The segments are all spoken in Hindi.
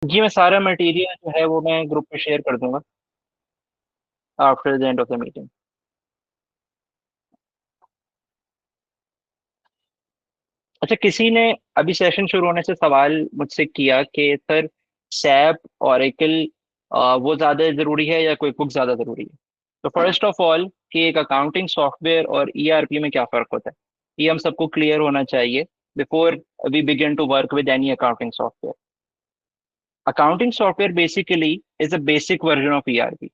जी मैं सारा मटेरियल जो है वो मैं ग्रुप पे शेयर कर दूंगा after the end of the meeting. अच्छा, किसी ने अभी सेशन शुरू होने से सवाल मुझसे किया कि सर सैप ओरेकल वो ज़्यादा ज़रूरी है या क्विक बुक ज़्यादा ज़रूरी है। तो फर्स्ट ऑफ ऑल कि एक अकाउंटिंग सॉफ्टवेयर और ईआरपी में क्या फ़र्क होता है, ये हम सबको क्लियर होना चाहिए before we begin to work with any accounting software. Accounting software basically is a basic version of ERP.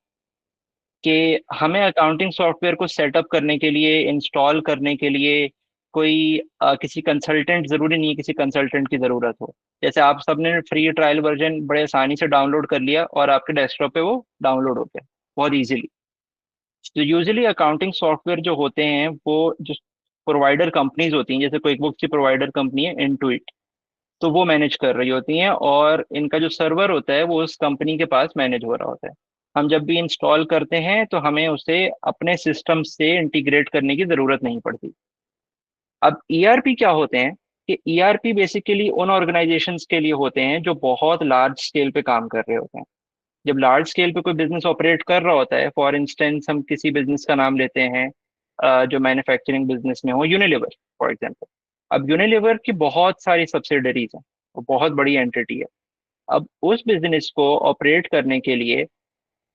कि हमें अकाउंटिंग सॉफ्टवेयर को सेटअप करने के लिए, इंस्टॉल करने के लिए कोई किसी कंसल्टेंट जरूरी नहीं है, किसी कंसल्टेंट की जरूरत हो। जैसे आप सबने फ्री ट्रायल वर्जन बड़े आसानी से डाउनलोड कर लिया और आपके डेस्कटॉप पे वो डाउनलोड हो गया बहुत इजीली। तो यूजुअली अकाउंटिंग सॉफ्टवेयर जो होते हैं वो जो प्रोवाइडर कंपनीज होती हैं, जैसे क्विक बुक्स की प्रोवाइडर कंपनी है इनटूइट, तो वो मैनेज कर रही होती हैं और इनका जो सर्वर होता है वो उस कंपनी के पास मैनेज हो रहा होता है। हम जब भी इंस्टॉल करते हैं तो हमें उसे अपने सिस्टम से इंटीग्रेट करने की जरूरत नहीं पड़ती। अब ईआरपी क्या होते हैं कि ईआरपी बेसिकली उन ऑर्गेनाइजेशंस के लिए होते हैं जो बहुत लार्ज स्केल पे काम कर रहे होते हैं। जब लार्ज स्केल पे कोई बिजनेस ऑपरेट कर रहा होता है, फॉर इंस्टेंस हम किसी बिजनेस का नाम लेते हैं जो मैन्युफैक्चरिंग बिजनेस में हो, यूनिलीवर फॉर एग्जांपल। अब यूनिलीवर की बहुत सारी सब्सिडरीज हैं, वो बहुत बड़ी एंटिटी है। अब उस बिजनेस को ऑपरेट करने के लिए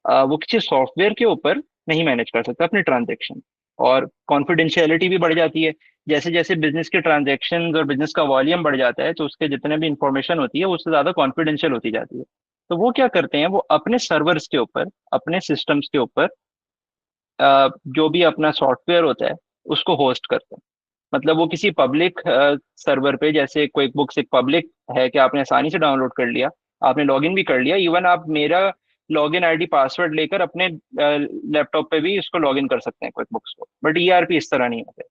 वो किसी सॉफ्टवेयर के ऊपर नहीं मैनेज कर सकता अपने ट्रांजेक्शन, और कॉन्फिडेंशियलिटी भी बढ़ जाती है। जैसे जैसे बिजनेस के ट्रांजेक्शन और बिजनेस का वॉल्यूम बढ़ जाता है तो उसके जितने भी इंफॉर्मेशन होती है वो उससे ज्यादा कॉन्फिडेंशियल होती जाती है। तो वो क्या करते हैं, वो अपने सर्वर्स के ऊपर, अपने सिस्टम्स के ऊपर जो भी अपना सॉफ्टवेयर होता है उसको होस्ट करते हैं। मतलब वो किसी पब्लिक सर्वर पे, जैसे क्विक बुक्स एक पब्लिक है कि आपने आसानी से डाउनलोड कर लिया, आपने लॉगिन भी कर लिया, इवन आप मेरा लॉगिन आईडी पासवर्ड लेकर अपने लैपटॉप पे भी इसको लॉगिन कर सकते हैं क्विक बुक्स को। बट ईआरपी इस तरह नहीं होता।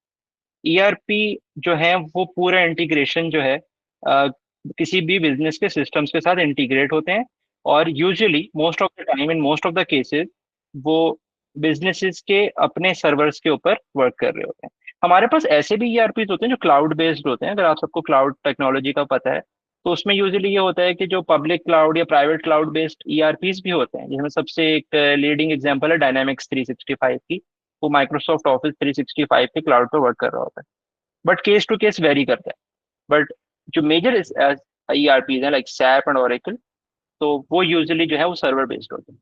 ईआरपी जो है वो पूरा इंटीग्रेशन जो है किसी भी बिजनेस के सिस्टम्स के साथ इंटीग्रेट होते हैं, और usually most of the time in most of the cases वो बिजनेसेस के अपने सर्वर्स के ऊपर वर्क कर रहे होते हैं। हमारे पास ऐसे भी ईआरपी होते हैं जो क्लाउड बेस्ड होते हैं, अगर आप सबको क्लाउड टेक्नोलॉजी का पता है। तो उसमें यूजुअली ये होता है कि जो पब्लिक क्लाउड या प्राइवेट क्लाउड बेस्ड ईआरपीस भी होते हैं, जिसमें सबसे एक लीडिंग एग्जांपल है डायनामिक्स 365 की। वो माइक्रोसॉफ्ट ऑफिस 365 के क्लाउड पर वर्क कर रहा होता है। But case to case vary करता है। बट जो मेजर ईआरपीज हैं लाइक सैप एंड ओरेकल, तो वो यूजुअली जो है वो सर्वर बेस्ड होते हैं।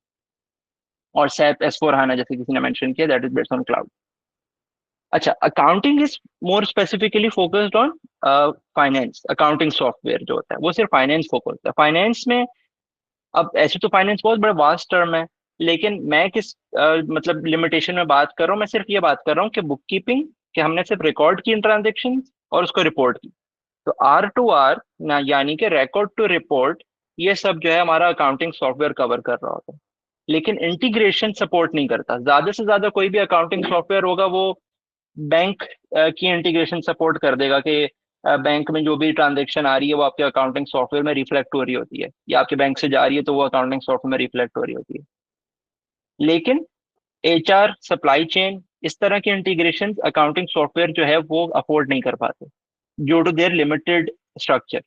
और सैप S/4HANA जैसे किसी ने मेंशन किया, that is based on cloud. अच्छा, accounting is more specifically focused on finance. Accounting software जो होता है वो सिर्फ फाइनेंस फोकस होता है। फाइनेंस में अब ऐसे तो फाइनेंस बहुत बड़ा वास्ट टर्म है, लेकिन मैं किस मतलब लिमिटेशन में बात कर रहा हूँ, मैं सिर्फ ये बात कर रहा हूँ कि बुक कीपिंग, कि हमने सिर्फ रिकॉर्ड की इन ट्रांजेक्शन और उसको रिपोर्ट की। तो R2R ना, यानी कि रिकॉर्ड टू रिपोर्ट, ये सब जो है हमारा अकाउंटिंग सॉफ्टवेयर कवर कर रहा होता है। लेकिन इंटीग्रेशन सपोर्ट नहीं करता। ज्यादा से ज्यादा कोई भी अकाउंटिंग सॉफ्टवेयर होगा वो बैंक की इंटीग्रेशन सपोर्ट कर देगा कि बैंक में जो भी ट्रांजेक्शन आ रही है वो आपके अकाउंटिंग सॉफ्टवेयर में रिफ्लेक्ट हो रही होती है, या आपके बैंक से जा रही है तो वो अकाउंटिंग सॉफ्टवेयर में रिफ्लेक्ट हो रही होती है। लेकिन HR, सप्लाई चेन, इस तरह के इंटीग्रेशन अकाउंटिंग सॉफ्टवेयर जो है वो अफोर्ड नहीं कर पाते due to their limited structure.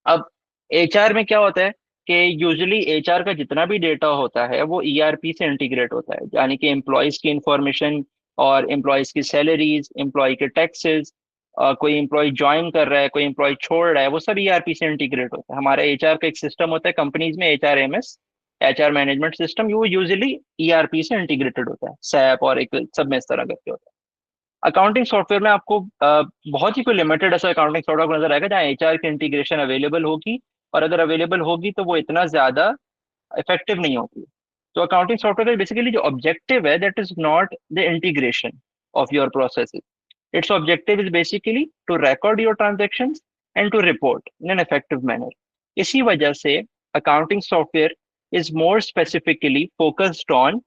अब HR में क्या होता है कि यूजुअली HR का जितना भी डेटा होता है वो ERP से इंटीग्रेट होता है, यानी कि एम्प्लॉयज की इंफॉर्मेशन और एम्प्लॉयज की सैलरीज, एम्प्लॉय के टैक्सेस, कोई एम्प्लॉय ज्वाइन कर रहा है, कोई एम्प्लॉय छोड़ रहा है, वो सब ERP से इंटीग्रेट होता है। हमारा HR का एक सिस्टम होता है कंपनीज में, HRMS, HR मैनेजमेंट सिस्टम, वो यूजुअली ERP से इंटीग्रेटेड होता है, सैप और एक सब में इस तरह करके होता है। अकाउंटिंग सॉफ्टवेयर में आपको बहुत ही कोई लिमिटेड ऐसा अकाउंटिंग सॉफ्टवेयर नजर आएगा जहाँ HR की इंटीग्रेशन अवेलेबल होगी, और अगर अवेलेबल होगी तो वो इतना ज्यादा इफेक्टिव नहीं होगी। तो अकाउंटिंग सॉफ्टवेयर का बेसिकली जो ऑब्जेक्टिव है that is not the integration of your processes. It's objective is basically to record your transactions and to report in an effective manner. इसी वजह से accounting software is more specifically focused on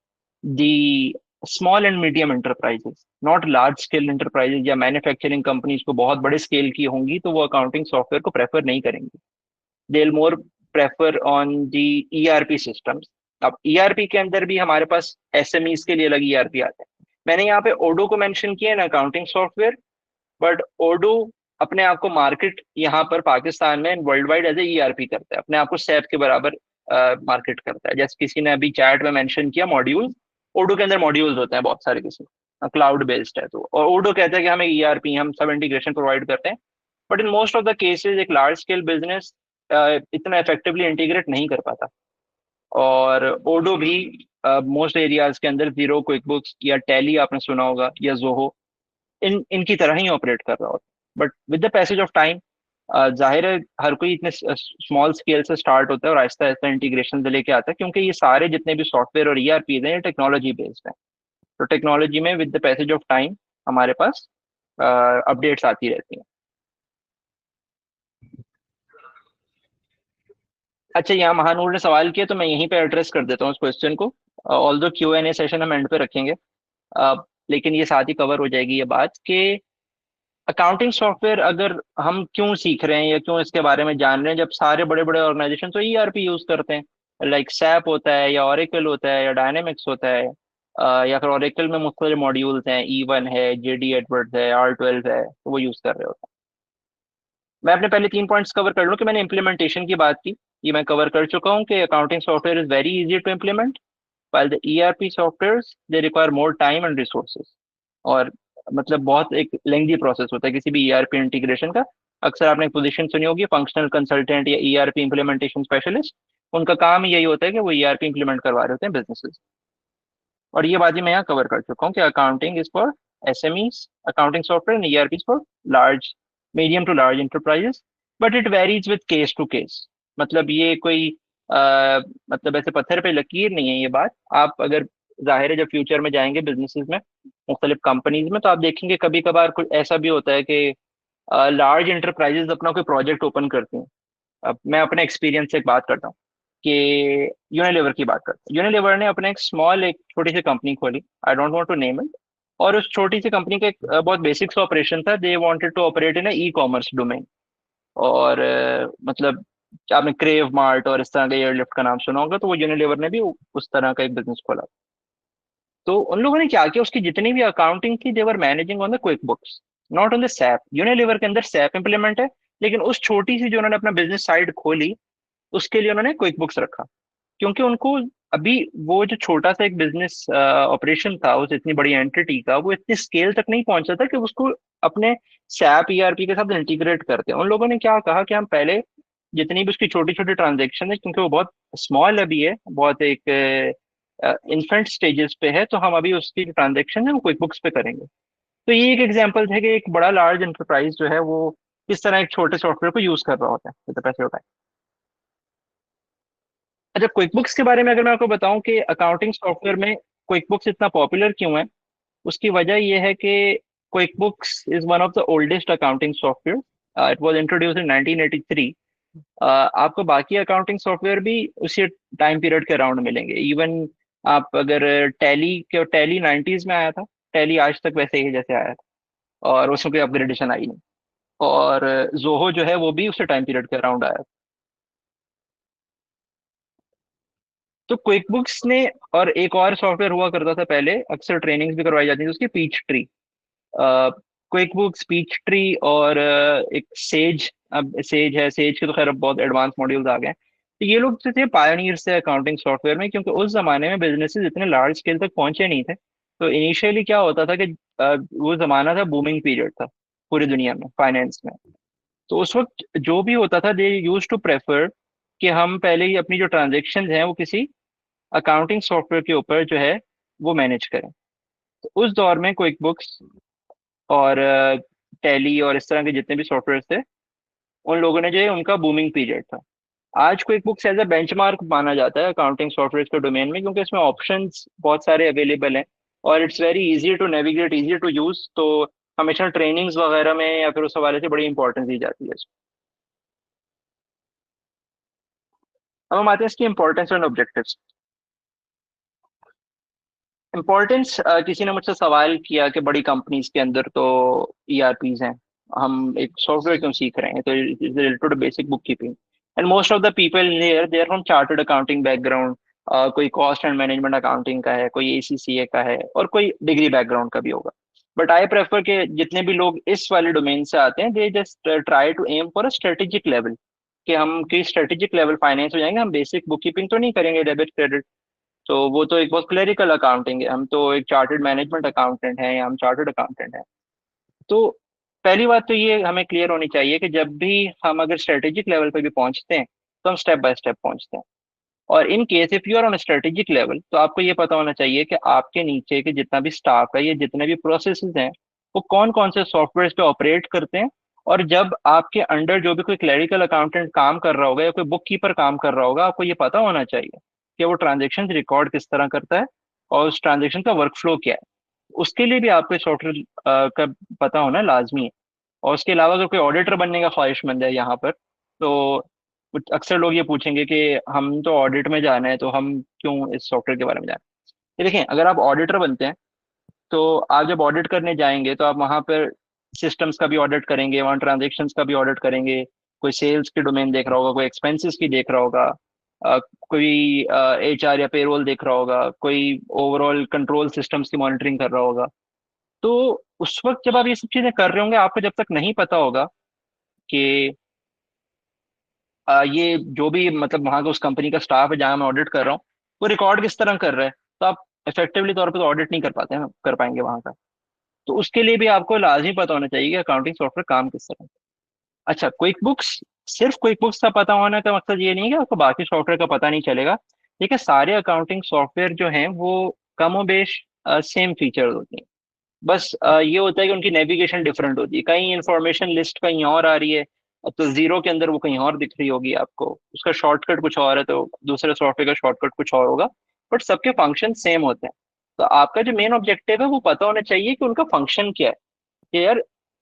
the small and medium enterprises, not large scale enterprises या मैन्युफैक्चरिंग कंपनीज को बहुत बड़े स्केल की होंगी तो वो अकाउंटिंग सॉफ्टवेयर को प्रेफर नहीं करेंगे। They more prefer on the ERP systems. अब ERP के अंदर भी हमारे पास SMEs के लिए अलग ERP आता है। मैंने यहाँ पे ओडो को मेंशन किया है ना, अकाउंटिंग सॉफ्टवेयर। बट ओडो अपने आप को मार्केट यहाँ पर पाकिस्तान में world wide as a ERP करता है, अपने आप को सैप के बराबर मार्केट करता है। जैसे किसी ने अभी चैट में मेंशन किया मॉड्यूल, ओडो के अंदर मॉड्यूल्स होते हैं बहुत सारे, किसी क्लाउड बेस्ड है तो, और ओडो कहता है कि हमें ईआरपी, हम सब इंटीग्रेशन प्रोवाइड करते हैं। But in most of the cases एक लार्ज स्केल बिजनेस इतना इफेक्टिवली इंटीग्रेट नहीं कर पाता। और ओडो भी मोस्ट एरियाज के अंदर जीरो, क्विक बुक्स या टैली आपने सुना होगा, या जोहो, इन इनकी तरह ही ऑपरेट कर रहा होता है। But with the passage of time जाहिर है हर कोई इतने स्मॉल स्केल से स्टार्ट होता है और आहिस्ता आहिस्ता इंटीग्रेशन से लेके आता है, क्योंकि ये सारे जितने भी सॉफ्टवेयर और ईआरपी हैं ये टेक्नोलॉजी बेस्ड है। तो टेक्नोलॉजी में with the passage of time हमारे पास अपडेट्स आती रहती हैं। अच्छा, यहाँ महानूर ने सवाल किया तो मैं यहीं पे एड्रेस कर देता हूँ उस क्वेश्चन को। ऑल दो Q&A सेशन हम एंड पे रखेंगे, अ, लेकिन ये साथ ही कवर हो जाएगी ये बात कि अकाउंटिंग सॉफ्टवेयर अगर हम क्यों सीख रहे हैं या क्यों इसके बारे में जान रहे हैं, जब सारे बड़े बड़े ऑर्गेनाइजेशन तो ईआरपी यूज करते हैं। लाइक सैप होता है या ओरेकल होता है या डायनेमिक्स होता है, या फिर ओरेकल में मुख्तलिफ मॉड्यूल्स हैं, E1 है, JD एडवर्ड्स है, R12 है, तो वो यूज कर रहे होते हैं। मैं अपने पहले 3 पॉइंट्स कवर कर लूँ कि मैंने इम्प्लीमेंटेशन की बात की, ये मैं कवर कर चुका हूँ कि accounting software is very easy to implement, while the ERP softwares they require more time and resources। और मतलब बहुत एक लेंथी प्रोसेस होता है किसी भी ईआरपी इंटीग्रेशन का। अक्सर आपने एक पोजीशन सुनी होगी, फंक्शनल कंसल्टेंट या ईआरपी इंप्लीमेंटेशन स्पेशलिस्ट, उनका काम ही यही होता है कि वो ईआरपी इंप्लीमेंट करवा रहे होते हैं बिजनेसेस। और ये बात ही मैं यहाँ कवर कर चुका हूँ कि accounting is for SMEs, accounting software, and ERP for large, medium to large enterprises. But it varies with case to case. मतलब ये कोई मतलब ऐसे पत्थर पे लकीर नहीं है ये बात। आप अगर, जाहिर है जब फ्यूचर में जाएंगे बिजनेसेस में, मुख्तलिफ कंपनीज में, तो आप देखेंगे कभी कभार कुछ ऐसा भी होता है कि लार्ज इंटरप्राइजेस अपना कोई प्रोजेक्ट ओपन करते हैं। अब मैं अपने एक्सपीरियंस से एक बात करता हूँ कि यूनिलीवर की बात करते हैं। यूनिलीवर ने अपने एक छोटी सी कंपनी खोली, I don't want to name it. और उस छोटी सी कंपनी का एक बहुत बेसिक्स ऑपरेशन था, they wanted to operate in e commerce domain. और मतलब आपने क्रेव मार्ट और इस तरह का एयरलिफ्ट का नाम सुना होगा, तो वो यूनिलीवर ने भी उस तरह का एक बिजनेस खोला। तो उन लोगों ने क्या किया, उसकी जितनी भी अकाउंटिंग थी they were managing on the QuickBooks, not on the SAP. Unilever के अंदर सैप इंप्लीमेंट है, लेकिन उस छोटी सी जो उन्होंने अपना बिजनेस साइड खोली, उसके लिए उन्होंने क्विक बुक्स रखा। क्योंकि उनको अभी वो जो छोटा सा एक बिजनेस ऑपरेशन था उस इतनी बड़ी एंटिटी का, वो इतनी स्केल तक नहीं पहुंचा था कि उसको अपने सैप ईआरपी के साथ इंटीग्रेट करते। उन लोगों ने क्या कहा कि हम पहले जितनी भी उसकी छोटी छोटी ट्रांजेक्शन है, क्योंकि वो बहुत स्मॉल अभी है, बहुत एक इन्फेंट स्टेजेस पे है, तो हम अभी उसकी ट्रांजेक्शन है वो क्विक बुक्स पे करेंगे। तो ये एक एग्जांपल है कि एक बड़ा लार्ज एंटरप्राइज जो है वो किस तरह एक छोटे सॉफ्टवेयर को यूज कर रहा होता है, तो पैसे उठाए। अच्छा, क्विक बुक्स के बारे में अगर मैं आपको बताऊं कि अकाउंटिंग सॉफ्टवेयर में क्विक बुक्स इतना पॉपुलर क्यों है, उसकी वजह यह है कि quick books is one of the oldest accounting software. It was introduced in 1983। आपको बाकी अकाउंटिंग सॉफ्टवेयर भी उसी टाइम पीरियड के अराउंड मिलेंगे। इवन आप अगर टैली 90s में आया था, टैली आज तक वैसे ही है जैसे आया था, और उसमें कोई अपग्रेडेशन आई नहीं। और जोहो जो है वो भी उसी टाइम पीरियड के अराउंड आया। तो क्विक बुक्स ने, और एक और सॉफ्टवेयर हुआ करता था पहले, अक्सर ट्रेनिंग्स भी करवाई जाती थी उसकी, Peachtree. QuickBooks, Peachtree, और एक सेज। अब सेज है, सेज के तो खैर अब बहुत एडवांस मॉड्यूल्स आ गए हैं। तो ये लोग जो थे पायनियर्स थे अकाउंटिंग सॉफ्टवेयर में, क्योंकि उस जमाने में बिजनेसेस इतने लार्ज स्केल तक पहुंचे नहीं थे। तो इनिशियली क्या होता था कि वो जमाना था, बूमिंग पीरियड था पूरी दुनिया में फाइनेंस में। तो उस वक्त जो भी होता था, दे यूज टू प्रेफर कि हम पहले ही अपनी जो ट्रांजेक्शन हैं वो किसी अकाउंटिंग सॉफ्टवेयर के ऊपर जो है वो मैनेज करें। तो उस दौर में क्विक बुक्स और टैली और इस तरह के जितने भी सॉफ्टवेयर थे, उन लोगों ने जो है उनका बूमिंग पीरियड था। आज QuickBooks as a benchmark माना जाता है अकाउंटिंग सॉफ्टवेयर के डोमेन में, क्योंकि इसमें ऑप्शंस बहुत सारे अवेलेबल हैं, और it's very easy to navigate, easy to use. तो हमेशा ट्रेनिंग्स वगैरह में या फिर उस हवाले से बड़ी इंपॉर्टेंस दी जाती है इसको। अब हम आते हैं इसकी इंपॉर्टेंस एंड ऑब्जेक्टिव्स। इम्पोर्टेंस, किसी ने मुझसे सवाल किया कि बड़ी कंपनीज के अंदर तो ERPs हैं, हम एक सॉफ्टवेयर क्यों सीख रहे हैं, तो is related to basic book keeping. And most of the people here they are from chartered accounting background. कोई कॉस्ट एंड मैनेजमेंट अकाउंटिंग का है, कोई ACCA का है, और कोई डिग्री बैकग्राउंड का भी होगा। बट आई प्रेफर कि जितने भी लोग इस वाले डोमेन से आते हैं they just try to aim for a strategic level, कि हम किस स्ट्रेटेजिक लेवल फाइनेंस हो जाएंगे, हम बेसिक बुक कीपिंग तो नहीं करेंगे, डेबिट क्रेडिट, तो वो तो एक बहुत क्लरिकल अकाउंटिंग है, हम तो एक चार्टर्ड मैनेजमेंट अकाउंटेंट हैं या हम चार्टर्ड अकाउंटेंट हैं। तो पहली बात तो ये हमें क्लियर होनी चाहिए कि जब भी हम अगर स्ट्रेटेजिक लेवल पे भी पहुंचते हैं तो हम स्टेप बाय स्टेप पहुंचते हैं। और in case if you are on strategic level तो आपको ये पता होना चाहिए कि आपके नीचे के जितना भी स्टाफ है, ये जितने भी प्रोसेसेस हैं, वो कौन कौन से सॉफ्टवेयर पे ऑपरेट करते हैं। और जब आपके अंडर जो भी कोई क्लरिकल अकाउंटेंट काम कर रहा होगा या कोई बुक कीपर काम कर रहा होगा, आपको ये पता होना चाहिए कि वो ट्रांजेक्शन रिकॉर्ड किस तरह करता है और उस ट्रांजेक्शन का वर्क फ्लो क्या है। उसके लिए भी आपको सॉफ्टवेयर का पता होना लाजमी है। और उसके अलावा अगर कोई ऑडिटर बनने का ख्वाहिशमंद है यहाँ पर, तो अक्सर लोग ये पूछेंगे कि हम तो ऑडिट में जाना है तो हम क्यों इस सॉफ्टवेयर के बारे में जाना है। ये देखें, अगर आप ऑडिटर बनते हैं तो आप जब ऑडिट करने जाएंगे तो आप वहाँ पर सिस्टम्स का भी ऑडिट करेंगे, वहाँ ट्रांजेक्शन्स का भी ऑडिट करेंगे। कोई सेल्स की डोमेन देख रहा होगा, कोई एक्सपेंसेस की देख रहा होगा, कोई एचआर या पेरोल देख रहा होगा, कोई ओवरऑल कंट्रोल सिस्टम्स की मॉनिटरिंग कर रहा होगा। तो उस वक्त जब आप ये सब चीजें कर रहे होंगे, आपको जब तक नहीं पता होगा कि ये जो भी मतलब वहाँ का उस कंपनी का स्टाफ है जहाँ मैं ऑडिट कर रहा हूँ वो रिकॉर्ड किस तरह कर रहा है, तो आप इफेक्टिवली तौर पे तो ऑडिट नहीं कर पाते हैं, कर पाएंगे वहाँ का। तो उसके लिए भी आपको लाजमी पता होना चाहिए कि अकाउंटिंग सॉफ्टवेयर काम किस तरह का। अच्छा, क्विक बुक्स, सिर्फ क्विक बुक्स का पता होने का मकसद ये नहीं है कि आपको बाकी सॉफ्टवेयर का पता नहीं चलेगा। ठीक है, सारे अकाउंटिंग सॉफ्टवेयर जो हैं वो कम और बेश सेम फीचर होती हैं। बस ये होता है कि उनकी नेविगेशन डिफरेंट होती है, कहीं इंफॉर्मेशन लिस्ट कहीं और आ रही है तो जीरो के अंदर वो कहीं और दिख रही होगी आपको, उसका शॉर्टकट कुछ और है तो दूसरे सॉफ्टवेयर का शॉर्टकट कुछ और होगा। बट सबके फंक्शन सेम होते हैं। तो आपका जो मेन ऑब्जेक्टिव है वो पता होना चाहिए कि उनका फंक्शन क्या है, कि यार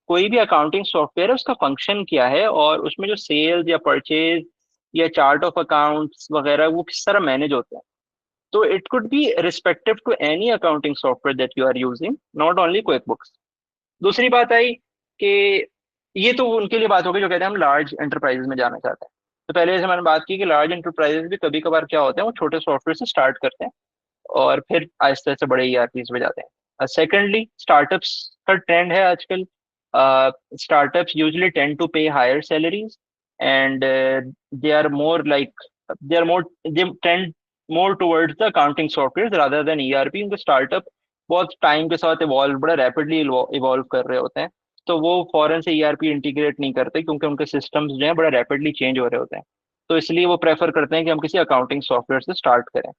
कोई भी अकाउंटिंग सॉफ्टवेयर है उसका फंक्शन क्या है और उसमें जो सेल्स या परचेज या चार्ट ऑफ अकाउंट्स वगैरह वो किस तरह मैनेज होते हैं। तो it could be respective to any accounting software that you are using, not only QuickBooks। दूसरी बात आई कि ये तो उनके लिए बात होगी जो कहते हैं हम लार्ज एंटरप्राइजेस में जाना चाहते हैं। तो पहले जैसे मैंने बात की कि लार्ज एंटरप्राइजेस भी कभी कभार क्या होते हैं, वो छोटे सॉफ्टवेयर से स्टार्ट करते हैं और फिर आहिस्ते आहिस्ते बड़े ईआरपीस में जाते हैं। सेकेंडली, स्टार्टअप्स का ट्रेंड है आजकल। Startups usually tend to pay higher salaries and they are more like they are more they trend more towards the accounting software rather than ERP. उनके स्टार्टअप बहुत टाइम के साथ इवॉल्व, बड़ा रैपिडली इवॉल्व कर रहे होते हैं। तो वो फॉरेन से ईआरपी इंटीग्रेट नहीं करते क्योंकि उनके सिस्टम्स जो हैं बड़ा रैपिडली चेंज हो रहे होते हैं। तो इसलिए वो प्रेफर करते हैं कि हम किसी अकाउंटिंग सॉफ्टवेयर से स्टार्ट करें।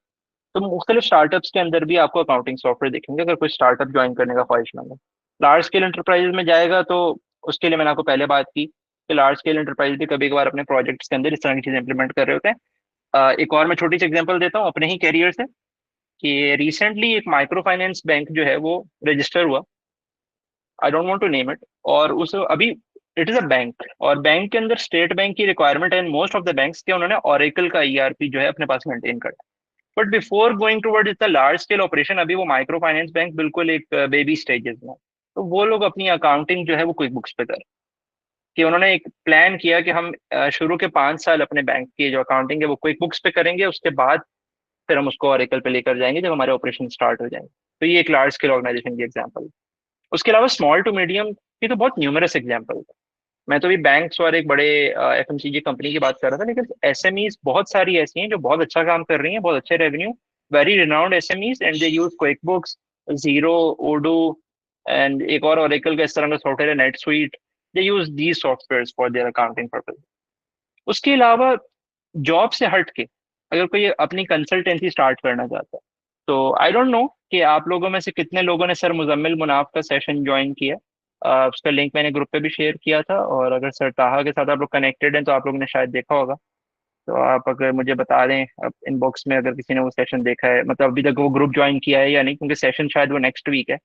तो मुख्तलिफ स्टार्टअप्स के अंदर भी आपको अकाउंटिंग सॉफ्टवेयर दिखेंगे अगर कोई स्टार्टअप ज्वाइन करने का ख्वाहिशमंद है। लार्ज स्केल एंटरप्राइजेज में जाएगा तो उसके लिए मैंने आपको पहले बात की कि लार्ज स्केल एंटरप्राइज भी कभी कभार अपने प्रोजेक्ट्स के अंदर इस तरह की चीजें इंप्लीमेंट कर रहे होते हैं। एक और मैं छोटी सी एग्जांपल देता हूँ अपने ही कैरियर से, कि रिसेंटली एक माइक्रो फाइनेंस बैंक जो है वो रजिस्टर हुआ। I don't want to name it. और उस अभी इट इज अ बैंक, और बैंक के अंदर स्टेट बैंक की रिक्वायरमेंट है मोस्ट ऑफ द बैंक्स के, उन्होंने ओरेकल का ईआरपी जो है अपने पास मेंटेन कर। बट बिफोर गोइंग टूवर्ड इतना लार्ज स्केल ऑपरेशन, अभी वो माइक्रो फाइनेंस बैंक बिल्कुल एक बेबी स्टेजेस में है। तो वो लोग अपनी अकाउंटिंग जो है वो क्विक बुक्स पे कर, कि उन्होंने एक प्लान किया कि हम शुरू के 5 साल अपने बैंक की जो अकाउंटिंग है वो क्विक बुक्स पे करेंगे, उसके बाद फिर हम उसको ओरेकल पे लेकर जाएंगे जब हमारे ऑपरेशन स्टार्ट हो जाएंगे। तो ये एक लार्ज स्केल ऑर्गेनाइजेशन की एग्जाम्पल। उसके अलावा स्मॉल टू मीडियम की तो बहुत न्यूमरस एग्जाम्पल। मैं तो भी बैंक्स और एक बड़े एफएमसीजी कंपनी की बात कर रहा था, लेकिन एसएमईज बहुत सारी ऐसी हैं जो बहुत अच्छा काम कर रही हैं, बहुत अच्छे revenue, very renowned SMEs, and they use QuickBooks, Xero, Odoo, and एक और ओरेकल का इस तरह का सॉफ्टवेयर है NetSuite. They use these software for their accounting purpose. उसके अलावा जॉब से हट के अगर कोई अपनी कंसल्टेंसी स्टार्ट करना चाहता है, तो आई डोंट नो कि आप लोगों में से कितने लोगों ने सर मुजम्मिल मुनाफ का सेशन ज्वाइन किया। उसका लिंक मैंने ग्रुप पे भी शेयर किया था, और अगर सर ताहा के साथ आप लोग कनेक्टेड हैं तो आप लोगों ने शायद देखा होगा। तो आप अगर मुझे बता दें अब इनबॉक्स में अगर किसी ने वो सेशन देखा है, मतलब अभी तक वो ग्रुप ज्वाइन किया है या नहीं, क्योंकि सेशन शायद वो नेक्स्ट वीक है।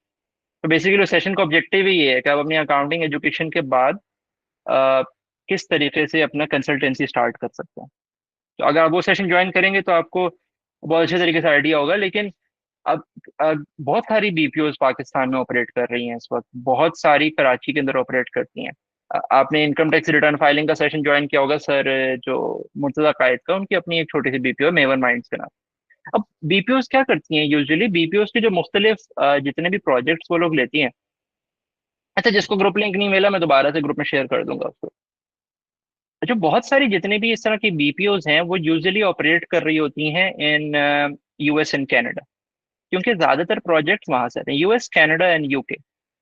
तो बेसिकली उस सेशन का ऑब्जेक्टिव ही ये है कि आप अपनी अकाउंटिंग एजुकेशन के बाद अ, किस तरीके से अपना कंसल्टेंसी स्टार्ट कर सकते हैं। तो अगर आप वो सेशन ज्वाइन करेंगे तो आपको बहुत अच्छे तरीके से आइडिया होगा। लेकिन अब बहुत सारी बीपीओज पाकिस्तान में ऑपरेट कर रही हैं इस वक्त, बहुत सारी कराची के अंदर ऑपरेट करती हैं। आपने इनकम टैक्स रिटर्न फाइलिंग का सेशन ज्वाइन किया होगा सर, जो मुर्तजा कायद का, उनकी अपनी एक छोटी सी बीपीओ मेवन माइंड्स के नाम। अब बीपीओज क्या करती हैं, यूजुअली बीपीओज के जो मुख्तलिफ जितने भी प्रोजेक्ट्स वो लोग लेती हैं, अच्छा, जिसको ग्रुप लिंक नहीं मिला मैं दोबारा से ग्रुप में शेयर कर दूंगा उसको। अच्छा, बहुत सारी जितने भी इस तरह की बीपीओज हैं वो यूजुअली ऑपरेट कर रही होती हैं इन यूएस एंड कनाडा, क्योंकि ज्यादातर प्रोजेक्ट्स वहां से आते हैं, यूएस कनाडा एंड यूके।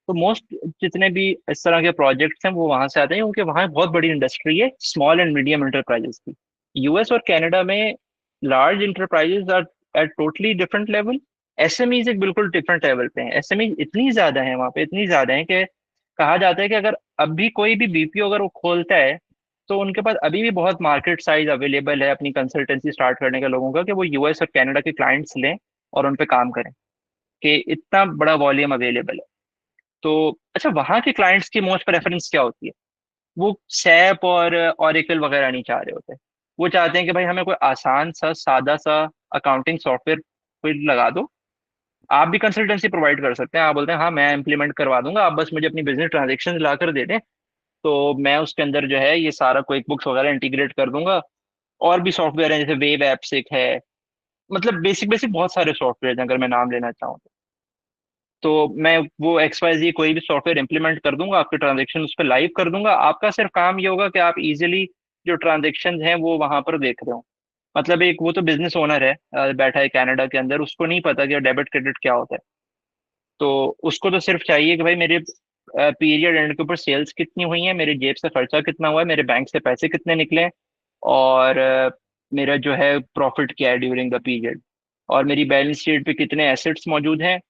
तो मोस्ट जितने भी इस तरह के प्रोजेक्ट्स हैं वो वहां से आते हैं, क्योंकि वहाँ बहुत बड़ी इंडस्ट्री है स्मॉल एंड मीडियम इंटरप्राइजेस की। यूएस और कनाडा में large enterprises are at totally different level. SMEs एक बिल्कुल डिफरेंट लेवल पे हैं। एसएमई इतनी ज्यादा है वहाँ पे, इतनी ज्यादा है कि कहा जाता है कि अगर अभी कोई भी बीपीओ अगर वो खोलता है तो उनके पास अभी भी बहुत मार्केट साइज अवेलेबल है अपनी कंसल्टेंसी स्टार्ट करने के लोगों का, कि वो यूएस और कनाडा के क्लाइंट्स लें और उन पे काम करें, कि इतना बड़ा वॉल्यूम अवेलेबल है। तो अच्छा, वहाँ के क्लाइंट्स की मोस्ट प्रेफरेंस क्या होती है? वो सैप और ऑरिकल वगैरह नहीं चाह रहे होते। वो चाहते हैं कि भाई हमें कोई आसान सा सादा सा अकाउंटिंग सॉफ्टवेयर कोई लगा दो। आप भी कंसल्टेंसी प्रोवाइड कर सकते हैं, आप बोलते हैं हाँ मैं इंप्लीमेंट करवा दूंगा, आप बस मुझे अपनी बिजनेस ट्रांजेक्शन ला कर दे दें, तो मैं उसके अंदर जो है ये सारा क्विक बुक्स वगैरह इंटीग्रेट कर दूंगा। और भी सॉफ्टवेयर हैं, जैसे वेव एप्स एक है, मतलब बेसिक बेसिक बहुत सारे सॉफ्टवेयर हैं अगर मैं नाम लेना चाहूँ तो मैं वो एक्स वाई जी कोई भी सॉफ्टवेयर इंप्लीमेंट कर दूंगा, आपके ट्रांजेक्शन उस पर लाइव कर दूंगा। आपका सिर्फ काम ये होगा कि आप इजीली जो ट्रांजेक्शन हैं वो वहां पर देख रहे हो। मतलब एक वो तो बिजनेस ओनर है बैठा है कनाडा के अंदर, उसको नहीं पता कि डेबिट क्रेडिट क्या होता है। तो उसको तो सिर्फ चाहिए कि भाई मेरे पीरियड एंड के ऊपर सेल्स कितनी हुई है, मेरे जेब से खर्चा कितना हुआ है, मेरे बैंक से पैसे कितने निकले, और मेरा जो है प्रॉफिट क्या है ड्यूरिंग द पीरियड, और मेरी बैलेंस शीट पे कितने एसेट्स मौजूद हैं,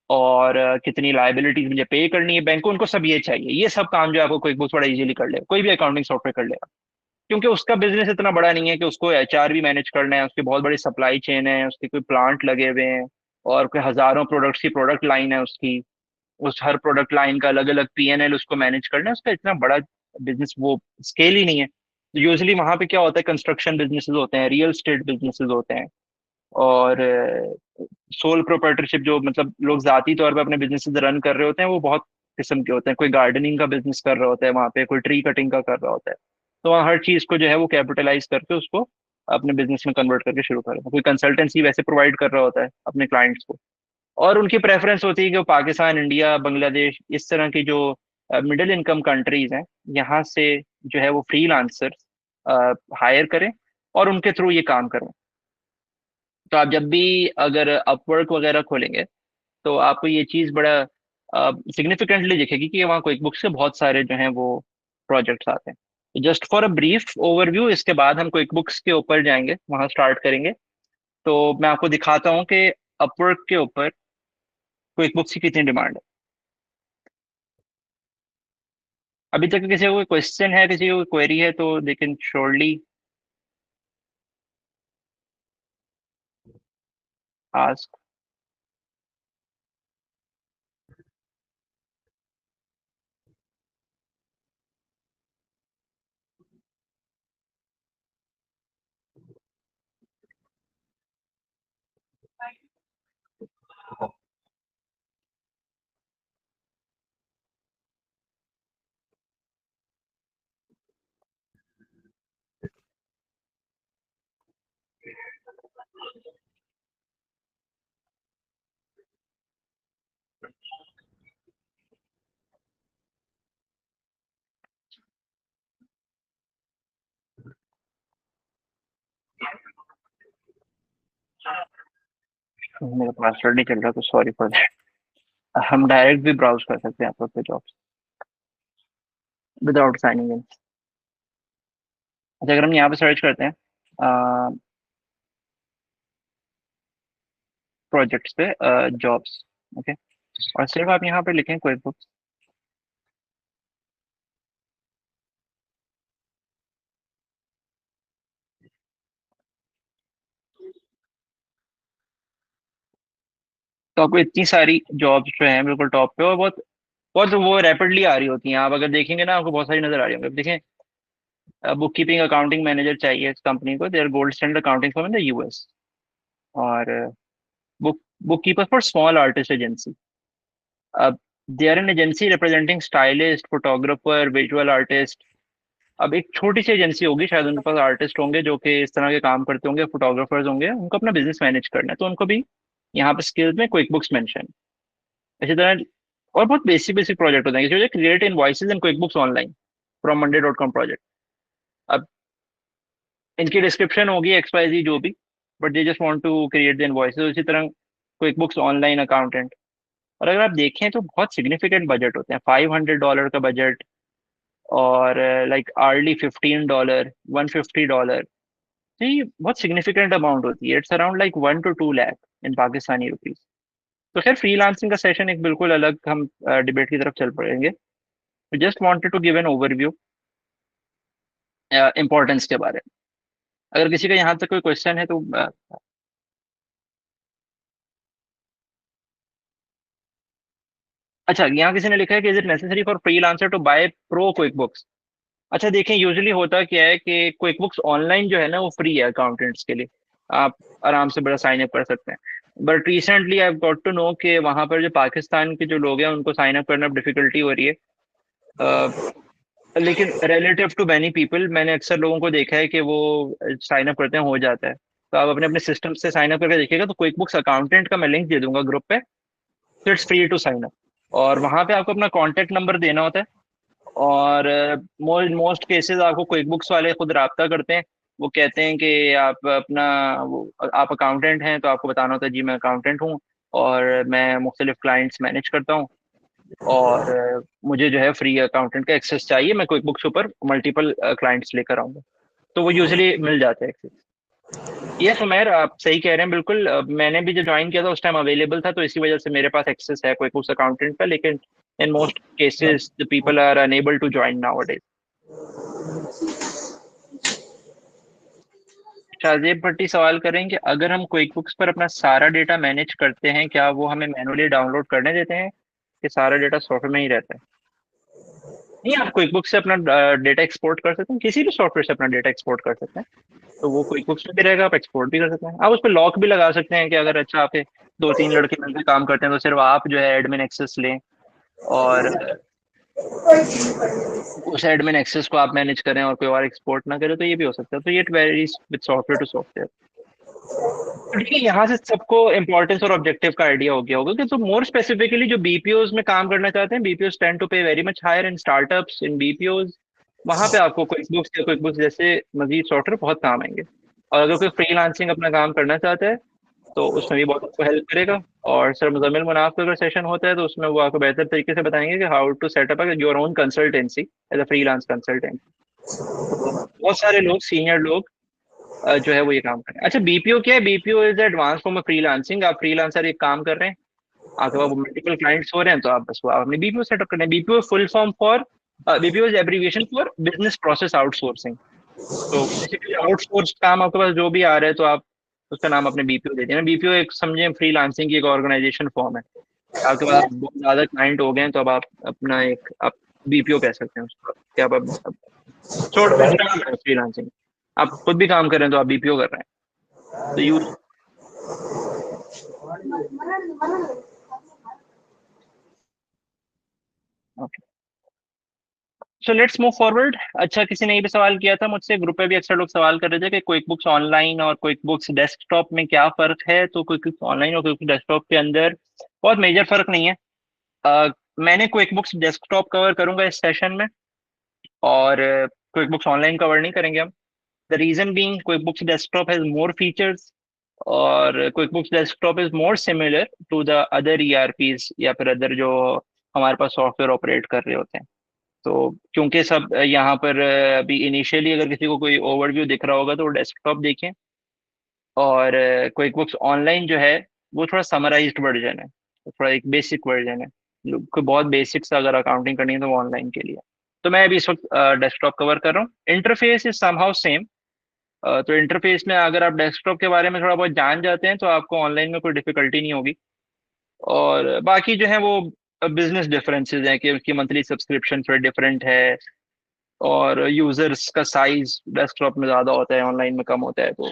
और कितनी लाइबिलिटीज मुझे पे करनी है बैंक को। उनको सब ये चाहिए, ये सब काम जो है आपको क्विक बुक्स बड़ा इजीली कर लेगा, कोई भी अकाउंटिंग सॉफ्टवेयर कर लेगा। क्योंकि उसका बिजनेस इतना बड़ा नहीं है कि उसको एचआर भी मैनेज करना है, उसकी बहुत बड़ी सप्लाई चेन है, उसके कोई प्लांट लगे हुए हैं, और कोई हजारों प्रोडक्ट्स की प्रोडक्ट लाइन है उसकी, उस हर प्रोडक्ट लाइन का अलग अलग पीएनएल उसको मैनेज करना है, उसका इतना बड़ा बिजनेस वो स्केल ही नहीं है। यूजली वहां पे क्या होता है, कंस्ट्रक्शन बिजनेसेस होते हैं, रियल स्टेट बिजनेसेस होते हैं, और सोल प्रोप्राइटरशिप जो मतलब लोग जाती तौर पे अपने बिजनेस रन कर रहे होते हैं वो बहुत किस्म के होते हैं। कोई गार्डनिंग का बिजनेस कर रहा होता है वहां पे, कोई ट्री कटिंग का कर रहा होता है। तो वहाँ हर चीज को जो है वो कैपिटलाइज करके उसको अपने बिजनेस में कन्वर्ट करके शुरू कर रहे हैं। कोई कंसल्टेंसी वैसे प्रोवाइड कर रहा होता है अपने क्लाइंट्स को, और उनकी प्रेफरेंस होती है कि वो पाकिस्तान, इंडिया, बांग्लादेश, इस तरह की जो मिडिल इनकम कंट्रीज हैं, यहाँ से जो है वो फ्रीलांसर्स हायर करें और उनके थ्रू ये काम करें। तो आप जब भी अगर अपवर्क वगैरह खोलेंगे तो आपको ये चीज़ बड़ा सिग्निफिकेंटली दिखेगी कि वहाँ क्विक बुक्स के बहुत सारे जो हैं वो प्रोजेक्ट्स आते हैं। Just for a brief overview, इसके बाद हम क्विक बुक्स के ऊपर जाएंगे, वहाँ स्टार्ट करेंगे। तो मैं आपको दिखाता हूँ कि अपवर्क के ऊपर क्विक बुक्स की कितनी डिमांड है। अभी तक किसी को कोई क्वेश्चन है, किसी को कोई क्वेरी है तो दे कैन श्योरली आस्क। मेरा पासवर्ड नहीं चल रहा तो सॉरी फॉर दैट। हम डायरेक्ट भी ब्राउज कर सकते हैं आप पे जॉब्स विदाउट साइनिंग इन। अच्छा, अगर हम यहाँ पे सर्च करते हैं प्रोजेक्ट्स पे जॉब्स, ओके, और सिर्फ आप यहाँ पे लिखें क्विक बुक्स, तो आपको इतनी सारी जॉब्स जो हैं बिल्कुल टॉप पे, और बहुत बहुत वो रैपिडली आ रही होती हैं। आप अगर देखेंगे ना आपको बहुत सारी नजर आ रही होंगी। अब देखें, बुक कीपिंग अकाउंटिंग मैनेजर चाहिए इस कंपनी को, their gold standard accounting firm in the US. और book bookkeeper for small artist agency. अब they are an agency representing stylist, photographer, visual artist. अब एक छोटी सी एजेंसी होगी, शायद उनके पास आर्टिस्ट होंगे जो कि इस तरह के काम करते होंगे, फोटोग्राफर्स होंगे, उनको अपना बिजनेस मैनेज करना है, तो उनको भी यहाँ पे स्किल्स में क्विक बुक्स मेंशन। इसी तरह और बहुत बेसिक बेसिक प्रोजेक्ट होते हैं, जैसे create invoices in QuickBooks online from monday.com project. अब इनकी डिस्क्रिप्शन होगी XYZ जो भी, but they just want to create the invoices. उसी तरह क्विक बुक्स ऑनलाइन अकाउंटेंट, और अगर आप देखें तो बहुत सिग्निफिकेंट बजट होते हैं, $500 का बजट, और लाइक आर्ली $15, $150। तो ये बहुत सिग्निफिकेंट अमाउंट होती है, it's around like 1 to 2 lakh in Pakistani rupees. तो खैर फ्रीलांसिंग का सेशन एक बिल्कुल अलग, हम डिबेट की तरफ चल पड़ेंगे। Just wanted to give an overview importance के बारे में। अगर किसी का यहाँ तक कोई क्वेश्चन है तो अच्छा, यहाँ किसी ने लिखा है कि is it necessary for freelancer to buy pro QuickBooks. अच्छा देखें, यूजुअली होता क्या है कि क्विक बुक्स ऑनलाइन जो है ना वो फ्री है अकाउंटेंट्स के लिए, आप आराम से बड़ा साइन अप कर सकते हैं। But recently I got to know कि वहां पर जो पाकिस्तान के जो लोग हैं उनको साइन अप करना डिफिकल्टी हो रही है। अ, लेकिन रिलेटिव टू मैनी पीपल मैंने अक्सर लोगों को देखा है कि वो साइन अप करते हैं, हो जाता है। तो आप अपने अपने सिस्टम से साइन अप करके देखिएगा, तो क्विक बुक्स अकाउंटेंट का मैं लिंक दे दूंगा ग्रुप पे, तो it's free to sign up. और वहां पे आपको अपना कॉन्टेक्ट नंबर देना होता है, और मोस्ट केसेस आपको क्विक बुक्स वाले खुद राब्ता करते हैं। वो कहते हैं कि आप अपना आप अकाउंटेंट हैं, तो आपको बताना होता है जी मैं अकाउंटेंट हूँ, और मैं मुख्तलिफ क्लाइंट्स मैनेज करता हूँ, और मुझे जो है फ्री अकाउंटेंट का एक्सेस चाहिए, मैं क्विक बुक्स ऊपर मल्टीपल क्लाइंट्स लेकर आऊंगा। तो वो यूजली मिल जाता है एक्सेस। ये सुमेर आप सही कह रहे हैं बिल्कुल। मैंने भी जब ज्वाइन किया था उस टाइम अवेलेबल था, तो इसी वजह से मेरे पास एक्सेस है क्विक बुक्स अकाउंटेंट का, लेकिन in most cases the people are unable to join now. Shahzeb Bhatti सवाल करें कि अगर हम क्विक बुक्स पर अपना सारा डेटा मैनेज करते हैं, क्या वो हमें मैनुअली डाउनलोड करने देते हैं, कि सारा डेटा सॉफ्टवेयर में ही रहता है? नहीं, आप क्विक बुक से अपना डेटा एक्सपोर्ट कर सकते हैं, किसी भी सॉफ्टवेयर से अपना डेटा एक्सपोर्ट कर सकते हैं। तो वो क्विक बुक्स में भी रहेगा, आप एक्सपोर्ट भी कर सकते हैं। आप उस पर लॉक भी लगा सकते हैं कि अगर अच्छा आपके 2-3 लड़के मिलकर काम करते हैं तो सिर्फ आप जो है एडमिन एक्सेस लें, और उस एडमिन एक्सेस को आप मैनेज करें और कोई और एक्सपोर्ट ना करे, तो ये भी हो सकता है। तो ये varies with software to software. तो ठीक है, यहाँ से सबको इंपॉर्टेंस और ऑब्जेक्टिव का आइडिया हो गया होगा कि तो मोर स्पेसिफिकली जो बीपीओज में काम करना चाहते हैं, BPOs tend to pay very much higher in startups in BPOs. वहां पे आपको क्विक बुक्स या क्विक बुक्स जैसे मजीद सॉफ्टवेयर बहुत काम आएंगे। और अगर कोई फ्रीलांसिंग अपना काम करना चाहता है तो उसमें भी बहुत आपको हेल्प करेगा। और सर मुजम्मिल मुनाफ का अगर सेशन होता है तो उसमें वो आपको बेहतर तरीके से बताएंगे कि how to set up your own consultancy as a freelance consultant. तो बहुत सारे लोग, सीनियर लोग जो है वो ये काम कर रहे हैं। अच्छा, बीपीओ क्या है? BPO is advance form of freelancing. आप फ्रीलांसर एक काम कर रहे हैं, आपके पास मल्टीपल क्लाइंट्स हो रहे हैं, तो आप बस वो आप अपने बीपीओ सेटअप करना है। BPO full form for, BPO is abbreviation for business process outsourcing. तो बेसिकली आउटसोर्स काम आपके पास जो भी आ रहा है, तो आप उसका नाम अपने बीपीओ दे देना। बीपीओ एक समझे फ्रीलांसिंग की एक ऑर्गेनाइजेशन फॉर्म है। आपके पास बहुत ज्यादा क्लाइंट हो गए हैं, तो अब आप अपना एक आप बीपीओ कह सकते हैं उसको, कि आप अब छोड़ फ्रीलांसिंग, आप खुद भी काम कर रहे हैं तो आप बीपीओ कर रहे हैं। तो you so let's move forward. अच्छा, किसी ने ये भी सवाल किया था मुझसे, ग्रुप पे भी अक्सर लोग सवाल कर रहे थे कि क्विक बुक्स ऑनलाइन और क्विक बुक्स डेस्कटॉप में क्या फर्क है। तो क्विक बुक्स ऑनलाइन और क्विक बुक्स डेस्कटॉप के अंदर बहुत मेजर फर्क नहीं है। मैंने क्विक बुक्स डेस्कटॉप कवर करूंगा इस सेशन में, और क्विक बुक्स ऑनलाइन कवर नहीं करेंगे हम। The reason being QuickBooks desktop has more features, और QuickBooks desktop is more similar to the other ERPs या फिर अदर जो हमारे पास सॉफ्टवेयर ऑपरेट कर रहे होते हैं। तो क्योंकि सब यहाँ पर अभी इनिशियली अगर किसी को कोई ओवरव्यू दिख रहा होगा तो वो डेस्कटॉप देखें, और क्विक बुक्स ऑनलाइन जो है वो थोड़ा समराइज्ड वर्जन है, थोड़ा एक बेसिक वर्जन है। कोई बहुत बेसिक सा अगर अकाउंटिंग करनी है तो वो ऑनलाइन के लिए। तो मैं अभी इस वक्त डेस्कटॉप कवर कर रहा हूँ। Interface is somehow same. तो इंटरफेस में अगर आप डेस्कटॉप के बारे में थोड़ा बहुत जान जाते हैं तो आपको ऑनलाइन में कोई डिफिकल्टी नहीं होगी। और बाकी जो है वो बिजनेस डिफरेंसेस हैं कि उसकी मंथली सब्सक्रिप्शन फिर डिफरेंट है, और यूजर्स का साइज डेस्कटॉप में ज्यादा होता है, ऑनलाइन में कम होता है। तो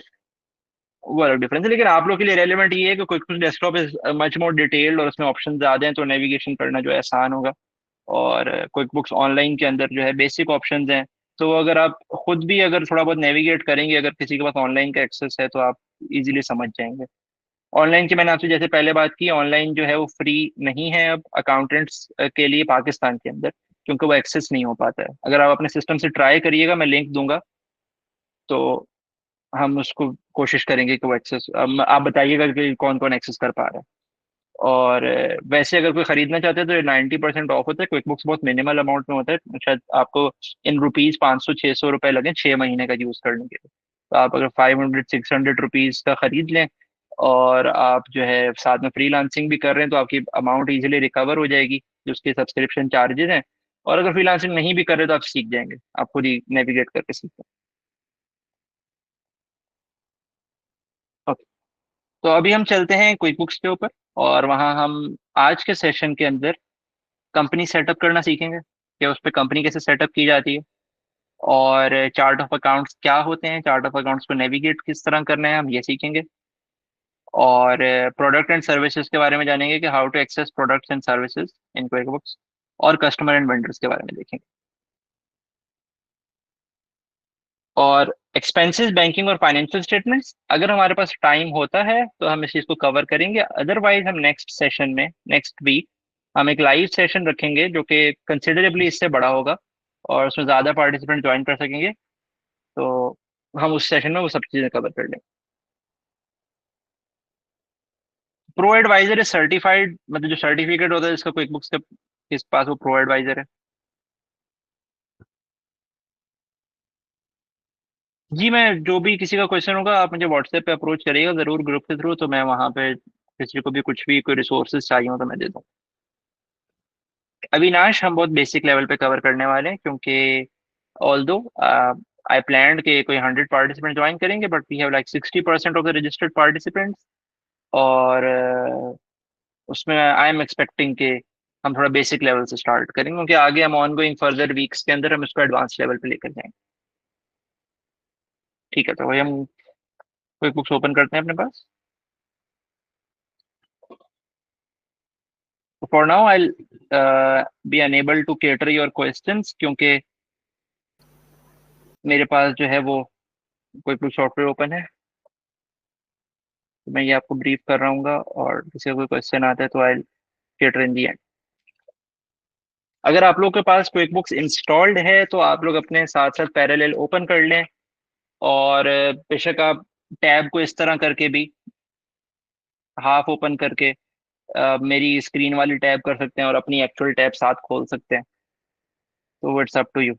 वो अलग डिफरेंस है। लेकिन आप लोग के लिए रेलिवेंट ये है कि quick desktop is much more detailed और उसमें ऑप्शन ज्यादा हैं, तो नेविगेशन करना जो है आसान होगा। और क्विक बुक्स ऑनलाइन के अंदर जो है बेसिक ऑप्शंस हैं। तो अगर आप खुद भी अगर थोड़ा बहुत नेविगेट करेंगे, अगर किसी के पास ऑनलाइन का एक्सेस है, तो आप इजीली समझ जाएंगे। ऑनलाइन की मैंने आपसे जैसे पहले बात की, ऑनलाइन जो है वो फ्री नहीं है अब अकाउंटेंट्स के लिए पाकिस्तान के अंदर, क्योंकि वो एक्सेस नहीं हो पाता है। अगर आप अपने सिस्टम से ट्राई करिएगा, मैं लिंक दूंगा, तो हम उसको कोशिश करेंगे कि वो एक्सेस, आप बताइएगा कि कौन कौन एक्सेस कर पा रहा है। और वैसे अगर कोई खरीदना चाहते हैं तो ये 90% ऑफ होता है। क्विक बुक्स बहुत मिनिमल अमाउंट में होता है, शायद आपको इन रुपीज 500 600 रुपए लगे 6 महीने का यूज करने के लिए। तो आप अगर 500 600 रुपीज का खरीद लें, और आप जो है साथ में फ्रीलांसिंग भी कर रहे हैं, तो आपकी अमाउंट इजीली रिकवर हो जाएगी जो उसके सब्सक्रिप्शन चार्जेस हैं। और अगर फ्रीलांसिंग नहीं भी कर रहे तो आप सीख जाएंगे, आप खुद ही नेविगेट करके सीख जाएंगे। तो अभी हम चलते हैं क्विक बुक्स के ऊपर, और वहाँ हम आज के सेशन के अंदर कंपनी सेटअप करना सीखेंगे कि उस पर कंपनी कैसे सेटअप की जाती है, और चार्ट ऑफ अकाउंट्स क्या होते हैं, चार्ट ऑफ अकाउंट्स को नेविगेट किस तरह करना है हम ये सीखेंगे। और प्रोडक्ट एंड सर्विसेज के बारे में जानेंगे कि how to access products and services in QuickBooks. और कस्टमर एंड वेंडर्स के बारे में देखेंगे। और एक्सपेंसेस, बैंकिंग और फाइनेंशियल स्टेटमेंट्स, अगर हमारे पास टाइम होता है तो हम इस चीज को कवर करेंगे, अदरवाइज हम नेक्स्ट सेशन में, नेक्स्ट वीक हम एक लाइव सेशन रखेंगे जो कि कंसिडरेबली इससे बड़ा होगा, और उसमें ज्यादा पार्टिसिपेंट ज्वाइन कर सकेंगे। तो हम उस सेशन में वो सब चीजें कवर कर लेंगे। प्रो एडवाइजर इज सर्टिफाइड, मतलब जो सर्टिफिकेट होता है जिसका क्विक बुक्स के किस पास, वो प्रो एडवाइजर है। जी, मैं जो भी किसी का क्वेश्चन होगा आप मुझे व्हाट्सएप पे अप्रोच करिएगा जरूर, ग्रुप के थ्रू, तो मैं वहाँ पे किसी को भी कुछ भी कोई रिसोर्सेज चाहिए हो तो मैं दे दूँ। अविनाश, हम बहुत बेसिक लेवल पे कवर करने वाले हैं, क्योंकि ऑल्दो आई प्लान्ड के कोई 100 पार्टिसिपेंट ज्वाइन करेंगे, but we have like 60% of the registered participants. और उसमें आई एम एक्सपेक्टिंग के हम थोड़ा बेसिक लेवल से स्टार्ट करेंगे, क्योंकि आगे हम ऑन गोइंग फर्दर वीक्स के अंदर हम इसको एडवांस लेवल पे लेकर जाएंगे। ठीक है, तो वही हम क्विक बुक्स ओपन करते हैं अपने पास। For now I be unable to cater your questions, क्योंकि मेरे पास जो है वो कोई कुछ सॉफ्टवेयर ओपन है, तो मैं ये आपको ब्रीफ कर रहा हूँ, और किसी का कोई क्वेश्चन आता है तो आई केटर इन दी एंड। अगर आप लोग के पास क्विक बुक्स इंस्टॉल्ड है तो आप लोग अपने साथ साथ पैरेलल ओपन कर लें, और बेशक आप टैब को इस तरह करके भी हाफ ओपन करके मेरी स्क्रीन वाली टैब कर सकते हैं और अपनी एक्चुअल टैब साथ खोल सकते हैं। तो it's up to you.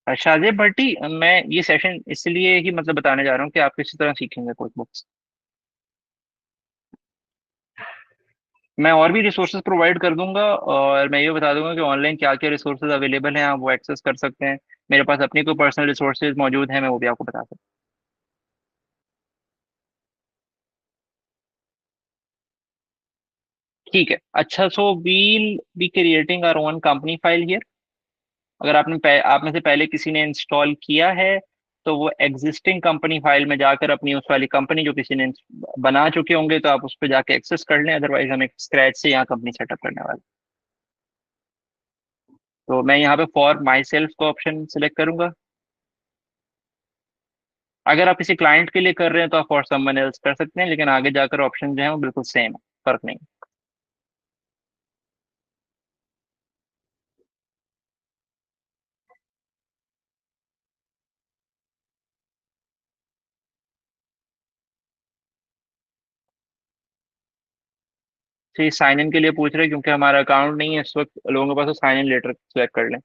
Shahzeb Bhatti, मैं ये सेशन इसलिए ही मतलब बताने जा रहा हूँ कि आप किसी तरह सीखेंगे क्विक बुक्स। मैं और भी रिसोर्सेज प्रोवाइड कर दूंगा, और मैं ये बता दूंगा कि ऑनलाइन क्या क्या रिसोर्सेज अवेलेबल हैं, आप वो एक्सेस कर सकते हैं। मेरे पास अपनी कोई पर्सनल रिसोर्सेज मौजूद हैं, मैं वो भी आपको बता सकता हूँ। ठीक है, अच्छा, so we'll be creating our own company file here. अगर आप में से पहले किसी ने इंस्टॉल किया है, तो वो एग्जिस्टिंग कंपनी फाइल में जाकर अपनी उस वाली कंपनी जो किसी ने बना चुके होंगे तो आप उस पर जाके एक्सेस कर लें, अदरवाइज हम एक स्क्रैच से यहाँ कंपनी सेटअप करने वाले हैं। तो मैं यहाँ पे फॉर माई सेल्फ का ऑप्शन सिलेक्ट करूंगा। अगर आप किसी क्लाइंट के लिए कर रहे हैं तो आप फॉर समवन एल्स कर सकते हैं, लेकिन आगे जाकर ऑप्शन जो है वो बिल्कुल सेम है, फर्क नहीं। तो ये साइन इन के लिए पूछ रहे हैं, क्योंकि हमारा अकाउंट नहीं है इस वक्त लोगों के पास, तो साइन इन लेटर सेलेक्ट कर लें।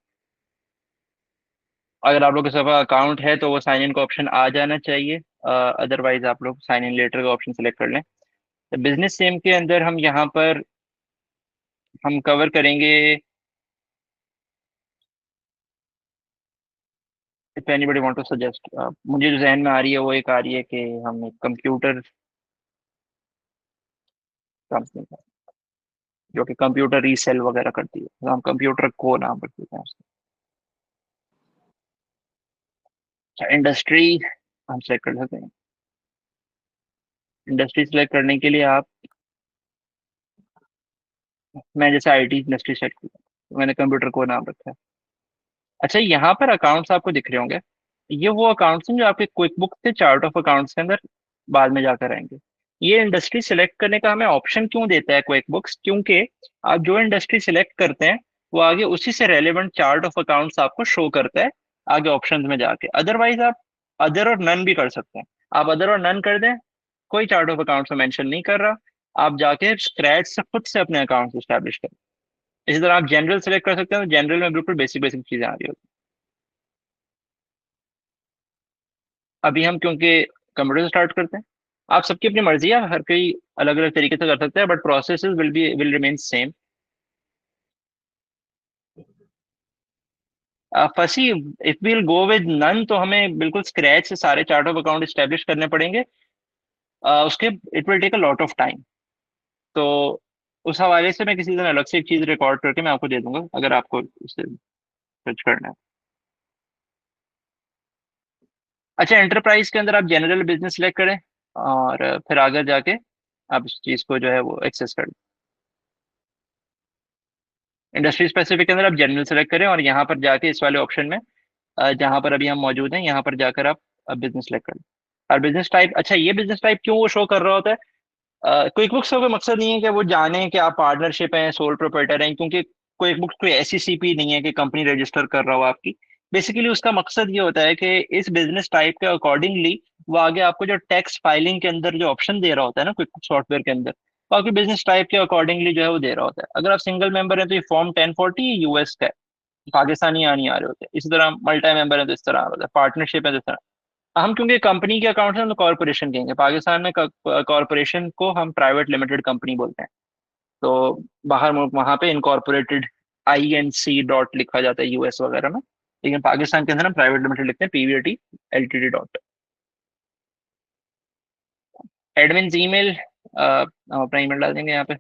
अगर आप लोग के पास अकाउंट है तो वो साइन इन का ऑप्शन आ जाना चाहिए, अदरवाइज आप लोग साइन इन लेटर का ऑप्शन सेलेक्ट कर लें। बिजनेस सेम के अंदर हम यहाँ पर हम कवर करेंगे, if anybody want to suggest, मुझे जो जहन में आ रही है वो एक आ रही है कि हम एक कंप्यूटर कंपनी जो कि कंप्यूटर रीसेल वगैरह करती है, तो हम कंप्यूटर को नाम रख देते हैं उसका। अच्छा, इंडस्ट्री हम सेलेक्ट कर सकते हैं। इंडस्ट्री सेलेक्ट करने के लिए आप, मैं जैसे आईटी इंडस्ट्री सेलेक्ट किया, तो मैंने कंप्यूटर को नाम रखा है। अच्छा, यहाँ पर अकाउंट्स आपको दिख रहे होंगे। ये वो अकाउंट्स हैं जो आपके क्विक बुक के चार्ट ऑफ अकाउंट्स के अंदर बाद में जाकर आएंगे। ये इंडस्ट्री सिलेक्ट करने का हमें ऑप्शन क्यों देता है क्विक बुक्स? क्योंकि आप जो इंडस्ट्री सिलेक्ट करते हैं वो आगे उसी से रेलेवेंट चार्ट ऑफ अकाउंट्स आपको शो करता है आगे ऑप्शंस में जाके। अदरवाइज आप अदर और नन भी कर सकते हैं। आप अदर और नन कर दें, कोई चार्ट ऑफ अकाउंट्स में मेंशन नहीं कर रहा, आप जाके स्क्रैच से खुद से अपने अकाउंट्स स्टैब्लिश करें। इसी तरह आप जनरल सेलेक्ट कर सकते हैं, तो जनरल में बिल्कुल बेसिक बेसिक चीजें आ रही होती हैं। अभी हम क्योंकि कंप्यूटर से स्टार्ट करते हैं, आप सबकी अपनी मर्जी है, हर कोई अलग अलग तरीके से कर सकते हैं, but process will remain same. Firstly if we'll go with none, तो हमें बिल्कुल स्क्रैच से सारे चार्ट ऑफ अकाउंट स्टैब्लिश करने पड़ेंगे। उसके it will take a lot of time. तो उस हवाले से मैं किसी दिन अलग से एक चीज रिकॉर्ड करके मैं आपको दे दूंगा, अगर आपको उससे सर्च करना है। अच्छा, एंटरप्राइज के अंदर आप जनरल बिजनेस सेलेक्ट करें, और फिर आगे जाके आप इस चीज को जो है वो एक्सेस कर। इंडस्ट्री स्पेसिफिक के अंदर आप जनरल सेलेक्ट करें, और यहाँ पर जाके इस वाले ऑप्शन में जहाँ पर अभी हम मौजूद हैं, यहाँ पर जाकर आप बिजनेस सेलेक्ट करें। और बिजनेस टाइप, अच्छा ये बिजनेस टाइप क्यों वो शो कर रहा होता है? क्विक बुक्स का कोई मकसद नहीं है कि वो जाने कि आप पार्टनरशिप हैं, सोल प्रोप्राइटर हैं, क्योंकि क्विक बुक्स कोई ऐसी सीपी नहीं है कि कंपनी रजिस्टर कर रहा हो आपकी। बेसिकली उसका मकसद ये होता है कि इस बिजनेस टाइप के अकॉर्डिंगली वो आगे आपको जो टैक्स फाइलिंग के अंदर जो ऑप्शन दे रहा होता है ना क्विक बुक सॉफ्टवेयर के अंदर, वो आपके बिजनेस टाइप के अकॉर्डिंगली जो है वो दे रहा होता है। अगर आप सिंगल मेंबर हैं तो ये फॉर्म 1040 यूएस का है, पाकिस्तानी यहाँ नहीं आ रहे होते। इसी तरह मल्टी मेंबर है तो इस तरह आ रहा होता है, पार्टनरशिप है तो इस तरह। हम क्योंकि कंपनी के अकाउंट है तो कॉर्पोरेशन कहेंगे, पाकिस्तान में कॉर्पोरेशन को हम प्राइवेट लिमिटेड कंपनी बोलते हैं। तो बाहर मुल्क वहां पे इनकॉर्पोरेटेड INC डॉट लिखा जाता है यूएस वगैरह में, लेकिन पाकिस्तान के अंदर हम प्राइवेट लिमिटेड लिखते हैं, PVT LTD dot. Admin email, हम अपना ईमेल डाल देंगे यहाँ पे।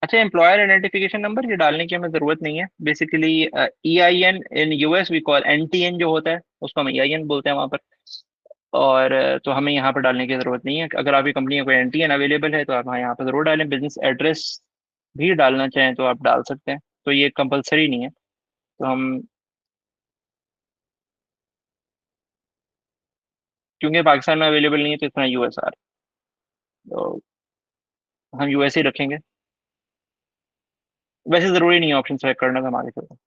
अच्छा, एम्प्लॉयर आइडेंटिफिकेशन नंबर ये डालने की हमें जरूरत नहीं है। Basically EIN in US we call NTN जो होता है उसको हम EIN बोलते हैं वहाँ पर। और तो हमें यहाँ पर डालने की जरूरत नहीं है। अगर आपकी कंपनी में कोई NTN अवेलेबल है तो आप हाँ यहाँ पर जरूर डालें। बिजनेस एड्रेस भी डालना चाहें तो आप डाल सकते हैं, तो ये कंपलसरी नहीं है। तो हम क्योंकि पाकिस्तान में अवेलेबल नहीं है तो इतना USR, तो हम US ही रखेंगे। वैसे जरूरी नहीं है ऑप्शन सेलेक्ट करना, तो हम आगे चलते हैं।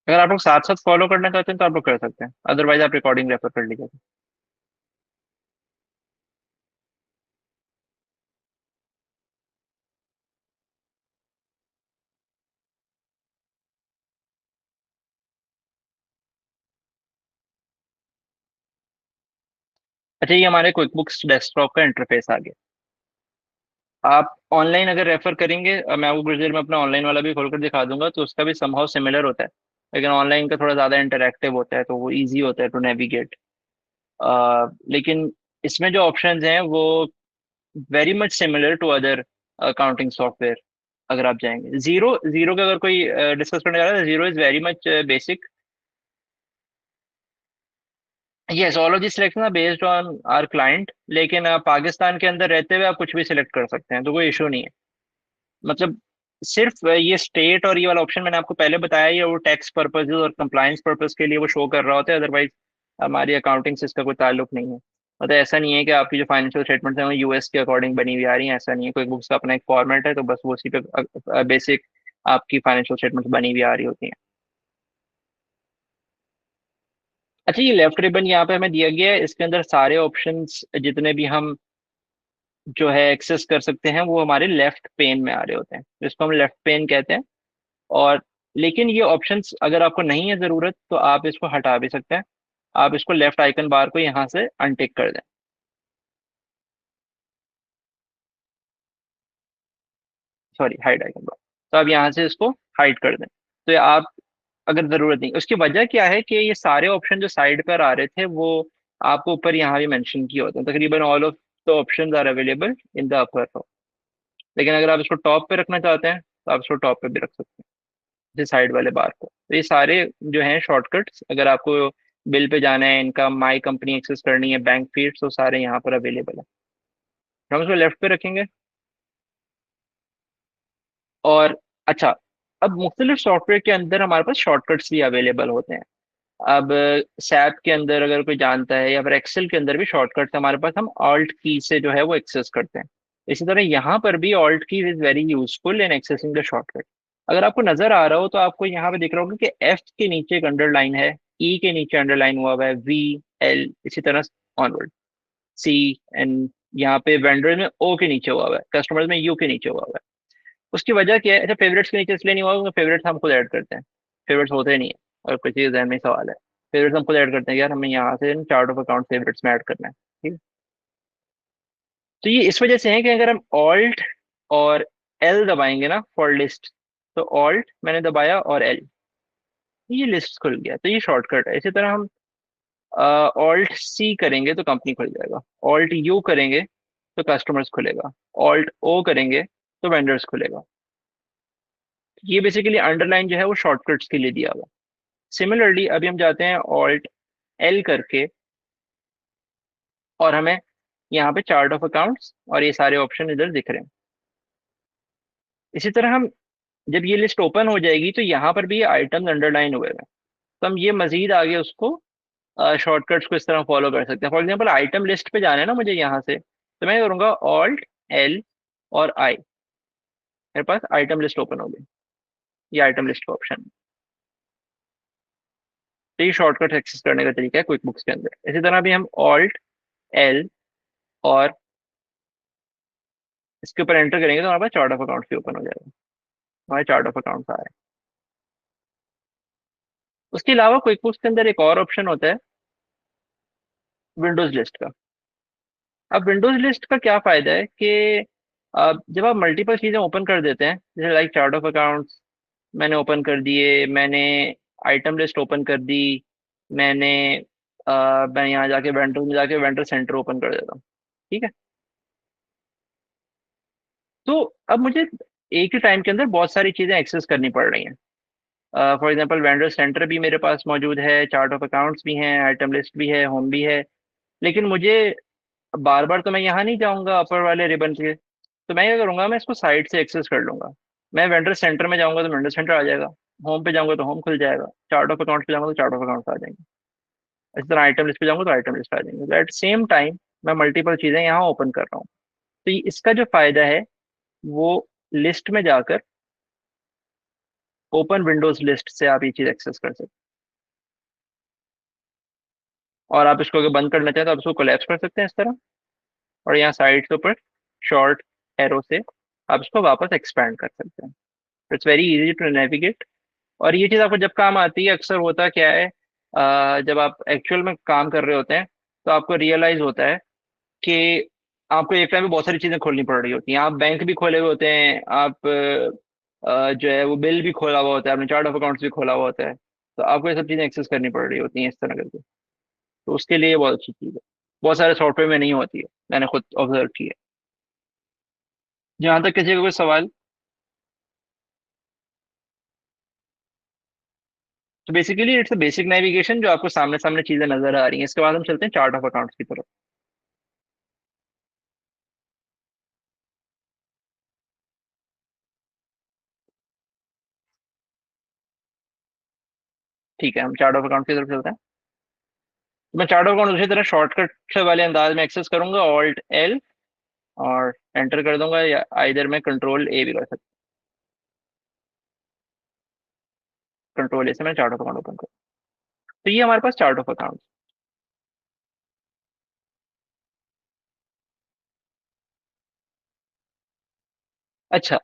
अगर आप लोग साथ साथ फॉलो करना चाहते हैं तो आप लोग कर सकते हैं, अदरवाइज आप रिकॉर्डिंग रेफर कर लीजिए। अच्छा, ये हमारे क्विक बुक्स डेस्कटॉप का इंटरफेस आ गया। आप ऑनलाइन अगर रेफर करेंगे, मैं आपको कुछ देर में अपना ऑनलाइन वाला भी खोलकर दिखा दूंगा, तो उसका भी समहाउ सिमिलर होता है, लेकिन ऑनलाइन का थोड़ा ज़्यादा इंटरेक्टिव होता है तो वो इजी होता है टू नेविगेट। लेकिन इसमें जो ऑप्शंस हैं वो very much similar to other accounting software. अगर आप जाएंगे जीरो जीरो का अगर कोई डिस्कस करने जा रहा है, Xero is very much basic. Yes, all of the selection are based on our client, लेकिन पाकिस्तान के अंदर रहते हुए आप कुछ भी सिलेक्ट कर सकते हैं, तो कोई इशू नहीं है। मतलब सिर्फ ये स्टेट और ये वाला ऑप्शन मैंने आपको पहले बताया, ये वो टैक्स पर्पजेज और कंप्लायंस पर्पज के लिए वो शो कर रहा होता है, अदरवाइज हमारी अकाउंटिंग से इसका कोई ताल्लुक नहीं है। मतलब ऐसा नहीं है कि आपकी जो फाइनेंशियल स्टेटमेंट्स हैं वो US के अकॉर्डिंग बनी हुई आ रही हैं, ऐसा नहीं है। कोई बुक्स का अपना एक फॉर्मेट है, तो बस वो उसी पे बेसिक आपकी फाइनेंशियल स्टेटमेंट्स बनी हुई आ रही होती हैं। अच्छा, ये लेफ्ट रिबन यहाँ पे हमें दिया गया है, इसके अंदर सारे ऑप्शंस जितने भी हम जो है एक्सेस कर सकते हैं वो हमारे लेफ्ट पेन में आ रहे होते हैं, जिसको हम लेफ्ट पेन कहते हैं। और लेकिन ये ऑप्शंस अगर आपको नहीं है ज़रूरत तो आप इसको हटा भी सकते हैं। आप इसको लेफ्ट आइकन बार को यहाँ से अनटिक कर दें। सॉरी, हाइड आइकन बार। तो आप यहाँ से इसको हाइड कर दें। तो ये आप अगर ज़रूरत नहीं, उसकी वजह क्या है कि ये सारे ऑप्शन जो साइड पर आ रहे थे वो आपको ऊपर यहाँ भी मेंशन किए होते हैं। तकरीबन all of the options are available in the upper. लेकिन अगर आप इसको टॉप पे रखना चाहते हैं तो आप इसको टॉप पे भी रख सकते हैं, जैसे साइड वाले बार को। तो ये सारे जो हैं शॉर्टकट्स, अगर आपको बिल पे जाना है, इनका माई कंपनी एक्सेस करनी है, बैंक फीड्स, तो सारे यहाँ पर अवेलेबल है। हम इसको लेफ्ट पे रखेंगे। और अच्छा, अब मुख्तलिफ सॉफ्टवेयर के अंदर हमारे पास शॉर्टकट्स भी अवेलेबल होते हैं। अब सैप के अंदर अगर कोई जानता है, या फिर एक्सेल के अंदर भी शॉर्टकट्स हमारे पास, हम ऑल्ट की से जो है वो एक्सेस करते हैं। इसी तरह यहाँ पर भी ऑल्ट की is very useful in accessing the shortcut. अगर आपको नजर आ रहा हो तो आपको यहाँ पे दिख रहा होगा कि एफ के नीचे एक अंडरलाइन है, ई के नीचे अंडरलाइन हुआ हुआ है, वी, एल, इसी तरह ऑनवर्ड, सी, एन। यहाँ पे वेंडर में ओ के नीचे हुआ हुआ है, कस्टमर्स में यू के नीचे हुआ हुआ है। उसकी वजह क्या है? अच्छा, फेवरेट्स के नीचे इसलिए नहीं हुआ क्योंकि फेवरेट्स हम खुद ऐड करते हैं। फेवरेट्स होते ही नहीं है। और कुछ चीज़ जहन में सवाल है, फेवरेट्स हम खुद ऐड करते हैं, यार हमें यहाँ से चार्ट ऑफ अकाउंट फेवरेट्स में ऐड करना है, ठीक है। तो ये इस वजह से है कि अगर हम ऑल्ट और एल दबाएंगे ना फॉर लिस्ट, तो ऑल्ट मैंने दबाया और एल, ये लिस्ट खुल गया, तो ये शॉर्टकट है। इसी तरह हम ऑल्ट सी करेंगे तो कंपनी खुल जाएगा, ऑल्ट यू करेंगे तो कस्टमर्स खुलेगा, ऑल्ट ओ करेंगे तो वेंडर्स खुलेगा। ये बेसिकली अंडरलाइन जो है वो शॉर्टकट्स के लिए दिया हुआ। सिमिलरली अभी हम जाते हैं ऑल्ट एल करके, और हमें यहाँ पे चार्ट ऑफ अकाउंट्स और ये सारे ऑप्शन इधर दिख रहे हैं। इसी तरह हम जब ये लिस्ट ओपन हो जाएगी तो यहाँ पर भी आइटम्स अंडरलाइन हुए हैं। तो हम ये मजीद आगे उसको शॉर्टकट्स को इस तरह फॉलो कर सकते हैं। फॉर एग्जाम्पल आइटम लिस्ट पे जाना है ना मुझे यहाँ से, तो मैं करूँगा ऑल्ट एल और आई, मेरे पास आइटम लिस्ट ओपन हो गई। ये आइटम लिस्ट का ऑप्शन है। तो ये शॉर्टकट एक्सेस करने का तरीका है क्विक बुक्स के अंदर। इसी तरह भी हम ऑल्ट एल और इसके ऊपर एंटर करेंगे तो हमारे पास चार्ट ऑफ अकाउंट्स भी ओपन हो जाएगा। हमारे चार्ट ऑफ अकाउंट्स आ रहे हैं। उसके अलावा क्विक बुक्स के अंदर एक और ऑप्शन होता है, विंडोज लिस्ट का। अब विंडोज लिस्ट का क्या फायदा है कि जब आप मल्टीपल चीजें ओपन कर देते हैं, जैसे लाइक चार्ट ऑफ अकाउंट्स मैंने ओपन कर दिए, मैंने आइटम लिस्ट ओपन कर दी, मैंने मैं यहाँ जाके वेंडर में जाके वेंडर सेंटर ओपन कर देता हूँ, ठीक है। तो अब मुझे एक ही टाइम के अंदर बहुत सारी चीजें एक्सेस करनी पड़ रही हैं। फॉर एग्जांपल वेंडर सेंटर भी मेरे पास मौजूद है, चार्ट ऑफ अकाउंट्स भी हैं, आइटम लिस्ट भी है, होम भी है। लेकिन मुझे बार बार तो मैं यहाँ नहीं जाऊँगा अपर वाले रिबन पे। तो मैं क्या करूँगा, मैं इसको साइड से एक्सेस कर लूंगा। मैं वेंडर सेंटर में जाऊँगा तो वेंडर सेंटर आ जाएगा, होम पे जाऊँगा तो होम खुल जाएगा, चार्ट ऑफ अकाउंट्स पे जाऊँगा तो चार्ट ऑफ अकाउंट्स आ जाएंगे, इस तरह आइटम लिस्ट पे जाऊँगा तो आइटम लिस्ट आ जाएंगे। एट सेम टाइम मैं मल्टीपल चीज़ें यहाँ ओपन कर रहा हूँ। तो इसका जो फायदा है वो लिस्ट में जाकर ओपन विंडोज लिस्ट से आप ये चीज़ एक्सेस कर सकते हैं। और आप इसको अगर बंद करना चाहें तो आप इसको कोलैप्स कर सकते हैं इस तरह, और यहाँ साइड के ऊपर शॉर्ट एरो से आप इसको वापस एक्सपैंड कर सकते हैं। It's very easy to navigate. और ये चीज़ आपको जब काम आती है, अक्सर होता क्या है, जब आप एक्चुअल में काम कर रहे होते हैं तो आपको रियलाइज होता है कि आपको एक टाइम पे बहुत सारी चीज़ें खोलनी पड़ रही होती हैं। आप बैंक भी खोले हुए होते हैं, आप जो है वो बिल भी खोला हुआ होता है, आपने चार्ट ऑफ अकाउंट्स भी खोला हुआ होता है, तो आपको ये सब चीज़ें एक्सेस करनी पड़ रही होती हैं इस तरह करके। तो उसके लिए ये बहुत अच्छी चीज़ है। बहुत सारे सॉफ्टवेयर में नहीं होती है, मैंने खुद ऑब्जर्व की है। जहाँ तक किसी का कोई सवाल, तो basically it's a basic navigation जो आपको सामने सामने चीजें नजर आ रही हैं। इसके बाद हम चलते हैं चार्ट ऑफ अकाउंट्स की तरफ। ठीक है, हम चार्ट ऑफ अकाउंट्स की तरफ चलते हैं। तो मैं चार्ट ऑफ अकाउंट उसी तरह शॉर्टकट वाले अंदाज में एक्सेस करूंगा, ऑल्ट एल और एंटर कर दूंगा, या आइदर मैं कंट्रोल ए भी कर सकता हूँ। कंट्रोल ए से मैं चार्ट ऑफ अकाउंट ओपन करूँ। तो ये हमारे पास चार्ट ऑफ अकाउंट। अच्छा,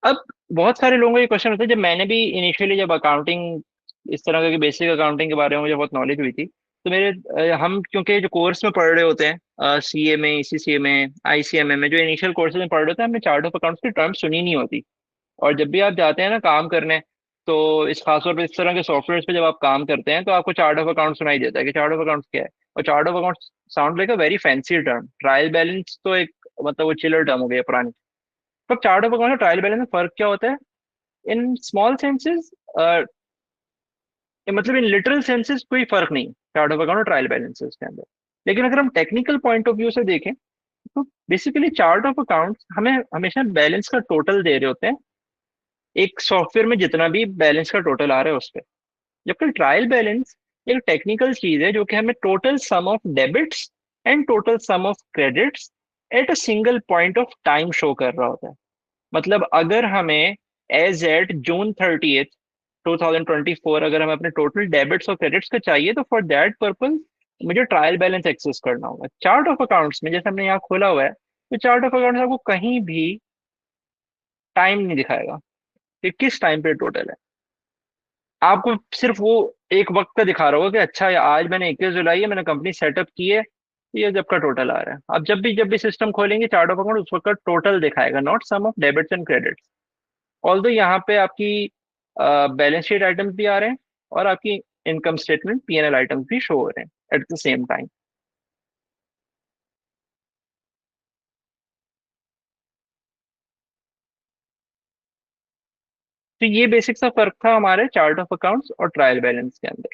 अब बहुत सारे लोगों को ये क्वेश्चन होता है, जब मैंने भी इनिशियली जब अकाउंटिंग इस तरह के बेसिक अकाउंटिंग के बारे में मुझे बहुत नॉलेज हुई थी, तो मेरे हम क्योंकि जो कोर्स में पढ़ रहे होते हैं सी ए में, ईसीसीए में, आईसीएमए में, जो इनिशियल कोर्सेज में पढ़ रहे होते हैं, हमने चार्ट ऑफ अकाउंट्स की टर्म सुनी नहीं होती। और जब भी आप जाते हैं ना काम करने, तो इस खासतौर पर इस तरह के सॉफ्टवेयर पे जब आप काम करते हैं, तो आपको चार्ट ऑफ अकाउंट सुनाई देता है कि चार्ट ऑफ अकाउंट्स क्या है। और chart of accounts sound like a very fancy term. Trial balance तो एक मतलब वो चिलर टर्म हो गया पुरानी। तो चार्ट ऑफ अकाउंट और ट्रायल बैलेंस में फर्क क्या होता है? इन स्मॉल सेंसेस, मतलब इन लिटरल सेंसेस कोई फर्क नहीं चार्ट ऑफ अकाउंट और ट्रायल बैलेंसेस के अंदर। लेकिन अगर हम टेक्निकल पॉइंट ऑफ व्यू से देखें, तो बेसिकली चार्ट ऑफ अकाउंट्स हमें हमेशा बैलेंस का टोटल दे रहे होते हैं, एक सॉफ्टवेयर में जितना भी बैलेंस का टोटल आ रहा है उस पर। जबकि ट्रायल बैलेंस एक टेक्निकल चीज है जो कि हमें total sum of debits and total sum of credits at a single point of time show कर रहा होता है। मतलब अगर हमें एज एट जून 30 2024 अगर हमें अपने टोटल डेबिट्स और क्रेडिट्स का चाहिए, तो फॉर दैट पर्पज मुझे ट्रायल बैलेंस एक्सेस करना होगा। चार्ट ऑफ अकाउंट्स में जैसे हमने यहाँ खोला हुआ है, तो चार्ट ऑफ अकाउंट्स आपको कहीं भी टाइम नहीं दिखाएगा कि किस टाइम पे टोटल है। आपको सिर्फ वो एक वक्त का दिखा रहा होगा कि अच्छा ये आज मैंने 21 जुलाई है, मैंने कंपनी सेटअप की है, ये जब का टोटल आ रहा है। अब जब भी सिस्टम खोलेंगे चार्ट ऑफ अकाउंट, उस वक्त का टोटल दिखाएगा, not sum of debits and credits. Although यहाँ पे आपकी बैलेंस शीट आइटम्स भी आ रहे हैं और आपकी इनकम स्टेटमेंट पीएनएल आइटम्स भी शो हो रहे हैं एट द सेम टाइम। तो ये बेसिक सा फर्क था हमारे चार्ट ऑफ अकाउंट्स और ट्रायल बैलेंस के अंदर।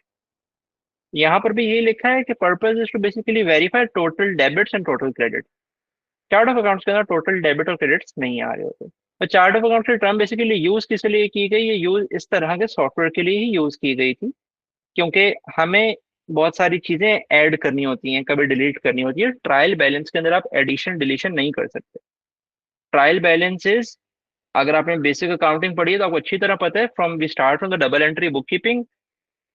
यहाँ पर भी यही लिखा है कि purpose is to basically verify total debits and total credit. Chart of accounts के अंदर टोटल डेबिट और क्रेडिट्स नहीं आ रहे होते। तो चार्ट ऑफ अकाउंट्स की टर्म बेसिकली यूज किस लिए की गई? ये यूज इस तरह के सॉफ्टवेयर के लिए ही यूज की गई थी, क्योंकि हमें बहुत सारी चीजें ऐड करनी होती हैं, कभी डिलीट करनी होती है। ट्रायल बैलेंस के अंदर आप एडिशन डिलीशन नहीं कर सकते। ट्रायल बैलेंसेस, अगर आपने बेसिक अकाउंटिंग पढ़ी है तो आपको अच्छी तरह पता है, from we start from the double entry bookkeeping,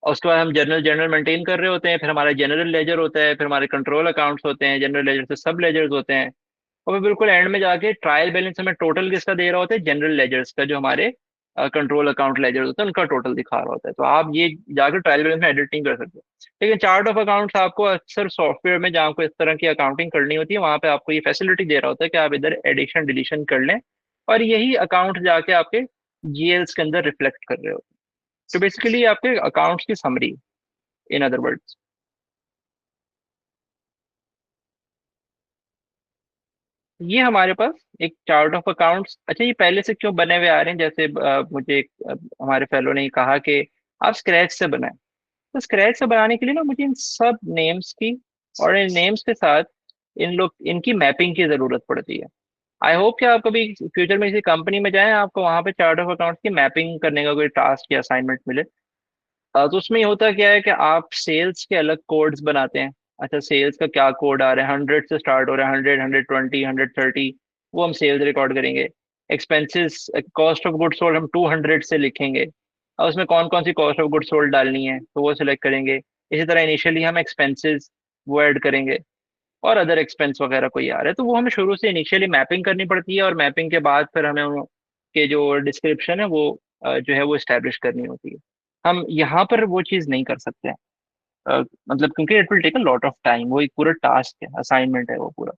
और उसके बाद हम जर्नल जर्नल मेंटेन कर रहे होते हैं, फिर हमारा जनरल लेजर होता है, फिर हमारे कंट्रोल अकाउंट्स होते हैं, जनरल लेजर से सब लेजर्स होते हैं, और फिर बिल्कुल एंड में जाके ट्रायल बैलेंस हमें टोटल किसका दे रहा होता है? जनरल लेजर्स का, जो हमारे कंट्रोल अकाउंट लेजर्स होते हैं उनका टोटल दिखा रहा होता है। तो आप ये जाकर ट्रायल बैलेंस में एडिट नहीं कर सकते। लेकिन चार्ट ऑफ अकाउंट्स आपको अक्सर सॉफ्टवेयर में जहाँ को इस तरह की अकाउंटिंग करनी होती है, वहां पे आपको ये फैसिलिटी दे रहा होता है कि आप इधर एडिशन डिलीशन कर लें, और यही अकाउंट जाके आपके जीएल्स के अंदर रिफ्लेक्ट कर रहे होते हैं। तो बेसिकली आपके अकाउंट्स की समरी, इन अदर वर्ड्स। ये हमारे पास एक चार्ट ऑफ अकाउंट्स। अच्छा, ये पहले से क्यों बने हुए आ रहे हैं? जैसे मुझे हमारे फेलो ने कहा कि आप स्क्रैच से बनाएं। तो स्क्रैच से बनाने के लिए ना मुझे इन सब नेम्स की, और इन नेम्स के साथ इन लोग इनकी मैपिंग की जरूरत पड़ती है। आई होप कि आप कभी फ्यूचर में किसी कंपनी में जाएं, आपको वहां पे चार्ट ऑफ अकाउंट्स की मैपिंग करने का कोई टास्क या असाइनमेंट मिले। तो उसमें ये होता क्या है कि आप सेल्स के अलग कोड्स बनाते हैं। अच्छा, सेल्स का क्या कोड आ रहा है? 100 से स्टार्ट हो रहा है, 100, 120, 130, वो हम सेल्स रिकॉर्ड करेंगे। Expenses, cost of good sold हम 200 से लिखेंगे, और उसमें कौन कौन सी कॉस्ट ऑफ गुड सोल्ड डालनी है तो वो सिलेक्ट करेंगे। इसी तरह इनिशियली हम एक्सपेंसेस वो ऐड करेंगे, और अदर एक्सपेंस वगैरह कोई आ रहा है तो वो हमें शुरू से इनिशियली मैपिंग करनी पड़ती है, और मैपिंग के बाद फिर हमें के जो डिस्क्रिप्शन है वो जो है वो इस्टेब्लिश करनी होती है। हम यहाँ पर वो चीज़ नहीं कर सकते हैं। मतलब क्योंकि it will take a lot of time, वो एक पूरा टास्क है, असाइनमेंट है वो पूरा।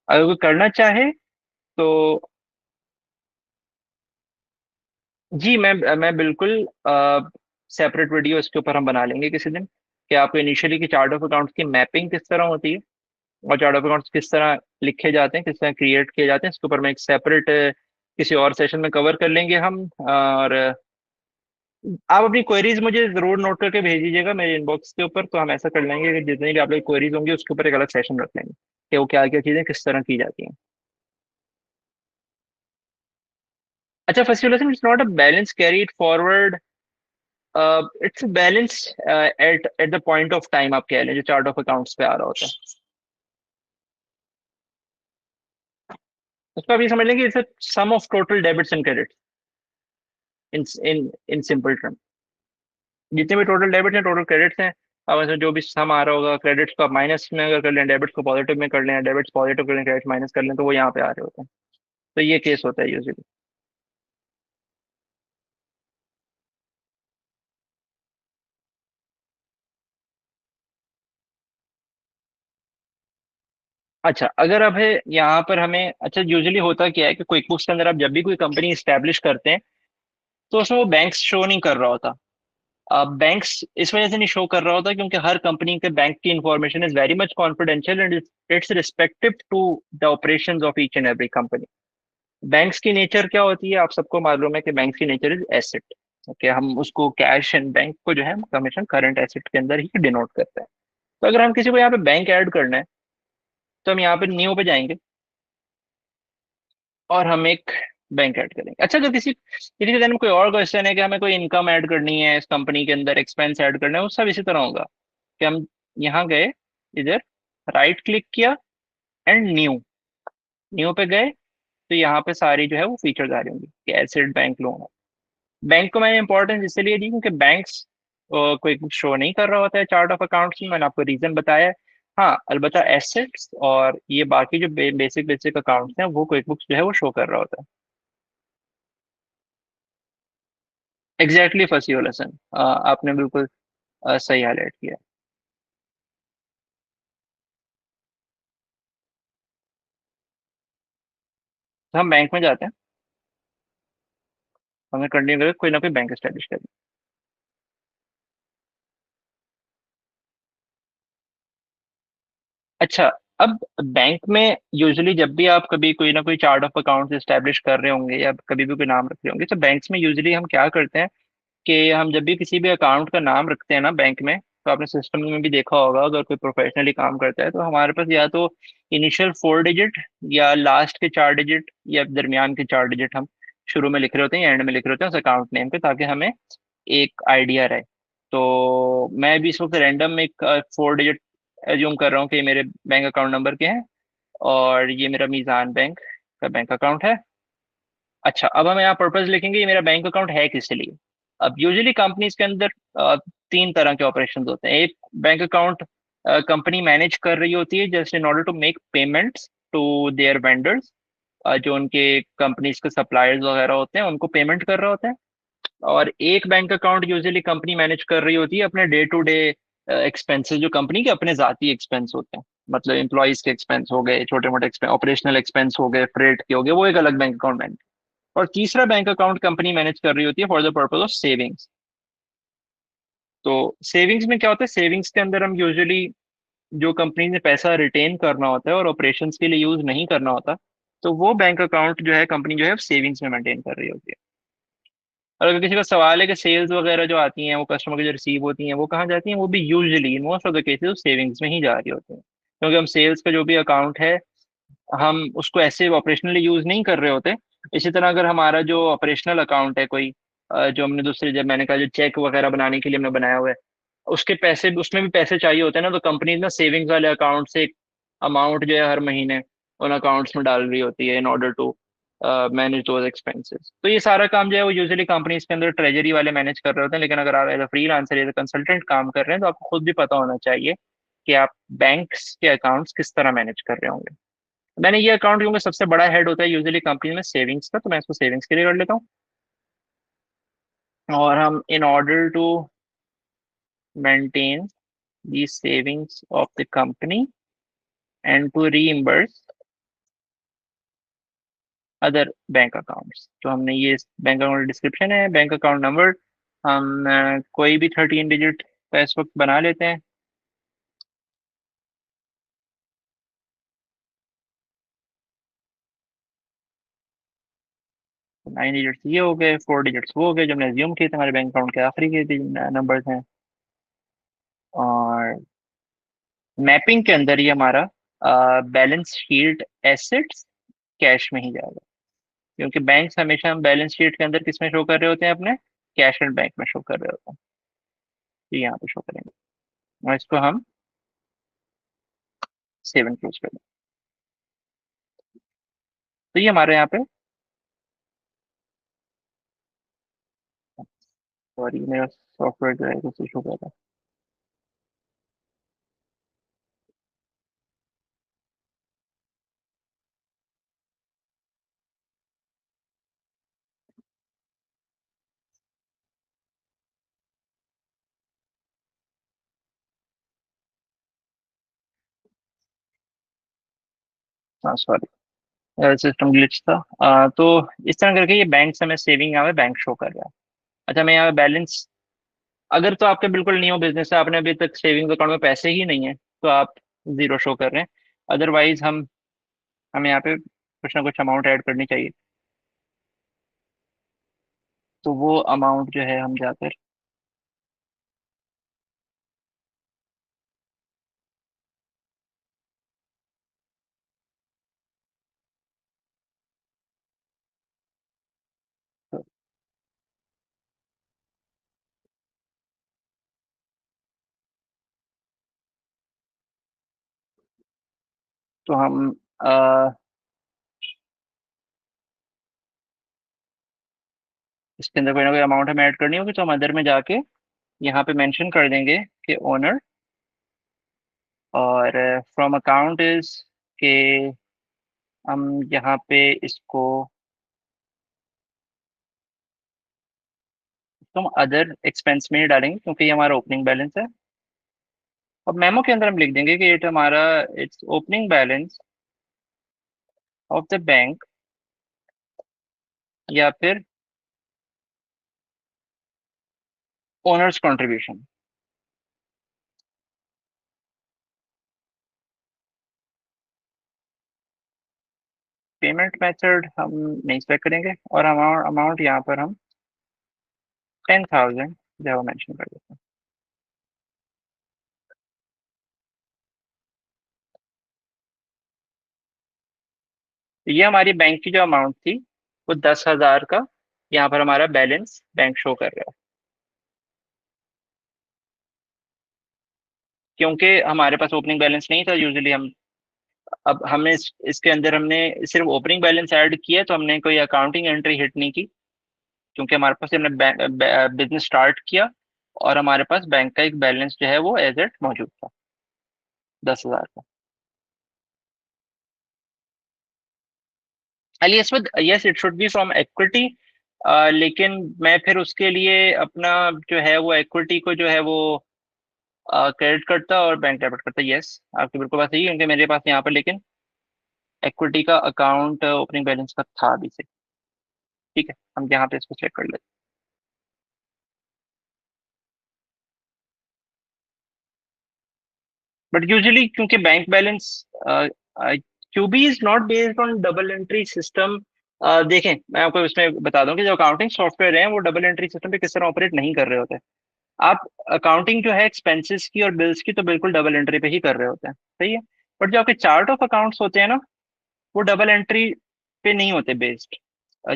अगर कोई करना चाहे तो जी, मैं बिल्कुल सेपरेट वीडियो इसके ऊपर हम बना लेंगे किसी दिन, कि आपको इनिशियली की चार्ट ऑफ अकाउंट्स की मैपिंग किस तरह होती है, और चार्ट ऑफ अकाउंट्स किस तरह लिखे जाते हैं, किस तरह क्रिएट किए जाते हैं, इसके ऊपर मैं एक सेपरेट किसी और सेशन में कवर कर लेंगे हम। और आप अपनी क्वेरीज मुझे जरूर नोट करके भेज दीजिएगा मेरे इनबॉक्स के ऊपर, तो हम ऐसा कर लेंगे कि जितनी भी आप लोग क्वेरीज होंगी उसके ऊपर एक अलग सेशन रख लेंगे कि वो क्या क्या चीजें किस तरह की जाती हैं। अच्छा, first lesson it's not a balance carried forward, it's balance at at the point of time, आप कह लें, जो चार्ट ऑफ अकाउंट्स पे आ रहा होता है। उसको आप ये समझ लें कि it's a sum of total debits and credits, in in in simple term. जितने भी टोटल डेबिट्स हैं, टोटल क्रेडिट्स हैं, अब इसमें जो भी सम आ रहा होगा, क्रेडिट्स को आप माइनस में अगर कर लें, डेबिट्स को पॉजिटिव में कर लें, डेबिट्स पॉजिटिव कर लें, क्रेडिट्स माइनस कर लें, तो वो यहाँ पे आ रहे होते हैं। तो ये केस होता है यूजुअली। अच्छा, अगर अब है यहाँ पर हमें, अच्छा यूजुअली होता क्या है कि क्विक बुक्स के अंदर आप जब भी कोई कंपनी स्टैब्लिश करते हैं तो उसमें वो बैंक्स शो नहीं कर रहा होता। बैंक्स इस वजह से नहीं शो कर रहा होता क्योंकि हर कंपनी के बैंक की information is very much confidential and it's respective to the operations of each and every company. Banks की नेचर क्या होती है, आप सबको मालूम है कि बैंक्स की नेचर इज एसेट। ओके, हम उसको कैश एंड बैंक को जो है हम हमेशा करंट एसेट के अंदर ही डिनोट करते हैं। तो अगर हम किसी को यहाँ पे बैंक ऐड करना है तो हम यहाँ पे न्यू पे जाएंगे और हम एक बैंक ऐड करेंगे। अच्छा, अगर किसी किसी के दिन में कोई और क्वेश्चन है कि हमें कोई इनकम ऐड करनी है इस कंपनी के अंदर, एक्सपेंस ऐड करना है, वो सब इसी तरह होगा कि हम यहाँ गए, इधर राइट क्लिक किया एंड न्यू, न्यू पे गए, तो यहाँ पे सारी जो है वो फीचर्स आ रही होंगी कि एसेट बैंक लोन। बैंक को मैंने इंपॉर्टेंस इसलिए दी क्योंकि बैंक्स कोई कुछ शो नहीं कर रहा होता है चार्ट ऑफ अकाउंट्स में, मैंने आपको रीजन बताया है। हाँ, अलबत्ता एसेट्स और ये बाकी जो बेसिक बेसिक अकाउंट्स हैं वो क्विक बुक्स जो है वो शो कर रहा होता है। एग्जैक्टली फंसी हो लेसन, आपने बिल्कुल सही हाईलाइट किया। तो हम बैंक में जाते हैं, हमें कंटिन्यू करके कोई ना कोई बैंक स्टैब्लिश करनी। अच्छा, अब बैंक में यूजुअली जब भी आप कभी कोई ना कोई चार्ट ऑफ अकाउंट स्टैब्लिश कर रहे होंगे या कभी भी कोई नाम रख रहे होंगे, तो बैंक्स में यूजुअली हम क्या करते हैं कि हम जब भी किसी भी अकाउंट का नाम रखते हैं ना बैंक में, तो आपने सिस्टम में भी देखा होगा अगर कोई प्रोफेशनली काम करता है तो हमारे पास या तो इनिशियल 4 डिजिट या लास्ट के 4 डिजिट या दरमियान के 4 डिजिट हम शुरू में लिख रहे होते हैं या एंड में लिख रहे होते हैं उस अकाउंट नेम पे, ताकि हमें एक आइडिया रहे। तो मैं भी इस वक्त रैंडम एक 4 डिजिट एज्यूम कर रहा हूँ कि ये मेरे बैंक अकाउंट नंबर के हैं और ये मेरा मीज़ान बैंक का बैंक अकाउंट है। अच्छा, अब हम यहाँ पर्पज लिखेंगे ये मेरा बैंक अकाउंट है किस लिए। अब यूजुअली कंपनीज के अंदर तीन तरह के ऑपरेशंस होते हैं। एक बैंक अकाउंट कंपनी मैनेज कर रही होती है just in order to make payments to their vendors, जो उनके कंपनीज के सप्लायर्स वगैरह होते हैं उनको पेमेंट कर रहा होता है। और एक bank account usually company manage कर रही होती है अपने डे टू डे एक्सपेंसेस, जो कंपनी के अपने जाती एक्सपेंस होते हैं, मतलब एम्प्लॉयज के एक्सपेंस हो गए, छोटे मोटे एक्सपेंस, ऑपरेशनल एक्सपेंस हो गए, फ्रेट के हो गए, वो एक अलग बैंक अकाउंट मैनेज। और तीसरा बैंक अकाउंट कंपनी मैनेज कर रही होती है for the purpose of savings. तो सेविंग्स में क्या होता है, सेविंग्स के अंदर हम यूजुअली जो कंपनी ने पैसा रिटेन करना होता है और ऑपरेशंस के लिए यूज नहीं करना होता, तो वो बैंक अकाउंट जो है कंपनी जो है सेविंग्स में मेंटेन कर रही होती है। और अगर किसी का सवाल है कि सेल्स वगैरह जो आती हैं वो कस्टमर की जो रिसीव होती हैं वो कहाँ जाती हैं, वो भी usually in most of the cases savings में ही जा रही होती हैं, क्योंकि हम सेल्स का जो भी अकाउंट है हम उसको ऐसे ऑपरेशनली यूज नहीं कर रहे होते। इसी तरह अगर हमारा जो ऑपरेशनल अकाउंट है कोई, जो हमने दूसरे, जब मैंने कहा जो चेक वगैरह बनाने के लिए हमने बनाया हुआ है, उसके पैसे उसमें भी पैसे चाहिए होते हैं ना, तो कंपनी ना सेविंग्स वाले अकाउंट से एक अमाउंट जो है हर महीने उन अकाउंट्स में डाल रही होती है in order to manage those expenses. तो ये सारा काम जो है वो यूजुअली कंपनीज के अंदर ट्रेजरी वाले मैनेज कर रहे होते हैं, लेकिन अगर आप as a freelancer as a consultant काम कर रहे हैं तो आपको खुद भी पता होना चाहिए कि आप बैंक्स के अकाउंट्स किस तरह मैनेज कर रहे होंगे। मैंने ये अकाउंट, क्योंकि सबसे बड़ा हेड होता है यूजुअली कंपनी में सेविंग्स का, तो मैं इसको सेविंग्स के लिए कर लेता हूँ। और हम in order to maintain the savings of the company and to reimburse other bank accounts, तो हमने ये बैंक अकाउंट डिस्क्रिप्शन है, बैंक अकाउंट नंबर हम कोई भी 13 डिजिट का इस वक्त बना लेते हैं। 9 डिजिट्स ये हो गए, 4 डिजिट्स वो हो गए जो हमने एज्यूम किए थे हमारे बैंक अकाउंट के आखिरी के नंबर्स हैं। और मैपिंग के अंदर ये हमारा बैलेंस शीट एसेट्स कैश में ही जाएगा, क्योंकि बैंक हमेशा हम बैलेंस शीट के अंदर किस में शो कर रहे होते हैं, अपने कैश एंड बैंक में शो कर रहे होते हैं। तो यहाँ पे शो करेंगे और इसको हम सेव एंड क्लोज कर दें। तो ये हमारे यहाँ पे, सॉरी मेरा सॉफ्टवेयर जो है कुछ इशू कर रहा है। हाँ सॉरी, सिस्टम ग्लिच था। तो इस तरह करके ये बैंक से हमें सेविंग यहाँ पे बैंक शो कर रहा है। अच्छा, मैं यहाँ पे बैलेंस, अगर तो आपके बिल्कुल न्यू बिजनेस है, आपने अभी तक सेविंग्स अकाउंट में पैसे ही नहीं है, तो आप जीरो शो कर रहे हैं। अदरवाइज हम हमें यहाँ पे कुछ ना कुछ अमाउंट ऐड करनी चाहिए। तो वो अमाउंट जो है हम जाकर, तो हम इसके अंदर कोई ना कोई अमाउंट हमें ऐड करनी होगी, तो हम अंदर में जाके यहाँ पे मेंशन कर देंगे कि ओनर, और फ्रॉम अकाउंट इज के, हम यहाँ पे इसको तुम अदर एक्सपेंस में ही डालेंगे, क्योंकि ये हमारा ओपनिंग बैलेंस है। अब मेमो के अंदर हम लिख देंगे कि इट हमारा, it's opening balance of the bank, या फिर ओनर्स कंट्रीब्यूशन। पेमेंट मेथड हम नहीं सेलेक्ट करेंगे, और अमाउंट अमाउंट यहाँ पर हम 10,000 जो है वो मेंशन कर देते हैं। तो ये हमारी बैंक की जो अमाउंट थी, वो 10,000 का यहाँ पर हमारा बैलेंस बैंक शो कर रहा है। क्योंकि हमारे पास ओपनिंग बैलेंस नहीं था यूजुअली, हम, अब हमें इसके अंदर हमने सिर्फ ओपनिंग बैलेंस ऐड किया, तो हमने कोई अकाउंटिंग एंट्री हिट नहीं की, क्योंकि हमारे पास हमने बिजनेस स्टार्ट किया, और हमारे पास बैंक का एक बैलेंस जो है वो एज एट मौजूद था, 10,000 का। Yes, yes it should be from equity. लेकिन मैं फिर उसके लिए अपना जो है वो इक्विटी को जो है वो क्रेडिट करता और बैंक डेबिट करता। यस, आपकी बिल्कुल बात सही है, क्योंकि मेरे पास यहाँ पर लेकिन इक्विटी का अकाउंट ओपनिंग बैलेंस का था अभी से। ठीक है, हम यहाँ पे इसको चेक कर लेते हैं। बट यूजुअली क्योंकि bank balance, QB is not based on double entry system. देखें, मैं आपको इसमें बता दूं कि जो अकाउंटिंग सॉफ्टवेयर हैं वो डबल एंट्री सिस्टम पे किस तरह ऑपरेट नहीं कर रहे होते। आप अकाउंटिंग जो है एक्सपेंसेस की और बिल्स की, तो बिल्कुल डबल एंट्री पे ही कर रहे होते हैं, सही है। बट जो आपके चार्ट ऑफ अकाउंट्स होते हैं ना, वो डबल एंट्री पे नहीं होते बेस्ड।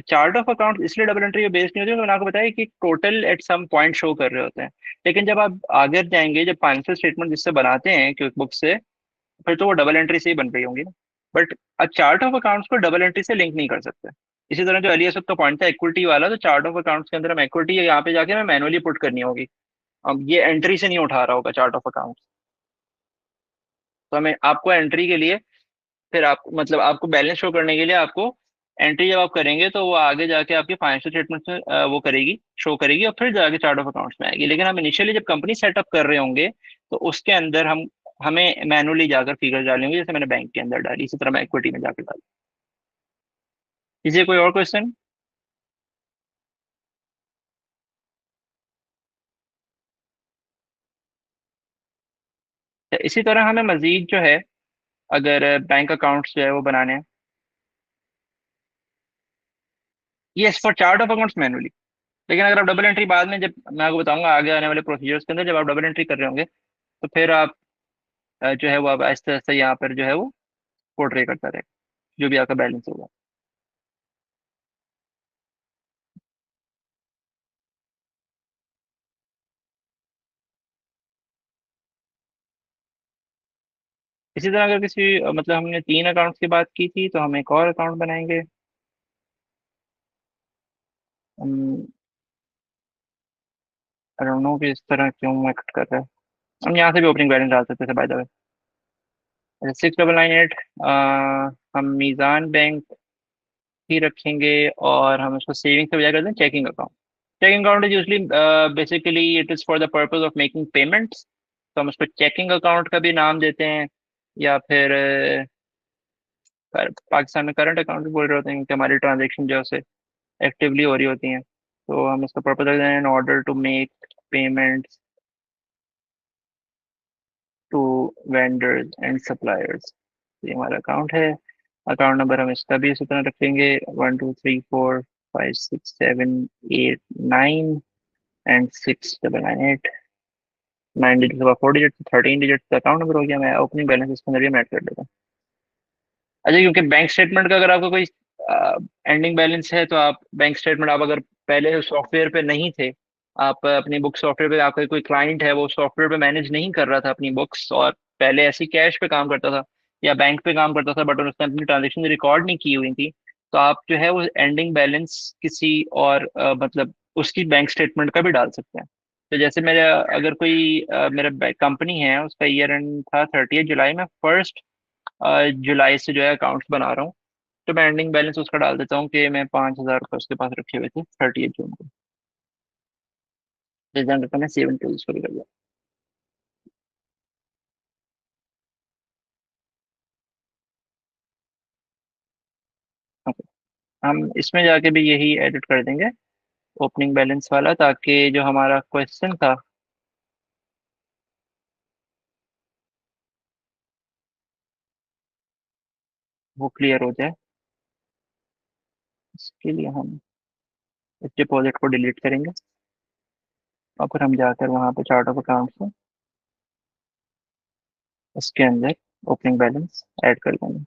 चार्ट ऑफ अकाउंट इसलिए डबल एंट्री पे बेस्ड नहीं होते, क्योंकि मैंने आपको बताया कि total at some point show कर रहे होते हैं। लेकिन जब आप आगे जाएंगे, जब फाइनेंशियल स्टेटमेंट जिससे बनाते हैं क्विक बुक से, फिर तो वो डबल एंट्री से ही बन रही होंगी ना। बट चार्ट ऑफ अकाउंट्स को डबल एंट्री से लिंक नहीं कर सकते। इसी तरह जो अली असद का पॉइंट था इक्विटी वाला, तो चार्ट ऑफ अकाउंट्स के अंदर हम इक्विटी यहाँ पे जाके हमें मैनुअली पुट करनी होगी। अब ये एंट्री से नहीं उठा रहा होगा चार्ट ऑफ अकाउंट। तो हमें, आपको एंट्री के लिए, फिर आप मतलब आपको बैलेंस शो करने के लिए आपको एंट्री जब आप करेंगे, तो वो आगे जाके आपके फाइनेंशियल स्टेटमेंट में वो करेगी, शो करेगी, और फिर जाके चार्ट ऑफ अकाउंट्स में आएगी। लेकिन हम इनिशियली जब कंपनी सेटअप कर रहे होंगे, तो उसके अंदर हम हमें मैनुअली जाकर फिगर डालनी होंगी, जैसे मैंने बैंक के अंदर डाली, इसी तरह मैं इक्विटी में जाकर डाली। इसे कोई और क्वेश्चन? इसी तरह हमें मजीद जो है, अगर बैंक अकाउंट्स जो है वो बनाने हैं, yes for chart of accounts manually. लेकिन अगर आप डबल एंट्री बाद में, जब मैं आपको बताऊंगा आगे आने वाले प्रोसीजर्स के अंदर, जब आप डबल एंट्री कर रहे होंगे, तो फिर आप जो है वो अब आहिस्ता आहिस्ता यहाँ पर जो है वो पोर्ट्रे करता रहेगा, जो भी आपका बैलेंस होगा। इसी तरह अगर किसी मतलब हमने 3 अकाउंट्स की बात की थी, तो हम एक और अकाउंट बनाएंगे। आई डोंट नो कि इस तरह क्यों एक्ट कर रहा है। हम यहाँ से भी ओपनिंग बैलेंस डाल सकते थे बाय द वे। 6998, हम मीज़ान बैंक ही रखेंगे, और हम इसको सेविंग से बजाय कर दें checking account. Checking account is usually, basically it is for the purpose of making payments, तो हम उसको चेकिंग अकाउंट का भी नाम देते हैं, या फिर पाकिस्तान में करंट अकाउंट भी बोल रहे होते हैं क्योंकि हमारी ट्रांजेक्शन जो है उसे एक्टिवली हो रही होती हैं। तो हम इसका पर्पज रखते हैं in order to make payments to vendors and suppliers. ये हमारा अकाउंट है। अकाउंट नंबर हम इसका भी इसी तरह रखेंगे, 1 2 3 4 5 6 7 8 9 एंड 6 9 9 8। 9 डिजिट का 4 डिजिट, 13 डिजिट का अकाउंट नंबर हो गया। मैं ओपनिंग बैलेंस इसके अंदर भी मैं ऐड कर देता हूँ। अच्छा, क्योंकि बैंक स्टेटमेंट का अगर आपका कोई एंडिंग बैलेंस है तो आप बैंक स्टेटमेंट, आप अगर पहले सॉफ्टवेयर पे नहीं थे, आप अपनी बुक सॉफ्टवेयर पे, आपका कोई क्लाइंट है वो सॉफ्टवेयर पे मैनेज नहीं कर रहा था अपनी बुक्स, और पहले ऐसी कैश पे काम करता था या बैंक पे काम करता था, बट उसने अपनी ट्रांजेक्शन रिकॉर्ड नहीं की हुई थी, तो आप जो है वो एंडिंग बैलेंस किसी और मतलब उसकी बैंक स्टेटमेंट का भी डाल सकते हैं। तो जैसे मेरा, अगर कोई मेरा कंपनी है, उसका ईयर एंड था 30 जुलाई में, 1 जुलाई से जो है अकाउंट्स बना रहा हूँ, तो मैं एंडिंग बैलेंस उसका डाल देता हूँ कि मैं 5,000 रुपये उसके पास रखे हुए थे 30 जून को। रिजल्ट करके मैं सेवन टू उसको भी कर दिया। ओके। हम इसमें जाके भी यही एडिट कर देंगे, ओपनिंग बैलेंस वाला, ताकि जो हमारा क्वेश्चन था वो क्लियर हो जाए। इसके लिए हम इस डिपॉजिट को डिलीट करेंगे और फिर हम जाकर वहाँ पे चार्ट ऑफ अकाउंट्स में इसके अंदर ओपनिंग बैलेंस ऐड कर देंगे।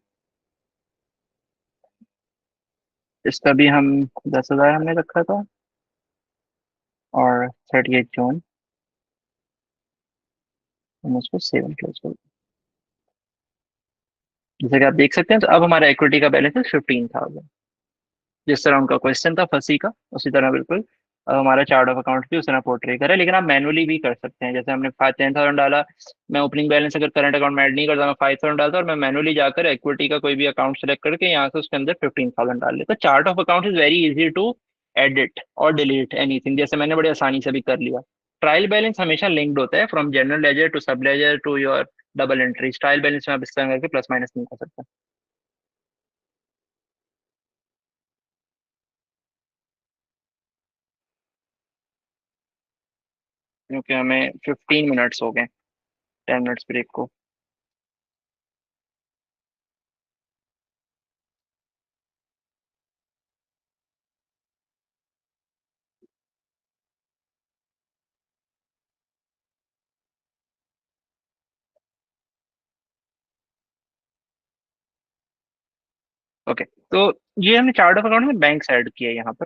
इसका भी हम 10,000 हमने रखा था, और 30 जून हम उसको सेवन क्लोज कर। जैसे कि आप देख सकते हैं, तो अब हमारा इक्विटी का बैलेंस है 15,000। जिस तरह उनका क्वेश्चन था फंसी का, उसी तरह बिल्कुल अब हमारा चार्ट ऑफ अकाउंट भी उस तरह पोर्ट्रे करे, लेकिन आप मैनुअली भी कर सकते हैं। जैसे हमने 10,000 डाला, मैं ओपनिंग बैलेंस अगर करंट अकाउंट में ऐड नहीं करता, मैं 5,000 डालता और मैं मैनुअली जाकर इक्विटी का कोई भी अकाउंट सेलेक्ट करके यहाँ से उसके अंदर 15,000 डाल लेता। Chart of account is very easy to edit और डिलीट एनीथिंग, जैसे मैंने बड़ी आसानी से भी कर लिया। ट्रायल बैलेंस हमेशा लिंक्ड होता है from general ledger to sub ledger to your double entry. Trial balance में आप इस तरह करके प्लस माइनस नहीं कर सकते, क्योंकि हमें 15 मिनट्स हो गए, 10 मिनट्स ब्रेक को। ओके, तो ये हमने चार्ट ऑफ अकाउंट में बैंक्स ऐड किया है यहाँ पर,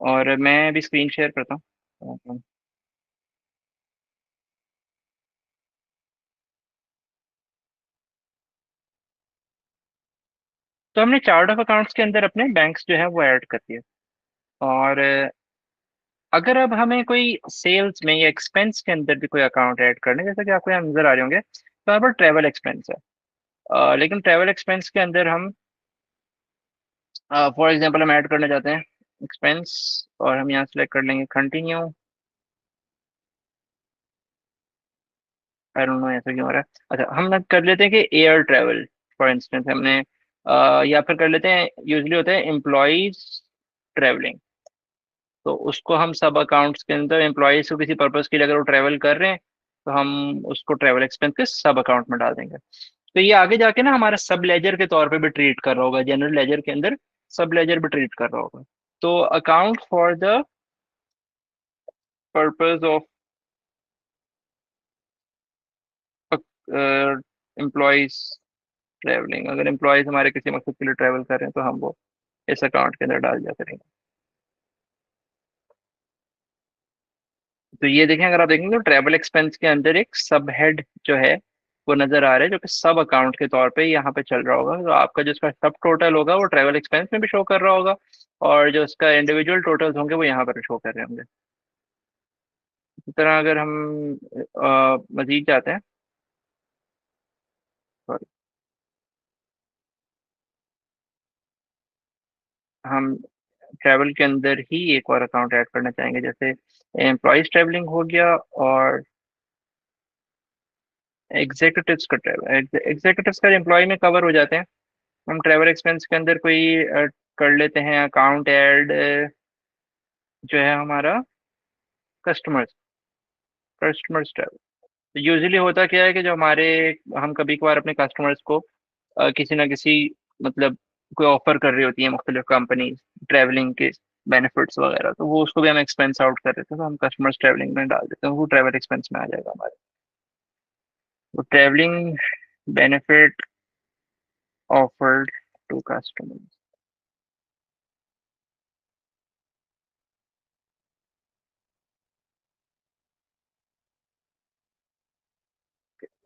और मैं अभी स्क्रीन शेयर करता हूँ। तो हमने चार्ट ऑफ अकाउंट्स के अंदर अपने बैंक्स जो है वो ऐड कर दिए। और अगर अब हमें कोई सेल्स में या एक्सपेंस के अंदर भी कोई अकाउंट ऐड करने, जैसे कि आपको यहाँ नजर आ रहे होंगे, तो यहाँ पर ट्रैवल एक्सपेंस है। लेकिन ट्रैवल एक्सपेंस के अंदर हम, फॉर एग्जांपल, हम ऐड करना चाहते हैं एक्सपेंस, और हम यहाँ सेलेक्ट कर लेंगे कंटिन्यू। आई डोंट नो ऐसा क्यों हो रहा है। अच्छा, हम ना कर लेते हैं कि एयर ट्रैवल, फॉर इंस्टेंस हमने, या फिर कर लेते हैं, यूजली होता है एम्प्लॉयज ट्रैवलिंग, तो उसको हम सब अकाउंट्स के अंदर एम्प्लॉयज को किसी पर्पज के लिए अगर वो ट्रैवल कर रहे हैं, तो हम उसको ट्रैवल एक्सपेंस के सब अकाउंट में डाल देंगे। तो ये आगे जाके ना हमारा सब लेजर के तौर पे भी ट्रीट कर रहा होगा, जनरल लेजर के अंदर सब लेजर भी ट्रीट कर रहा होगा। तो account for the purpose of employees travelling, अगर एम्प्लॉयज हमारे किसी मकसद के लिए ट्रैवल कर रहे हैं तो हम वो इस अकाउंट के अंदर डाल दिया करेंगे। तो ये देखें, अगर आप देखेंगे तो ट्रैवल एक्सपेंस के अंदर एक सब हेड जो है वो नजर आ रहा है, जो कि सब अकाउंट के तौर पे यहाँ पे चल रहा होगा। तो आपका जो इसका सब टोटल होगा वो ट्रैवल एक्सपेंस में भी शो कर रहा होगा, और जो इसका इंडिविजुअल टोटल्स होंगे वो यहाँ पर शो कर रहे होंगे। इसी तरह अगर हम मजीद जाते हैं, sorry, हम ट्रैवल के अंदर ही एक और अकाउंट ऐड करना चाहेंगे, जैसे एम्प्लॉयज ट्रैवलिंग हो गया, और एग्जीक्यूटिव्स का ट्रैवल, एग्जीक्यूटिव्स का एम्प्लॉय में कवर हो जाते हैं। हम ट्रैवल एक्सपेंस के अंदर कोई कर लेते हैं अकाउंट ऐड, जो है हमारा कस्टमर्स, कस्टमर्स ट्रैवल। तो यूजुअली होता क्या है कि जो हमारे, हम कभी कभार अपने कस्टमर्स को किसी ना किसी, मतलब कोई ऑफर कर रही होती है मुख्तलिफ कंपनी ट्रैवलिंग के बेनिफिट्स वगैरह, तो वो उसको भी हम एक्सपेंस आउट कर देते हैं, तो हम कस्टमर्स ट्रैवलिंग में डाल देते हैं, वो ट्रैवल एक्सपेंस में आ जाएगा हमारे। तो travelling benefit offered to customers,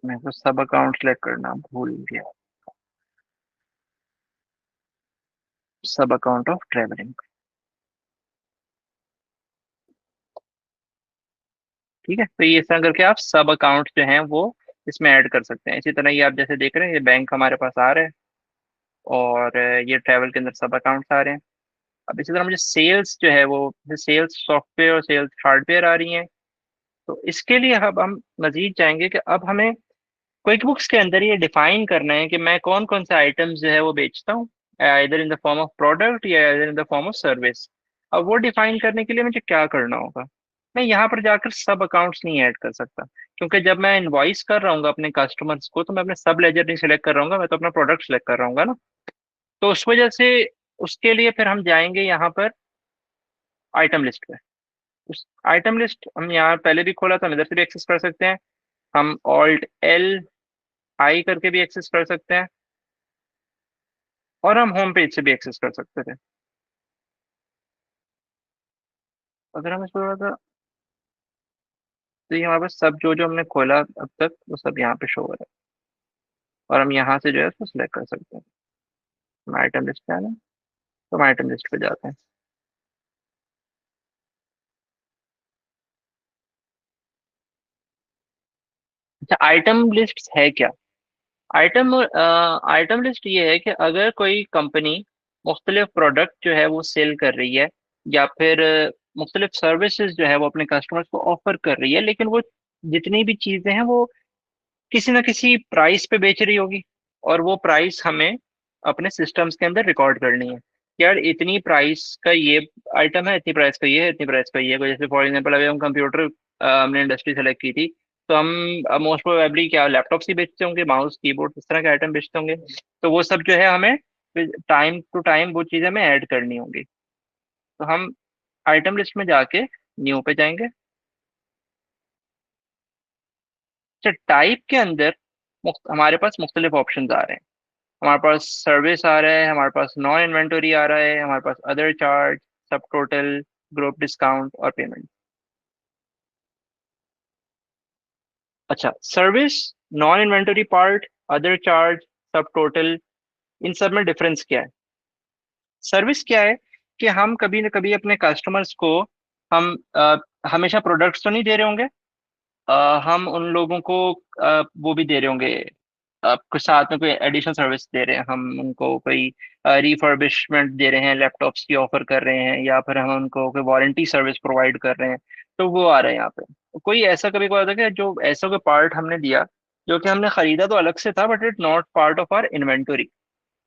मैं तो सब अकाउंट सेलेक्ट करना भूल गया। सब अकाउंट ऑफ ट्रैवलिंग, ठीक है। तो ये इस तरह करके आप सब अकाउंट जो हैं वो इसमें ऐड कर सकते हैं। इसी तरह ये आप जैसे देख रहे हैं, ये बैंक हमारे पास आ रहा है, और ये ट्रैवल के अंदर सब अकाउंट्स आ रहे हैं। अब इसी तरह मुझे सेल्स जो है वो, सेल्स सॉफ्टवेयर और सेल्स हार्डवेयर आ रही हैं। तो इसके लिए अब हम मजीद चाहेंगे कि अब हमें क्विक बुक्स के अंदर ये डिफाइन करना है कि मैं कौन कौन से आइटम्स जो है वो बेचता हूँ, इधर इन द फॉर्म ऑफ प्रोडक्ट या इधर इन द फॉर्म ऑफ सर्विस। अब वो डिफाइन करने के लिए मुझे क्या करना होगा? मैं यहाँ पर जाकर सब अकाउंट्स नहीं ऐड कर सकता, क्योंकि जब मैं इनवॉइस कर रहा हूँ अपने कस्टमर्स को, तो मैं अपने सब लेजर नहीं सिलेक्ट कर रहा हूँ, मैं तो अपना प्रोडक्ट सिलेक्ट कर रहा हूँ ना। तो उस वजह से उसके लिए फिर हम जाएंगे यहाँ पर आइटम लिस्ट पे। उस आइटम लिस्ट हम यहाँ पहले भी खोला था, हम इधर से भी एक्सेस कर सकते हैं। हम ऑल्ट एल आई करके भी एक्सेस कर सकते हैं, और हम होम पेज से भी एक्सेस कर सकते थे। अगर हम इसको थोड़ा सा, तो ये हमारे पास सब जो जो हमने खोला अब तक वो सब यहाँ पे शो हो रहा है, और हम यहाँ से जो है उसको सिलेक्ट कर सकते हैं। हम आइटम लिस्ट पे आना, तो हम आइटम लिस्ट पे जाते हैं। अच्छा, आइटम लिस्ट है क्या? आइटम लिस्ट ये है कि अगर कोई कंपनी मुख्तलिफ प्रोडक्ट जो है वो सेल कर रही है, या फिर मुख्तलिफ सर्विसेज जो है वो अपने कस्टमर्स को ऑफर कर रही है, लेकिन वो जितनी भी चीजें हैं वो किसी ना किसी प्राइस पे बेच रही होगी, और वो प्राइस हमें अपने सिस्टम्स के अंदर रिकॉर्ड करनी है। यार इतनी प्राइस का ये आइटम है, इतनी प्राइस का ये है, इतनी प्राइस का ये है। कोई जैसे फॉर एग्जांपल अभी हम कंप्यूटर, हमने इंडस्ट्री सेलेक्ट की थी, तो हम मोस्ट प्रोबेबली क्या लैपटॉप्स ही बेचते होंगे, माउस कीबोर्ड इस तरह के आइटम बेचते होंगे। तो वो सब जो है हमें टाइम टू टाइम वो चीज़ें हमें ऐड करनी होंगी। तो हम आइटम लिस्ट में जाके न्यू पे जाएंगे। अच्छा, टाइप के अंदर हमारे पास मुख्तलिफ ऑप्शंस आ रहे हैं। हमारे पास सर्विस आ रहा है, हमारे पास नॉन इन्वेंटरी आ रहा है, हमारे पास अदर चार्ज, सब टोटल, ग्रुप डिस्काउंट और पेमेंट। अच्छा, service, non inventory part, other charge, सब टोटल, इन सब में डिफरेंस क्या है? सर्विस क्या है कि हम कभी न कभी अपने कस्टमर्स को, हम हमेशा प्रोडक्ट्स तो नहीं दे रहे होंगे, हम उन लोगों को वो भी दे रहे होंगे, कुछ साथ में कोई एडिशनल सर्विस दे रहे हैं, हम उनको कोई रिफर्बिशमेंट दे रहे हैं, लैपटॉप्स की ऑफर कर रहे हैं, या फिर हम उनको कोई वारंटी सर्विस प्रोवाइड कर रहे हैं। तो वो आ रहे हैं यहाँ पे। तो कोई ऐसा कभी कोई होता है कि जो ऐसा कोई पार्ट हमने दिया जो कि हमने खरीदा तो अलग से था, but it not part of our inventory.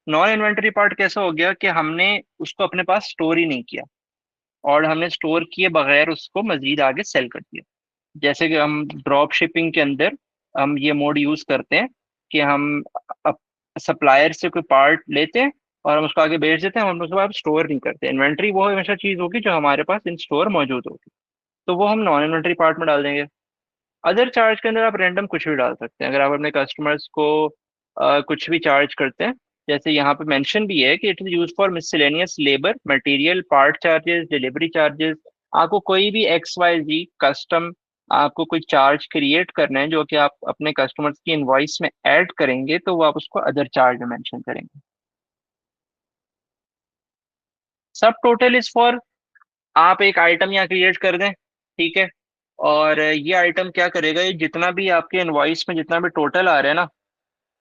Non inventory part कैसा हो गया कि हमने उसको अपने पास स्टोर ही नहीं किया, और हमने स्टोर किए बगैर उसको मजीद आगे सेल कर दिया। जैसे कि हम ड्रॉप शिपिंग के अंदर हम ये मोड यूज करते हैं कि हम सप्लायर से कोई पार्ट लेते हैं और हम उसको आगे बेच देते हैं, हम उसके बाद स्टोर नहीं करते। इन्वेंट्री वो हमेशा चीज होगी जो हमारे पास इन स्टोर मौजूद होगी, तो वो हम नॉन इन्वेंट्री पार्ट में डाल देंगे। अदर चार्ज के अंदर आप रैंडम कुछ भी डाल सकते हैं। अगर आप अपने कस्टमर्स को कुछ भी चार्ज करते हैं, जैसे यहाँ पे मेंशन भी है कि it is use for miscellaneous labour material part charges delivery charges. आपको कोई भी एक्स वाई जी कस्टम, आपको कोई चार्ज क्रिएट करना है जो कि आप अपने कस्टमर्स की इनवॉइस में ऐड करेंगे, तो वो आप उसको अदर चार्ज में मेंशन करेंगे। सब टोटल इज फॉर, आप एक आइटम यहाँ क्रिएट कर दें, ठीक है, और ये आइटम क्या करेगा, ये जितना भी आपके इनवॉइस में जितना भी टोटल आ रहा है ना,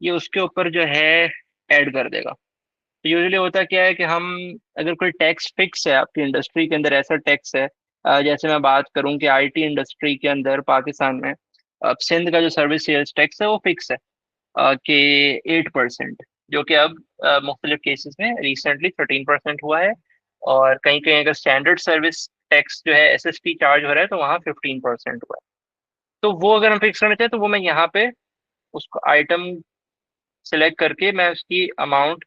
ये उसके ऊपर जो है ऐड कर देगा। तो यूजुअली होता क्या है कि हम, अगर कोई टैक्स फिक्स है आपकी इंडस्ट्री के अंदर, ऐसा टैक्स है, जैसे मैं बात करूं कि आईटी इंडस्ट्री के अंदर पाकिस्तान में, सिंध का जो सर्विस सेल्स टैक्स है वो फिक्स है कि 8%। जो कि अब मुख्तलिफ केसेस में रिसेंटली 13% हुआ है। और कहीं कहीं अगर स्टैंडर्ड सर्विस टैक्स जो है SST चार्ज हो रहा है तो वहाँ 15% हुआ है। तो वो अगर हम फिक्स करना चाहें तो वो मैं यहाँ पे उसको आइटम सेलेक्ट करके मैं उसकी अमाउंट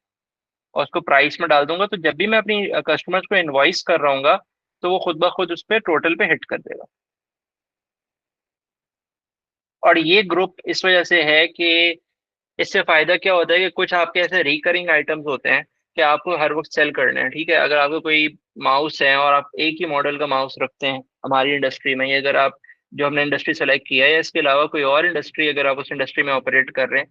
और उसको प्राइस में डाल दूंगा, तो जब भी मैं अपनी कस्टमर्स को इनवॉइस कर रहा हूँ तो वो खुद ब खुद उस पर टोटल पे हिट कर देगा। और ये ग्रुप इस वजह से है कि इससे फायदा क्या होता है कि कुछ आपके ऐसे रिकरिंग आइटम्स होते हैं कि आपको हर वक्त सेल करने हैं। ठीक है, अगर आपको कोई माउस है और आप एक ही मॉडल का माउस रखते हैं हमारी इंडस्ट्री में, ये अगर आप जो हमने इंडस्ट्री सेलेक्ट किया है या इसके अलावा कोई और इंडस्ट्री अगर आप उस इंडस्ट्री में ऑपरेट कर रहे हैं,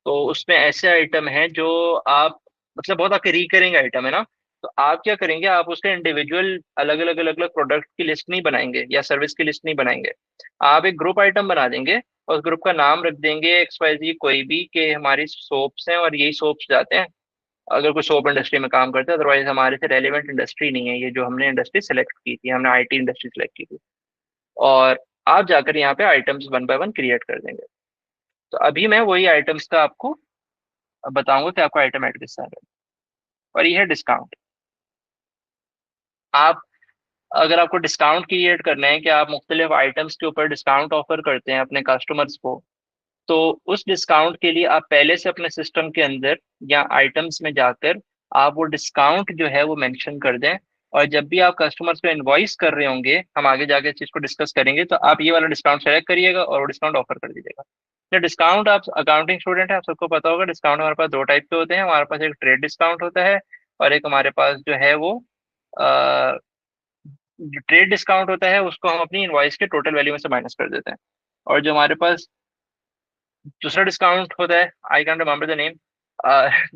तो उसमें ऐसे आइटम हैं जो आप मतलब बहुत आपके रिकरिंग आइटम है ना, तो आप क्या करेंगे, आप उसके इंडिविजुअल अलग अलग प्रोडक्ट की लिस्ट नहीं बनाएंगे या सर्विस की लिस्ट नहीं बनाएंगे। आप एक ग्रुप आइटम बना देंगे और उस ग्रुप का नाम रख देंगे XYZ कोई भी, कि हमारी सोप्स हैं और यही सोप्स जाते हैं अगर कोई सोप इंडस्ट्री में काम करते हैं। अदरवाइज हमारे से रेलिवेंट इंडस्ट्री नहीं है ये जो हमने इंडस्ट्री सेलेक्ट की थी, हमने IT इंडस्ट्री सेलेक्ट की थी। और आप जाकर यहाँ पे items one by one create कर देंगे। तो अभी मैं वही आइटम्स का आपको बताऊंगा कि आपका आइटम ऐड किस तरह है। और ये है डिस्काउंट। आप अगर आपको डिस्काउंट क्रिएट करना है कि आप मुख्तलिफ आइटम्स के ऊपर डिस्काउंट ऑफर करते हैं अपने कस्टमर्स को, तो उस डिस्काउंट के लिए आप पहले से अपने सिस्टम के अंदर या आइटम्स में जाकर आप वो डिस्काउंट जो है वो मेंशन कर दें। और जब भी आप कस्टमर्स को इनवॉइस कर रहे होंगे, हम आगे जाके इस चीज को डिस्कस करेंगे, तो आप ये वाला डिस्काउंट सेलेक्ट करिएगा और वो डिस्काउंट ऑफर कर दीजिएगा। तो डिस्काउंट, आप अकाउंटिंग स्टूडेंट है, आप सबको पता होगा डिस्काउंट हमारे पास दो टाइप के होते हैं। हमारे पास एक ट्रेड डिस्काउंट होता है और एक हमारे पास जो है वो जो ट्रेड डिस्काउंट होता है उसको हम अपनी इनवॉइस के टोटल वैल्यू में से माइनस कर देते हैं। और जो हमारे पास दूसरा डिस्काउंट होता है, I can remember the name,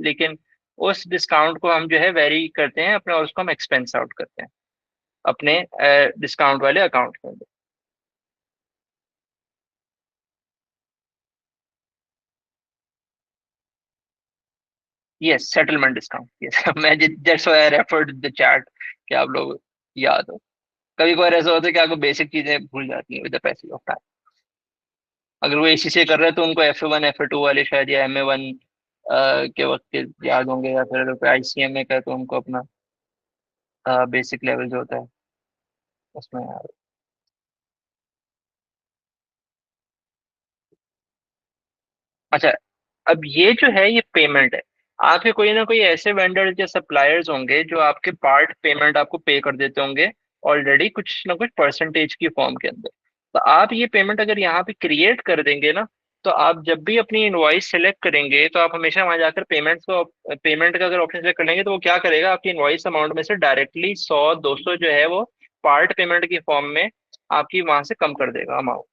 लेकिन उस डिस्काउंट को हम जो है वेरी करते हैं अपने, और उसको हम एक्सपेंस आउट करते हैं अपने डिस्काउंट वाले अकाउंट के अंदर। Yes, settlement discount, yes. मैं that's why I referred the chat कि आप लोग याद हो। कभी कभार ऐसा होता है कि आपको बेसिक चीजें भूल जाती हैं with the passage of time. अगर वो ACCA कर रहे हैं तो उनको FA1 FA2 वाले शायद या MA1 के वक्त के याद होंगे, या फिर अगर कोई ICMA का है तो उनको अपना बेसिक लेवल जो होता है उसमें याद। अच्छा, अब ये जो है ये पेमेंट है। आपके कोई ना कोई ऐसे वेंडर या सप्लायर्स होंगे जो आपके पार्ट पेमेंट आपको पे कर देते होंगे ऑलरेडी कुछ ना कुछ परसेंटेज की फॉर्म के अंदर। तो आप ये पेमेंट अगर यहाँ पे क्रिएट कर देंगे ना, तो आप जब भी अपनी इनवॉइस सेलेक्ट करेंगे तो आप हमेशा वहां जाकर पेमेंट का अगर ऑप्शन सेलेक्ट कर लेंगे तो वो क्या करेगा, आपकी इनवॉइस अमाउंट में से डायरेक्टली 100 200 जो है वो पार्ट पेमेंट की फॉर्म में आपकी वहां से कम कर देगा अमाउंट।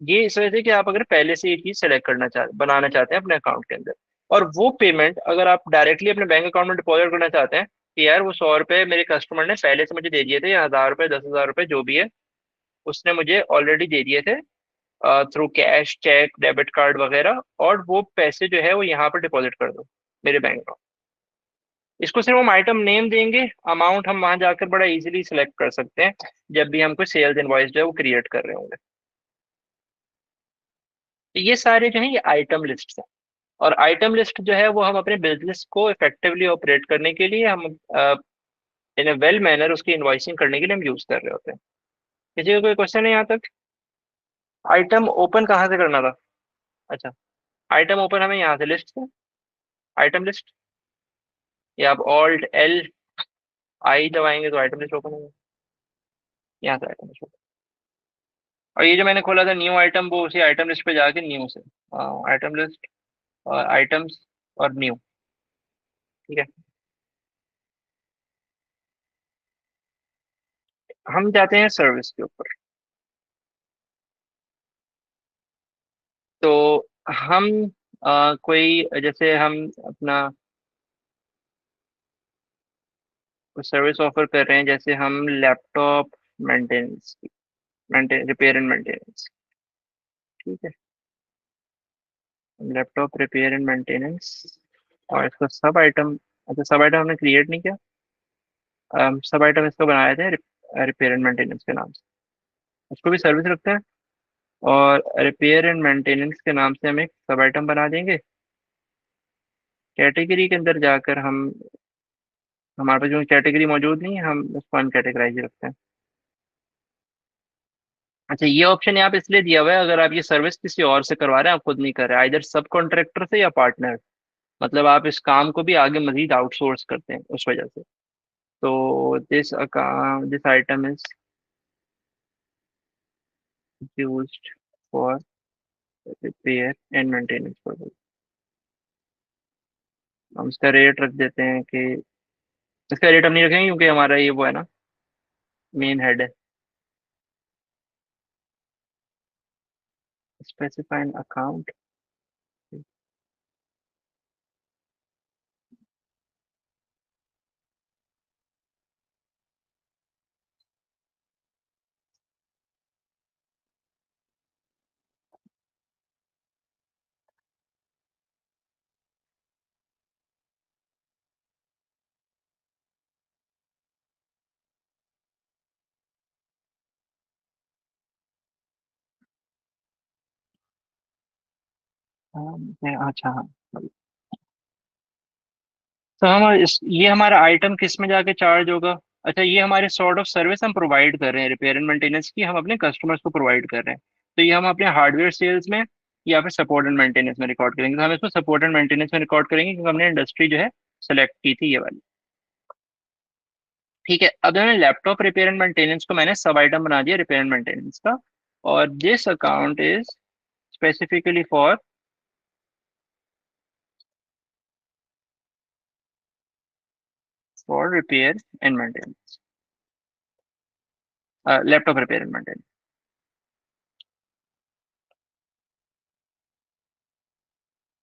ये इस वजह से कि आप अगर पहले से ये चीज सेलेक्ट बनाना चाहते हैं अपने अकाउंट के अंदर। और वो पेमेंट अगर आप डायरेक्टली अपने बैंक अकाउंट में डिपॉजिट करना चाहते हैं कि यार वो 100 रुपए मेरे कस्टमर ने पहले से मुझे दे दिए थे, या 1000 रुपए 10,000 रुपए जो भी है उसने मुझे ऑलरेडी दे दिए थे through cash cheque debit card वगैरह, और वो पैसे जो है वो यहाँ पर डिपॉजिट कर दो मेरे बैंक अकाउंट। इसको सिर्फ हम आइटम नेम देंगे, अमाउंट हम वहां जाकर बड़ा इजीली सेलेक्ट कर सकते हैं जब भी हम कोई सेल्स इनवॉइस जो है वो क्रिएट कर रहे होंगे। तो ये सारे जो है ये आइटम लिस्ट है। और आइटम लिस्ट जो है वो हम अपने बिजनेस को इफेक्टिवली ऑपरेट करने के लिए हम इन ए वेल मैनर उसकी इन्वॉइसिंग करने के लिए हम यूज कर रहे होते हैं। किसी का कोई क्वेश्चन है यहाँ तक? आइटम ओपन कहाँ से करना था? अच्छा, आइटम ओपन हमें यहाँ से लिस्ट से, आइटम लिस्ट, या आप Alt+I दबाएंगे तो आइटम लिस्ट ओपन होगा। यहाँ से आइटम लिस्ट ओपन। और ये जो मैंने खोला था न्यू आइटम, वो उसी आइटम लिस्ट पे जाके न्यू से आइटम लिस्ट और आइटम्स और न्यू। ठीक है, हम जाते हैं सर्विस के ऊपर। तो हम कोई जैसे हम अपना सर्विस ऑफर कर रहे हैं, जैसे हम laptop maintenance, repair and maintenance. ठीक है, लैपटॉप रिपेयर एंड मेंटेनेंस और इसका सब आइटम। अच्छा, सब आइटम हमने क्रिएट नहीं किया। सब आइटम इसको बनाए थे रिपेयर एंड मेंटेनेंस के नाम से, उसको भी सर्विस रखते हैं। और रिपेयर एंड मेंटेनेंस के नाम से हम एक सब आइटम बना देंगे। कैटेगरी के अंदर जाकर हम, हमारे पास जो कैटेगरी मौजूद नहीं है, हम उसको अनकैटेगराइज रखते हैं। अच्छा, ये ऑप्शन यहाँ पे इसलिए दिया हुआ है, अगर आप ये सर्विस किसी और से करवा रहे हैं, आप खुद नहीं कर रहे हैं, इधर सब कॉन्ट्रैक्टर से या पार्टनर, मतलब आप इस काम को भी आगे मजीद आउटसोर्स करते हैं उस वजह से। तो this item is used for repair and maintenance purpose. हम इसका रेट रख देते हैं कि, इसका रेट हम नहीं रखेंगे क्योंकि हमारा ये वो है ना, मेन हेड है। Specify an account. अच्छा हाँ। तो हम ये हमारा आइटम किस में जाके चार्ज होगा? अच्छा, ये हमारे सॉर्ट ऑफ सर्विस हम प्रोवाइड कर रहे हैं, रिपेयर एंड मेंटेनेंस की हम अपने कस्टमर्स को प्रोवाइड कर रहे हैं। तो ये हम अपने हार्डवेयर सेल्स में या फिर सपोर्ट एंड मेंटेनेंस में रिकॉर्ड करेंगे। तो हम इसको सपोर्ट एंड मेंटेनेंस में रिकॉर्ड करेंगे क्योंकि हमने इंडस्ट्री जो है सेलेक्ट की थी, ये वाली। ठीक है, अब मैंने लैपटॉप रिपेयर एंड मेंटेनेंस को मैंने सब आइटम बना दिया रिपेयर एंड मेंटेनेंस का। और this account is specifically for repair and maintenance, laptop repair and maintenance.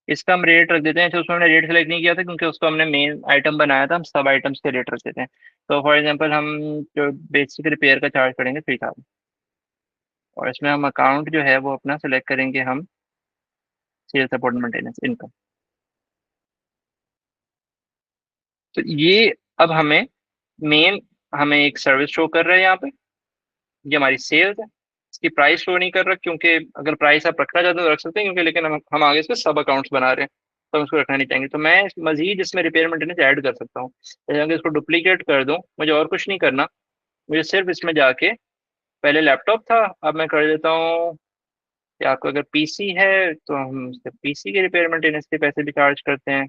इसका हम रेट रख देते हैं, तो उसमें हमने रेट सेलेक्ट नहीं किया था क्योंकि उसको हमने मेन आइटम बनाया था, हम सब आइटम्स के रेट रख देते हैं। तो फॉर एग्जांपल हम जो बेसिक रिपेयर का चार्ज करेंगे 3000, और इसमें हम अकाउंट जो है वो अपना सेलेक्ट करेंगे हम, सेल सपोर्ट मेंटेनेंस इनकम। तो ये अब हमें मेन, हमें एक सर्विस शो कर रहा है यहाँ पे, ये हमारी सेल्स है। इसकी प्राइस शो नहीं कर रहा क्योंकि अगर प्राइस आप रखना चाहते हो तो रख सकते हैं, क्योंकि लेकिन हम आगे इसके सब अकाउंट्स बना रहे हैं, तो हम इसको रखना नहीं चाहेंगे। तो मैं मजीद इसमें रिपेयर मेंटेनेंस ऐड कर सकता हूँ। जैसे अगर इसको डुप्लीकेट कर दूं, मुझे और कुछ नहीं करना, मुझे सिर्फ इसमें जाके, पहले लैपटॉप था, अब मैं कर देता हूँ कि आपको अगर पीसी है तो हम उसके पीसी के रिपेयर मेंटेनेंस के पैसे भी चार्ज करते हैं,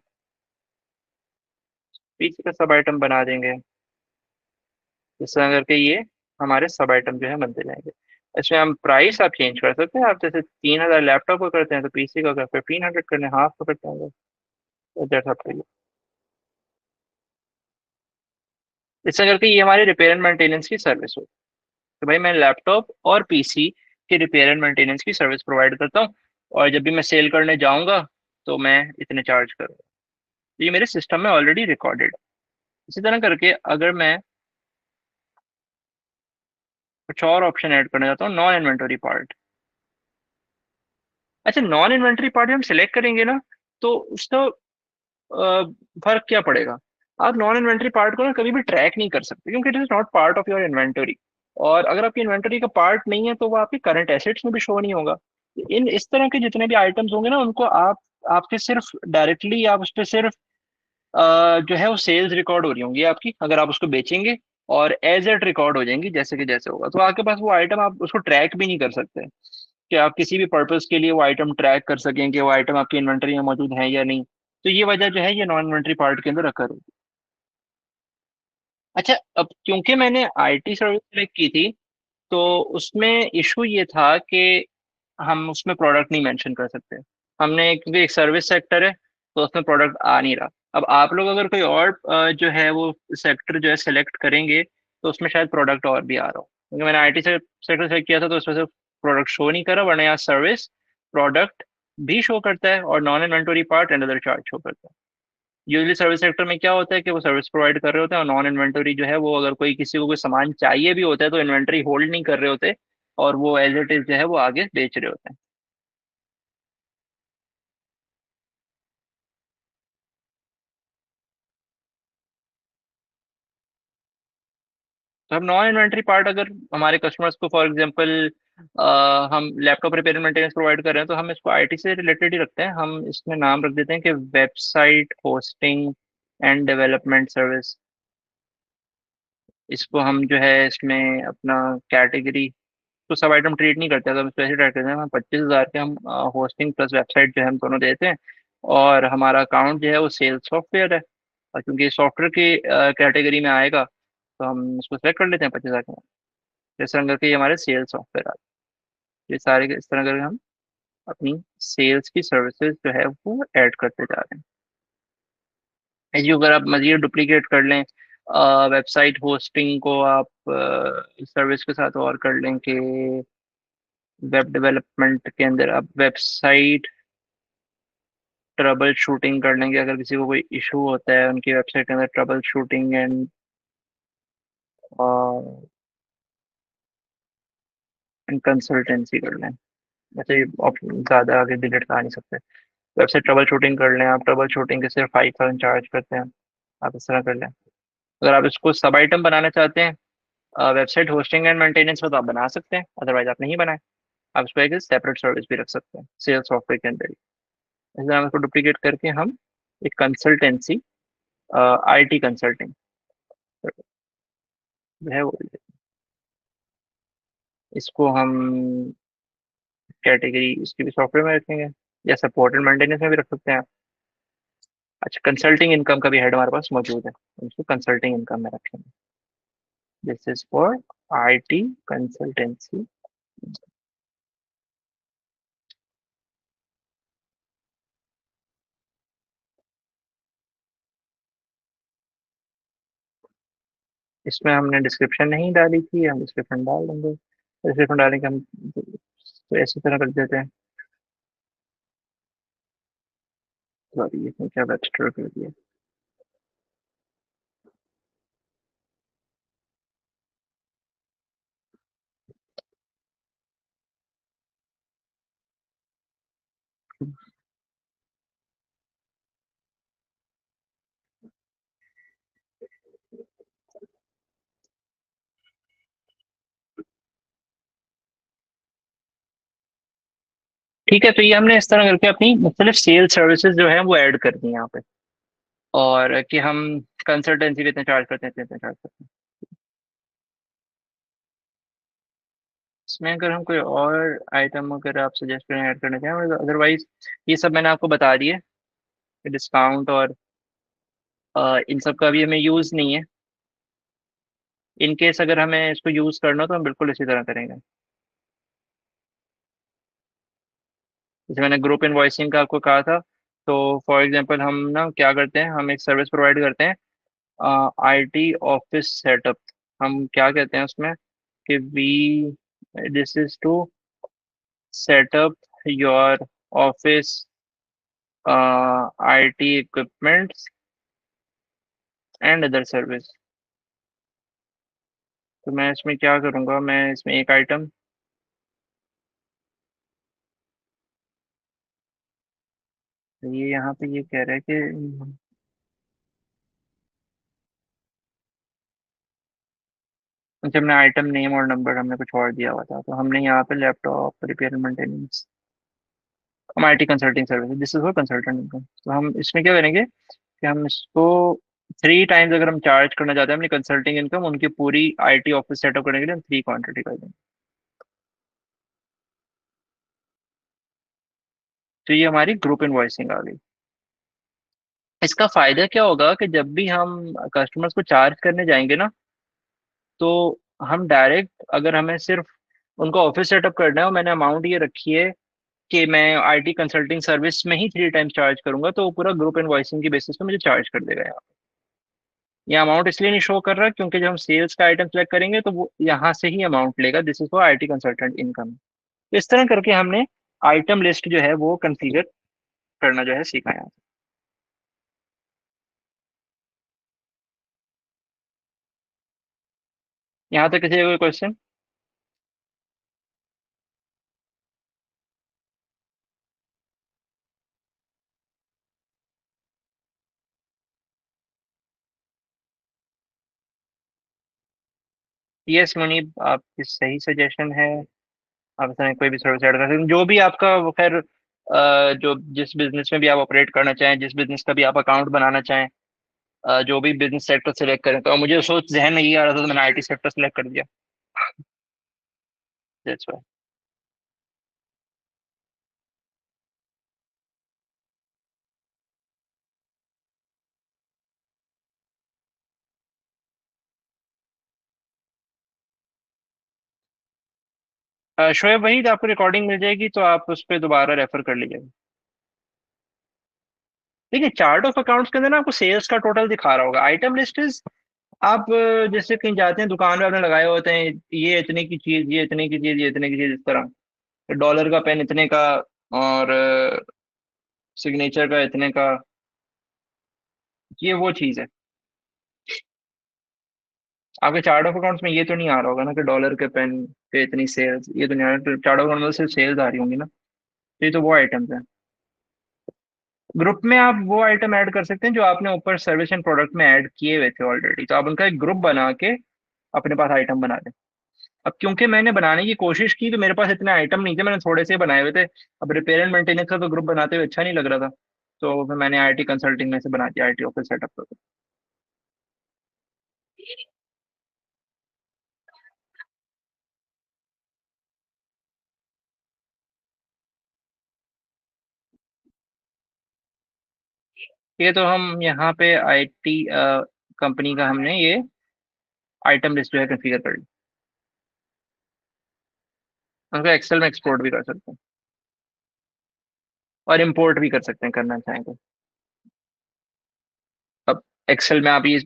पीसी का सब आइटम बना देंगे। इस तरह करके ये हमारे सब आइटम जो है बनते जाएंगे। इसमें हम प्राइस आप चेंज कर सकते हैं, आप जैसे 3000 लैपटॉप को करते हैं तो पीसी का अगर 1500 करने, हाफ तो करते हैं, तो दैट्स अप टू यू। इस तरह करके ये हमारी रिपेयर एंड मेंटेनेंस की सर्विस हो। तो भाई मैं लैपटॉप और पीसी के रिपेयर एंड मेंटेनेंस की सर्विस प्रोवाइड करता हूँ, और जब भी मैं सेल करने जाऊंगा तो मैं इतने चार्ज करूँगा। ये मेरे सिस्टम में ऑलरेडी रिकॉर्डेड है। इसी तरह करके अगर मैं कुछ और ऑप्शन ऐड करना चाहता हूँ, नॉन इन्वेंटरी पार्ट। अच्छा, नॉन इन्वेंटरी पार्ट हम सिलेक्ट करेंगे ना, तो उसका अ, फर्क क्या पड़ेगा? आप नॉन इन्वेंटरी पार्ट को ना कभी भी ट्रैक नहीं कर सकते क्योंकि it is not part of your inventory. और अगर आपकी इन्वेंटरी का पार्ट नहीं है तो वो आपके करंट एसेट्स में भी शो नहीं होगा। इन इस तरह के जितने भी आइटम्स होंगे ना, उनको आप, आपके सिर्फ डायरेक्टली आप उस पर सिर्फ जो है वो सेल्स रिकॉर्ड हो रही होंगी आपकी, अगर आप उसको बेचेंगे, और एज एट रिकॉर्ड हो जाएंगी जैसे कि जैसे होगा। तो आपके पास वो आइटम, आप उसको ट्रैक भी नहीं कर सकते कि आप किसी भी पर्पस के लिए वो आइटम ट्रैक कर सकें कि वो आइटम आपकी इन्वेंटरी में मौजूद है या नहीं। तो ये वजह जो है ये नॉन इन्वेंटरी पार्ट के अंदर अकर होगी। अच्छा, अब क्योंकि मैंने आईटी सर्विस सेलेक्ट की थी, तो उसमें इशू ये था कि हम उसमें प्रोडक्ट नहीं मेंशन कर सकते। हमने, क्योंकि एक सर्विस सेक्टर है, तो उसमें प्रोडक्ट आ नहीं रहा। अब आप लोग अगर कोई और जो है वो सेक्टर जो है सेलेक्ट करेंगे, तो उसमें शायद प्रोडक्ट और भी आ रहा हो, क्योंकि मैंने आईटी सेक्टर सेलेक्ट किया था तो उसमें से प्रोडक्ट शो नहीं करा, वरना यहाँ सर्विस, प्रोडक्ट भी शो करता है, और non inventory part and other charge show करता है। यूजली सर्विस सेक्टर में क्या होता है कि वो सर्विस प्रोवाइड कर रहे होते हैं, और नॉन इन्वेंटरी जो है वो, अगर कोई किसी को कोई सामान चाहिए भी होता है तो इन्वेंटरी होल्ड नहीं कर रहे होते, और वो एज इट इज जो है वो आगे बेच रहे होते हैं। तो हम नॉन इन्वेंटरी पार्ट अगर हमारे कस्टमर्स को फॉर एग्जांपल हम लैपटॉप रिपेयर मेंटेनेंस प्रोवाइड कर रहे हैं तो हम इसको आईटी से रिलेटेड ही रखते हैं। हम इसमें नाम रख देते हैं कि website hosting and development service. इसको हम जो है इसमें अपना कैटेगरी तो सब आइटम ट्रीट नहीं करते, तो हम स्पेशल ट्रीट करते हैं। हम 25,000 के हम होस्टिंग प्लस वेबसाइट जो है हम दोनों देते हैं। और हमारा अकाउंट जो है वो सेल्स सॉफ्टवेयर है, और क्योंकि सॉफ्टवेयर की कैटेगरी में आएगा तो हम इसको सेलेक्ट कर लेते हैं 25,000 के। इस तरह करके ये हमारे सेल्स सॉफ्टवेयर आते हैं। ये सारे इस तरह करके हम अपनी सेल्स की सर्विसेज जो है वो ऐड करते जा रहे हैं। ऐसे ही अगर आप मजीद डुप्लीकेट कर लें वेबसाइट होस्टिंग को, आप सर्विस के साथ और कर लें कि वेब डेवलपमेंट के अंदर आप वेबसाइट ट्रबल शूटिंग कर लेंगे। अगर किसी को कोई इशू होता है उनकी वेबसाइट के अंदर, ट्रबल शूटिंग एंड कंसल्टेंसी कर लें। वैसे ये ऑप्शन ज़्यादा आगे डिलीट कर नहीं सकते। वेबसाइट ट्रबल शूटिंग कर लें आप, ट्रबल शूटिंग के सिर्फ 5,000 चार्ज करते हैं। आप इस तरह कर लें। अगर आप इसको सब आइटम बनाना चाहते हैं वेबसाइट होस्टिंग एंड मेंटेनेंस में, तो आप बना सकते हैं, अदरवाइज आप नहीं बनाए। आप इसको एक सेपरेट सर्विस भी रख सकते हैं सेल्स सॉफ्टवेयर के अंदर ही। इसलिए हम इसको डुप्लीकेट करके हम एक कंसल्टेंसी आईटी कंसल्टिंग जो है वो, इसको हम कैटेगरी इसकी भी सॉफ्टवेयर में रखेंगे, या सपोर्ट एंड मेंटेनेंस में भी रख सकते हैं आप। अच्छा, कंसल्टिंग इनकम का भी हेड हमारे पास मौजूद है, हम इसको कंसल्टिंग इनकम में रखेंगे। This is for IT consultancy. इसमें हमने डिस्क्रिप्शन नहीं डाली थी, हम डिस्क्रिप्शन डाल देंगे। डिस्क्रिप्शन डालने के हम तो ऐसी तरह कर देते हैं। सॉरी, इसमें क्या रजिस्टर कर दिया। ठीक है, तो ये हमने इस तरह करके अपनी मुख्तलिफ सेल सर्विसेज जो है वो ऐड कर दी यहाँ पे। और कि हम कंसल्टेंसी भी इतने चार्ज करते हैं, इतने चार्ज करते हैं। इसमें अगर हम कोई और आइटम अगर आप सजेस्ट करें ऐड करना चाहें, अदरवाइज ये सब मैंने आपको बता दिए। डिस्काउंट और इन सब का भी हमें यूज़ नहीं है। इन केस अगर हमें इसको यूज़ करना हो तो हम बिल्कुल इसी तरह करेंगे। जैसे मैंने ग्रुप इनवॉइसिंग का आपको कहा था, तो फॉर एग्जांपल हम ना क्या करते हैं, हम एक सर्विस प्रोवाइड करते हैं आईटी ऑफिस सेटअप। हम क्या कहते हैं उसमें कि we this is to set up your office IT equipments and other service. तो मैं इसमें क्या करूँगा, मैं इसमें एक आइटम, ये यहाँ पे ये कह रहा है कि जब हमने आइटम नेम और नंबर हमने कुछ और दिया हुआ था, तो हमने यहाँ पे लैपटॉप रिपेयर मेंटेनेंस, हम IT consulting service, this is for consultant income. तो हम इसमें क्या करेंगे कि हम इसको 3 टाइम्स अगर हम चार्ज करना चाहते हैं अपनी कंसल्टिंग इनकम, उनकी पूरी आईटी ऑफिस सेटअप करने के लिए हम 3 क्वांटिटी कर देंगे। तो ये हमारी ग्रुप इनवॉइसिंग आ गई। इसका फायदा क्या होगा कि जब भी हम कस्टमर्स को चार्ज करने जाएंगे ना, तो हम डायरेक्ट, अगर हमें सिर्फ उनका ऑफिस सेटअप करना है और मैंने अमाउंट ये रखी है कि मैं आईटी कंसल्टिंग सर्विस में ही 3 टाइम्स चार्ज करूंगा, तो वो पूरा ग्रुप इनवॉइसिंग की बेसिस पे मुझे चार्ज कर देगा यहाँ। ये अमाउंट इसलिए नहीं शो कर रहा क्योंकि जब हम सेल्स का आइटम सेलेक्ट करेंगे तो वो यहाँ से ही अमाउंट लेगा। This is for IT consultant income. इस तरह करके हमने आइटम लिस्ट जो है वो कॉन्फ़िगर करना जो है सीखा है। यहाँ तक किसी का कोई क्वेश्चन? यस मुनीब, आपकी सही सजेशन है। आप इसमें कोई भी सर्विस ऐड कर सकते हैं, जो भी आपका वो खैर जो जिस बिजनेस में भी आप ऑपरेट करना चाहें, जिस बिजनेस का भी आप अकाउंट बनाना चाहें, जो भी बिजनेस सेक्टर सेलेक्ट करें, तो मुझे सोच जहन में ये आ रहा था तो मैंने आईटी सेक्टर सेलेक्ट कर दिया। That's why. शोएब वहीद, आपको रिकॉर्डिंग मिल जाएगी तो आप उस पर दोबारा रेफर कर लीजिएगा। देखिए, चार्ट ऑफ अकाउंट्स के अंदर ना आपको सेल्स का टोटल दिखा रहा होगा। आइटम लिस्ट इज, आप जैसे कहीं जाते हैं दुकान में, आपने लगाए होते हैं ये इतने की चीज, ये इतने की चीज, ये इतने की चीज, इस तरह डॉलर का पेन इतने का, और सिग्नेचर का इतने का, ये वो चीज है। आपके चार्ट ऑफ अकाउंट्स में ये तो नहीं आ रहा होगा ना कि डॉलर के पेन पे इतनी सेल्स, ये तो नहीं आ रहा। चार्ट ऑफ अकाउंट में तो सिर्फ सेल्स आ रही होंगी ना। तो ये तो वो आइटम्स हैं। ग्रुप में आप वो आइटम ऐड कर सकते हैं जो आपने ऊपर सर्विस एंड प्रोडक्ट में ऐड किए हुए थे ऑलरेडी, तो आप उनका एक ग्रुप बना के अपने पास आइटम बना दें। अब क्योंकि मैंने बनाने की कोशिश की तो मेरे पास इतने आइटम नहीं थे, मैंने थोड़े से बनाए हुए थे। अब रिपेयर एंड मेंटेनेंस का तो ग्रुप बनाते हुए अच्छा नहीं लग रहा था, तो फिर मैंने आईटी कंसल्टिंग में से बना दिया, आईटी ऑफिस सेटअप कर। ये तो हम यहाँ पे आईटी कंपनी का हमने ये आइटम लिस्ट जो है कॉन्फ़िगर कर ली। उनको एक्सेल में एक्सपोर्ट भी कर सकते हैं और इंपोर्ट भी कर सकते हैं, करना चाहें तो। अब एक्सेल में आप ये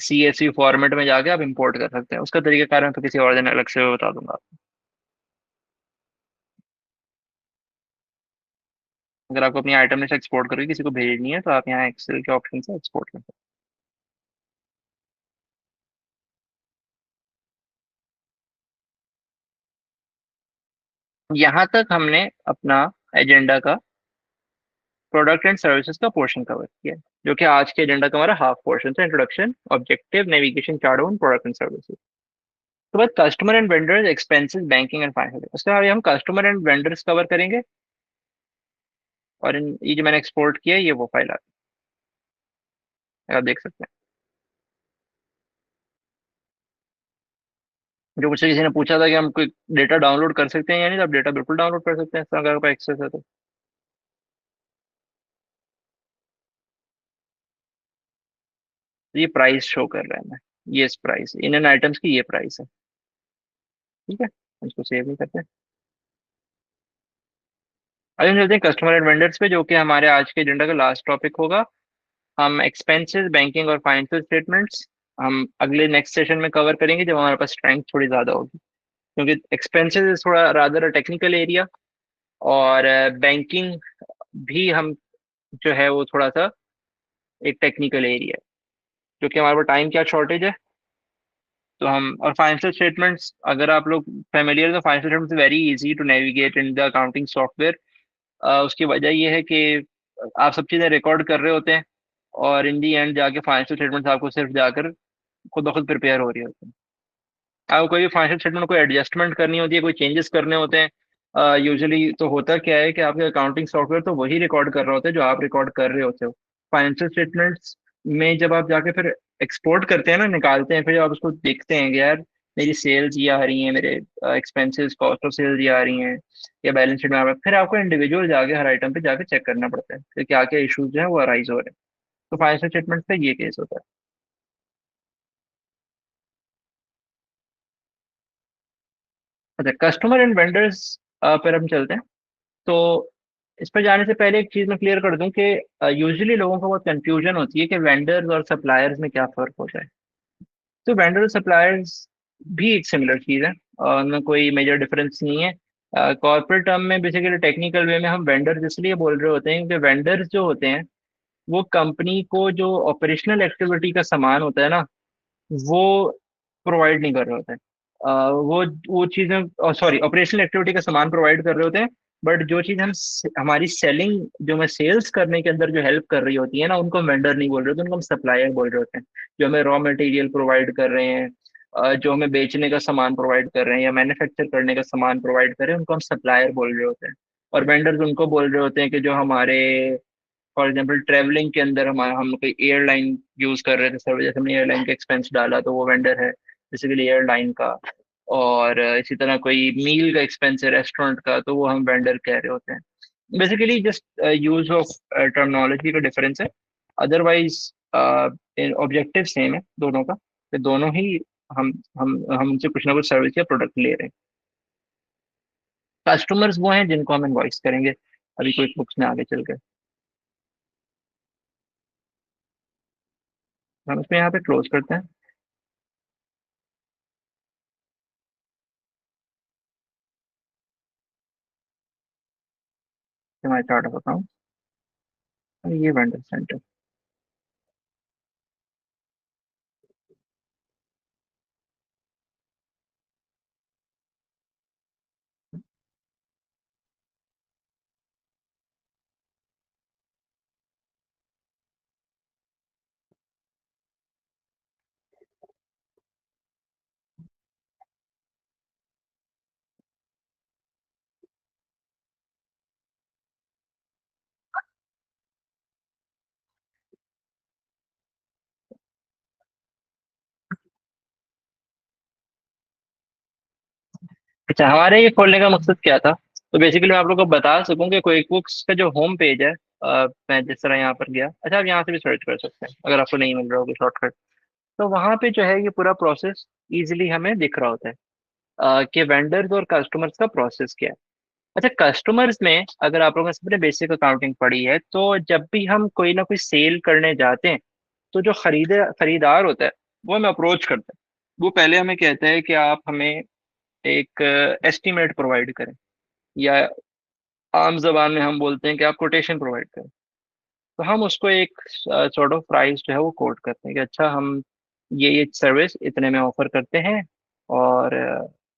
CSV फॉर्मेट में जाके आप इंपोर्ट कर सकते हैं, उसका तरीका कारण तो किसी और दिन अलग से बता दूंगा। अगर आपको अपनी आइटम लिस्ट एक्सपोर्ट करके किसी को भेजनी है तो आप यहाँ एक्सेल के ऑप्शन से एक्सपोर्ट कर सकते हैं। यहाँ तक हमने अपना एजेंडा का प्रोडक्ट एंड सर्विसेज का पोर्शन कवर किया है, जो कि आज के एजेंडा का हमारा हाफ पोर्शन था। Introduction, objective, navigation, chart on product and services. तो बाद customer and vendors, expenses, banking and finance. उसके बाद हम कस्टमर एंड वेंडर्स कवर करेंगे। और ये जो मैंने एक्सपोर्ट किया है ये वो फाइल आप देख सकते हैं। जो मुझसे किसी ने पूछा था कि हम कोई डेटा डाउनलोड कर सकते हैं या नहीं, तो आप डेटा बिल्कुल डाउनलोड कर सकते हैं अगर आपका एक्सेस है तो। ये प्राइस शो कर रहा है ना, ये इस प्राइस, इन इन आइटम्स की ये प्राइस है। ठीक है, इसको सेव नहीं करते। अभी हम चलते हैं कस्टमर एंड वेंडर्स पे, जो कि हमारे आज के एजेंडा का लास्ट टॉपिक होगा। हम एक्सपेंसेस, बैंकिंग और फाइनेंशियल स्टेटमेंट्स हम अगले नेक्स्ट सेशन में कवर करेंगे, जब हमारे पास स्ट्रेंथ थोड़ी ज़्यादा होगी। क्योंकि एक्सपेंसेस थोड़ा रादर टेक्निकल एरिया, और बैंकिंग भी हम जो है वो थोड़ा सा एक टेक्निकल एरिया है, क्योंकि हमारे पास टाइम क्या शॉर्टेज है। तो हम, और फाइनेंशियल स्टेटमेंट्स अगर आप लोग फेमिलियर, तो financial statements very easy to navigate in the accounting software. उसकी वजह ये है कि आप सब चीज़ें रिकॉर्ड कर रहे होते हैं, और इन दी एंड जाके फाइनेंशियल स्टेटमेंट्स आपको सिर्फ जाकर खुद ब खुद प्रिपेयर हो रही होती है। आपको कोई भी फाइनेंशियल स्टेटमेंट कोई एडजस्टमेंट करनी होती है, कोई चेंजेस करने होते हैं, यूजुअली तो होता क्या है कि आपके अकाउंटिंग सॉफ्टवेयर तो वही रिकॉर्ड कर रहा होता है जो आप रिकॉर्ड कर रहे होते हो। फाइनेंशियल स्टेटमेंट्स में जब आप जाके फिर एक्सपोर्ट करते हैं ना, निकालते हैं, फिर जब आप उसको देखते हैं कि यार मेरी सेल्स ये आ रही हैं, मेरे एक्सपेंसेस, कॉस्ट ऑफ सेल्स ये आ रही हैं, या बैलेंस शीट में आ रहा है, फिर आपको इंडिविजुअल जाके हर आइटम पे जाके चेक करना पड़ता है कि क्या क्या इशूज जो है वो अराइज हो रहे हैं। तो फाइनेंशियल स्टेटमेंट पे ये केस होता है। अच्छा, कस्टमर एंड वेंडर्स पर हम चलते हैं। तो इस पर जाने से पहले एक चीज मैं क्लियर कर दूं कि यूजुअली लोगों को बहुत कंफ्यूजन होती है कि वेंडर्स और सप्लायर्स में क्या फर्क होता है। तो वेंडर और सप्लायर्स भी एक सिमिलर चीज है, और उनमें कोई मेजर डिफरेंस नहीं है। कॉर्पोरेट टर्म में बेसिकली टेक्निकल वे में हम वेंडर्स इसलिए बोल रहे होते हैं कि वेंडर्स जो होते हैं वो कंपनी को जो ऑपरेशनल एक्टिविटी का सामान होता है ना, वो प्रोवाइड नहीं कर रहे होते हैं। वो चीज़ें, सॉरी, ऑपरेशनल एक्टिविटी का सामान प्रोवाइड कर रहे होते हैं। बट जो चीज़ हमारी सेलिंग, जो हमें सेल्स करने के अंदर जो हेल्प कर रही होती है ना, उनको हम वेंडर नहीं बोल रहे होते, उनको हम सप्लायर बोल रहे होते हैं। जो हमें रॉ मटेरियल प्रोवाइड कर रहे हैं, जो हमें बेचने का सामान प्रोवाइड कर रहे हैं या मैन्युफैक्चर करने का सामान प्रोवाइड कर रहे हैं, उनको हम सप्लायर बोल रहे होते हैं। और वेंडर्स उनको बोल रहे होते हैं कि जो हमारे, फॉर एग्जांपल ट्रैवलिंग के अंदर हम कोई एयरलाइन यूज कर रहे थे सर, जैसे हमने एयरलाइन का एक्सपेंस डाला तो वो वेंडर है बेसिकली एयरलाइन का। और इसी तरह कोई मील का एक्सपेंस है रेस्टोरेंट का, तो वो हम वेंडर कह रहे होते हैं। Basically just use of terminology का डिफरेंस है। अदरवाइज ऑब्जेक्टिव सेम है दोनों का, कि दोनों ही हम हम उनसे कुछ ना कुछ सर्विस या प्रोडक्ट ले रहे हैं। कस्टमर्स वो हैं जिनको हम इनवॉइस करेंगे अभी क्विक बुक्स में आगे चल के। हम इसमें यहाँ पे क्लोज करते हैं। हमारे चार्ट ऑफ अकाउंट, ये वेंडर सेंटर। अच्छा, हमारे ये खोलने का मकसद क्या था? तो बेसिकली मैं आप लोगों को बता सकूं कि क्विक बुक्स का जो होम पेज है, मैं जिस तरह यहाँ पर गया, अच्छा आप यहाँ से भी सर्च कर सकते हैं अगर आपको नहीं मिल रहा होगा शॉर्टकट। तो वहां पे जो है ये पूरा प्रोसेस इजीली हमें दिख रहा होता है, कि वेंडर्स और कस्टमर्स का प्रोसेस क्या है। अच्छा, कस्टमर्स में अगर आप लोगों ने सबने बेसिक अकाउंटिंग पढ़ी है, तो जब भी हम कोई ना कोई सेल करने जाते हैं, तो जो खरीदार होता है वो हमें अप्रोच करता है। वो पहले हमें कहता है कि आप हमें एक एस्टिमेट प्रोवाइड करें, या आम जबान में हम बोलते हैं कि आप कोटेशन प्रोवाइड करें। तो हम उसको एक सॉर्ट ऑफ प्राइस जो है वो कोट करते हैं कि अच्छा हम ये सर्विस इतने में ऑफर करते हैं, और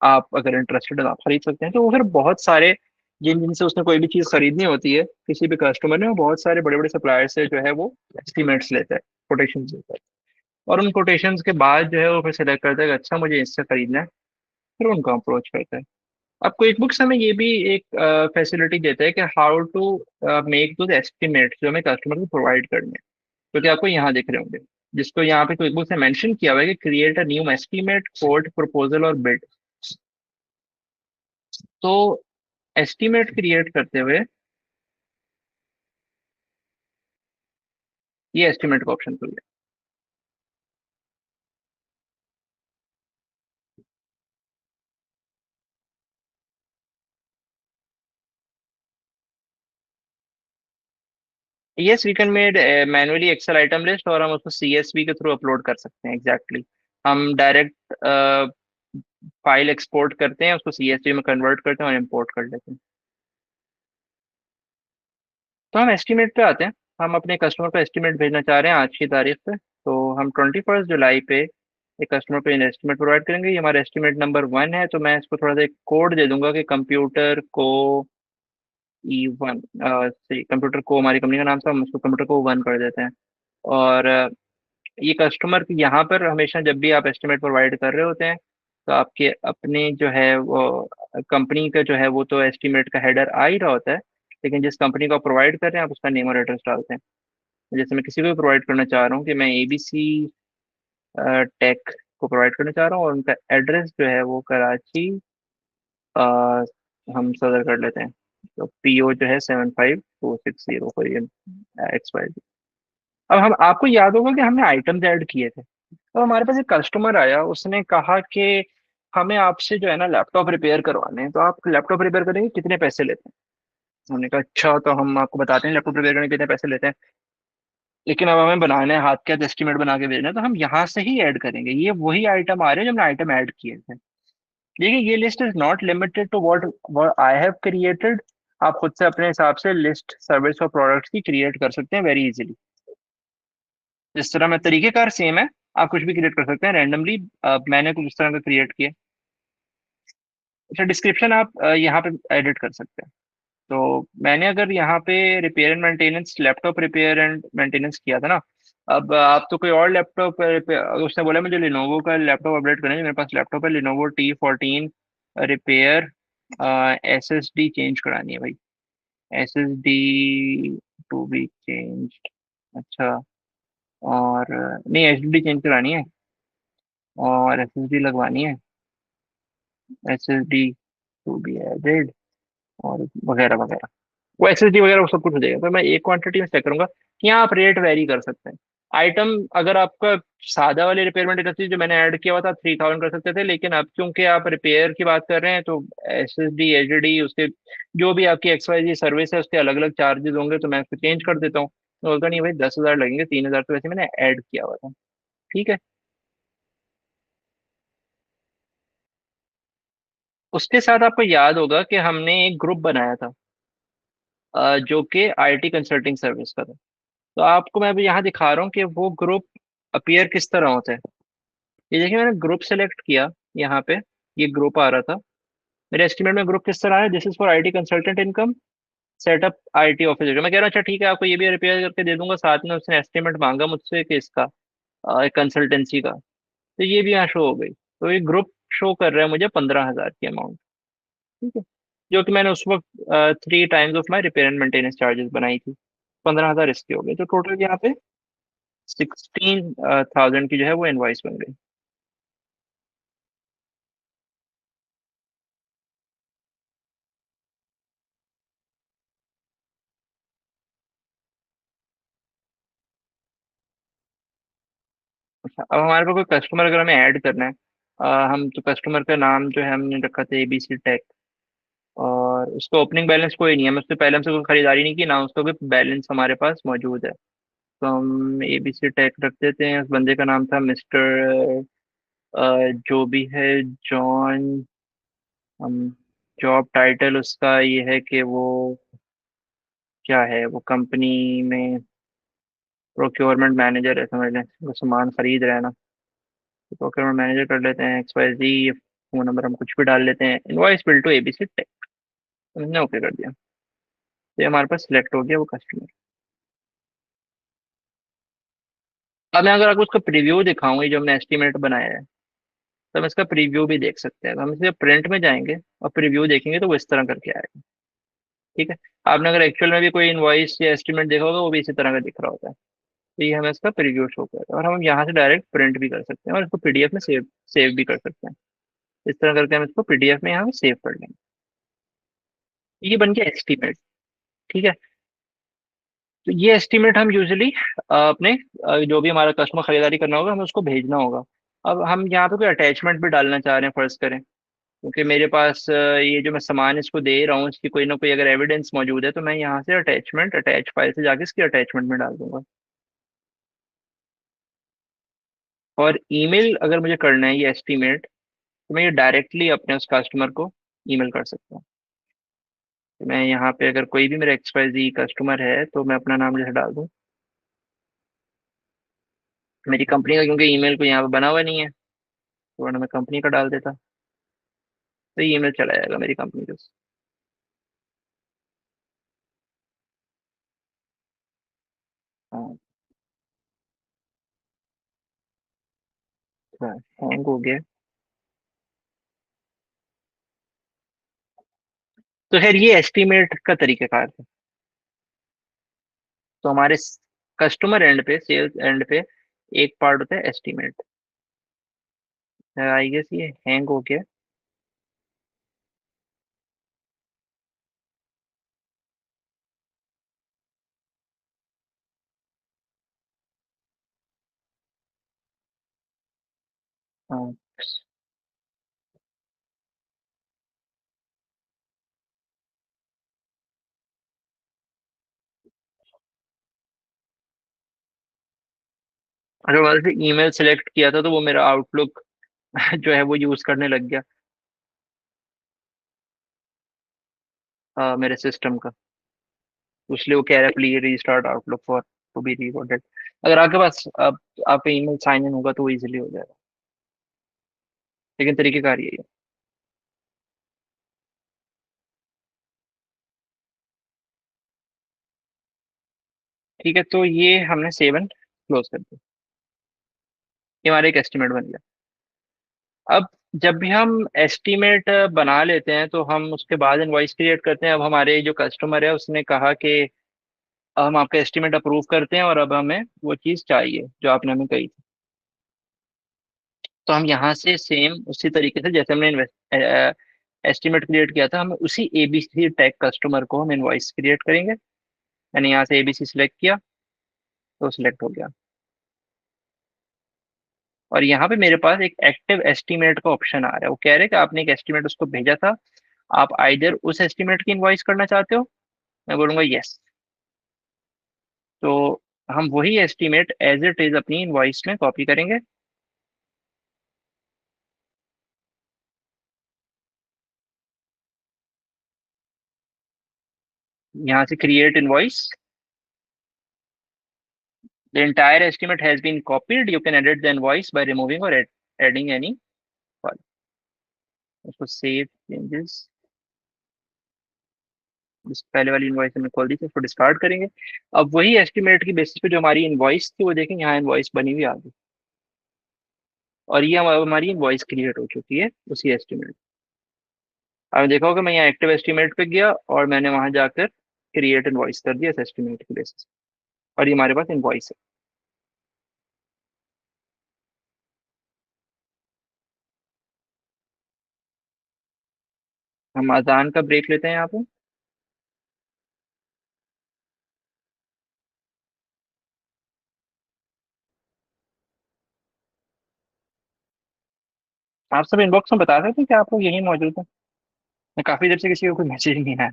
आप अगर इंटरेस्टेड हो आप खरीद सकते हैं। तो वो फिर बहुत सारे, जिन जिनसे उसने कोई भी चीज़ खरीदनी होती है किसी भी कस्टमर ने, वो बहुत सारे बड़े बड़े सप्लायर से जो है वो एस्टिमेट्स लेता है, कोटेशन लेता है। और उन कोटेशंस के बाद जो है वो फिर सेलेक्ट करता है कि अच्छा मुझे इससे खरीदना है, फिर उनको अप्रोच करता है। अब क्विक बुक्स हमें ये भी एक फैसिलिटी देता है कि how to make those estimates जो हमें कस्टमर को प्रोवाइड करने हैं। क्योंकि आपको यहाँ दिख रहे होंगे, जिसको यहाँ पे क्विक बुक्स ने मेंशन किया हुआ है कि create a new estimate quote proposal और बिड। तो एस्टिमेट क्रिएट करते हुए ये एस्टिमेट का ऑप्शन खुल गया। Yes, we can made manually Excel item list, और हम उसको सीएसवी के थ्रू अपलोड कर सकते हैं। एग्जैक्टली हम डायरेक्ट फाइल एक्सपोर्ट करते हैं, उसको सीएसवी में कन्वर्ट करते हैं और इंपोर्ट कर लेते हैं। तो हम एस्टिमेट पे आते हैं। हम अपने कस्टमर को एस्टिमेट भेजना चाह रहे हैं आज की तारीख पे। तो हम 21 जुलाई पे एक कस्टमर को एस्टिमेट प्रोवाइड करेंगे। ये हमारा एस्टिमेट नंबर 1 है, तो मैं इसको थोड़ा सा एक कोड दे दूंगा कि कंप्यूटर को E1, सही, कंप्यूटर को हमारी कंपनी का नाम था, हम उसको कंप्यूटर को 1 कर देते हैं। और ये कस्टमर यहाँ पर हमेशा जब भी आप एस्टिमेट प्रोवाइड कर रहे होते हैं, तो आपके अपने जो है वो कंपनी का जो है वो तो एस्टिमेट का हेडर आ ही रहा होता है। लेकिन जिस कंपनी को आप प्रोवाइड कर रहे हैं आप उसका नेम और एड्रेस डालते हैं। जैसे मैं किसी को भी प्रोवाइड करना चाह रहा हूँ कि मैं एबीसी टेक को प्रोवाइड करना चाह रहा हूँ, और उनका एड्रेस जो है वो कराची, अ, हम सदर कर लेते हैं। तो पीओ जो है 75260 फॉर XYZ। अब हम, आपको याद होगा कि हमने आइटम्स ऐड किए थे। तो हमारे पास एक कस्टमर आया, उसने कहा कि हमें आपसे जो है ना लैपटॉप रिपेयर करवाने हैं, तो आप लैपटॉप रिपेयर करेंगे कितने पैसे लेते हैं? हमने कहा अच्छा, तो हम आपको बताते हैं लैपटॉप रिपेयर करने के कितने पैसे लेते हैं, लेकिन अब हमें बनाना है, हाथ के हाथ एस्टिमेट बना के भेजना है, तो हम यहाँ से ही ऐड करेंगे। ये वही आइटम आ रहे हैं जो हमने आइटम ऐड किए थे। देखिए, ये list is not limited to what I have created. आप खुद से अपने हिसाब से लिस्ट सर्विस और प्रोडक्ट्स की क्रिएट कर सकते हैं वेरी इजीली। जिस तरह मैं, तरीकेकार सेम है, आप कुछ भी क्रिएट कर सकते हैं रैंडमली। मैंने कुछ इस तरह का क्रिएट किया। अच्छा, डिस्क्रिप्शन आप यहाँ पे एडिट कर सकते हैं। तो मैंने अगर यहाँ पे repair and maintenance, laptop repair and maintenance किया था ना, अब आप तो कोई और लैपटॉप उसने बोला मुझे लिनोवो का लैपटॉप अपडेट करना है। मेरे पास लैपटॉप है Lenovo T14 repair, SSD change करानी है भाई। SSD to be change. अच्छा। और नहीं, SSD चेंज करानी है और SSD लगवानी है। SSD टू बी एडेड और वगैरह वगैरह। वो SSD वगैरह वो सब कुछ हो जाएगा, तो मैं एक क्वांटिटी में चेक करूंगा कि यहाँ आप रेट वेरी कर सकते हैं। आइटम अगर आपका सादा वाले रिपेयरमेंट इंडस्ट्री जो मैंने ऐड किया हुआ था 3000 कर सकते थे, लेकिन अब क्योंकि आप रिपेयर की बात कर रहे हैं तो SSD, HDD उसके जो भी आपकी XYZ सर्विस है उसके अलग अलग चार्जेस होंगे, तो मैं उसको चेंज कर देता हूँ। तो बोलता नहीं भाई 10,000 लगेंगे, 3,000 तो वैसे मैंने ऐड किया हुआ था। ठीक है। उसके साथ आपको याद होगा कि हमने एक ग्रुप बनाया था, जो कि IT कंसल्टिंग सर्विस का था। तो आपको मैं अभी यहाँ दिखा रहा हूँ कि वो ग्रुप अपीयर किस तरह होता है। ये देखिए मैंने ग्रुप सेलेक्ट किया यहाँ पे, ये ग्रुप आ रहा था। मेरे एस्टिमेट में ग्रुप किस तरह है, this is for IT consultant income, setup IT office. मैं कह रहा हूँ अच्छा ठीक है, आपको ये भी रिपेयर करके दे दूंगा, साथ में उसने एस्टिमेट मांगा मुझसे कि इसका कंसल्टेंसी का, तो ये भी यहाँ शो हो गई। तो ये ग्रुप शो कर रहा है मुझे 15,000 की अमाउंट। ठीक है। जो कि मैंने उस वक्त 3 times of my repair and maintenance charges बनाई थी। 15,000 इसके हो गए, तो टोटल यहाँ पे 16,000 की जो है वो इनवाइस बन गई। अच्छा, अब हमारे पास कोई कस्टमर अगर हमें ऐड करना है, हम तो कस्टमर का नाम जो है हमने रखा था ABC टेक, और उसका ओपनिंग बैलेंस कोई नहीं है, हमने उससे पहले हमसे कोई खरीदारी नहीं की ना, उसका कोई बैलेंस हमारे पास मौजूद है। तो हम ABC टेक रख देते हैं। उस बंदे का नाम था मिस्टर जो भी है, जॉन। हम जॉब टाइटल उसका ये है कि वो क्या है, वो कंपनी में प्रोक्योरमेंट मैनेजर है, समझ लें वो सामान खरीद रहे हैं ना। तो प्रोक्योरमेंट मैनेजर कर लेते हैं, XYZ। फोन नंबर हम कुछ भी डाल लेते हैं, invoice bill to ABC tech. हमने ओके कर दिया, तो ये हमारे पास सिलेक्ट हो गया वो कस्टमर। अब मैं अगर आपको उसका प्रीव्यू दिखाऊंगा, ये जो हमने एस्टिमेट बनाया है, तो हम इसका प्रीव्यू भी देख सकते हैं। तो हम इसे प्रिंट में जाएंगे और प्रीव्यू देखेंगे तो वो इस तरह करके आएगा। ठीक है। आपने अगर एक्चुअल में भी कोई इनवॉइस या एस्टिमेट देखा होगा, वो भी इसी तरह का दिख रहा होता है। तो ये हमें इसका प्रीव्यू शो कर रहा है, और हम यहाँ से डायरेक्ट प्रिंट भी कर सकते हैं और इसको PDF में सेव सेव भी कर सकते हैं। इस तरह करके हम इसको PDF में यहाँ सेव कर लेंगे। ये बन गया एस्टिमेट। ठीक है। तो ये एस्टिमेट हम यूजली अपने जो भी हमारा कस्टमर खरीदारी करना होगा हमें उसको भेजना होगा। अब हम यहाँ पे कोई अटैचमेंट भी डालना चाह रहे हैं, फर्ज करें, क्योंकि मेरे पास ये जो मैं सामान इसको दे रहा हूँ इसकी कोई ना कोई अगर एविडेंस मौजूद है, तो मैं यहाँ से अटैचमेंट अटैच फाइल से जाके इसकी अटैचमेंट में डाल दूंगा। और ईमेल अगर मुझे करना है ये एस्टिमेट, तो मैं ये डायरेक्टली अपने उस कस्टमर को ईमेल कर सकता हूँ। तो मैं यहाँ पे अगर कोई भी मेरा XYZ कस्टमर है तो मैं अपना नाम जैसे डाल दूँ, मेरी कंपनी का, क्योंकि ईमेल को यहाँ पे बना हुआ नहीं है, तो वरना मैं कंपनी का डाल देता, तो ये ईमेल चला जाएगा मेरी कंपनी को। हाँ। हैंग हो गया। तो खैर ये एस्टिमेट का तरीकाकार था। तो हमारे कस्टमर एंड पे, सेल्स एंड पे एक पार्ट होता है एस्टिमेट। आई गेस ये हैंग हो गया। हाँ। अगर मैंने से ईमेल सेलेक्ट किया था तो वो मेरा आउटलुक जो है वो यूज करने लग गया, मेरे सिस्टम का। तो इसलिए वो कह रहा है please restart Outlook for to be reloaded. अगर आपके पास अब आपका ईमेल साइन इन होगा तो वो इजीली हो जाएगा, लेकिन तरीकेकार यही है। ठीक है, तो ये हमने सेवन क्लोज कर दिया। ये हमारा एक एस्टिमेट बन गया। अब जब भी हम एस्टिमेट बना लेते हैं तो हम उसके बाद इनवॉइस क्रिएट करते हैं। अब हमारे जो कस्टमर है उसने कहा कि हम आपका एस्टिमेट अप्रूव करते हैं और अब हमें वो चीज़ चाहिए जो आपने हमें कही थी। तो हम यहाँ से सेम उसी तरीके से जैसे हमने एस्टिमेट क्रिएट किया था, हम उसी एबीसी टैग कस्टमर को हम इनवॉइस क्रिएट करेंगे। मैंने यहाँ से एबीसी सिलेक्ट किया तो सिलेक्ट हो गया। और यहाँ पे मेरे पास एक एक्टिव एस्टिमेट का ऑप्शन आ रहा है। वो कह रहे हैं कि आपने एक एस्टिमेट उसको भेजा था, आप आइदर उस एस्टिमेट की इनवॉइस करना चाहते हो। मैं बोलूंगा यस। तो हम वही एस्टिमेट एज इट इज अपनी इनवॉइस में कॉपी करेंगे। यहाँ से create invoice, the entire estimate has been copied, you can edit the invoice by removing or adding any file। उसको सेव चेंजेस, इस पहले वाली इनवॉइस हमने खोल दी थी, उसको डिस्कार्ड करेंगे। अब वही एस्टिमेट की बेसिस पे जो हमारी इनवॉइस थी वो देखेंगे, यहाँ इनवॉइस बनी हुई आ गई। और ये हमारी इनवॉइस क्रिएट हो चुकी है उसी एस्टिमेट। आपने देखा होगा मैं यहाँ एक्टिव एस्टिमेट पे गया और मैंने वहां जाकर क्रिएट इनवॉइस कर दिया इस एस्टिमेट की बेसिस। और ये हमारे पास इनवॉइस है। हम अजान का ब्रेक लेते हैं यहाँ पे। आप सब इनबॉक्स में बता सकते हैं कि आप लोग यही मौजूद हैं। मैं काफी देर से किसी को कोई मैसेज नहीं आया।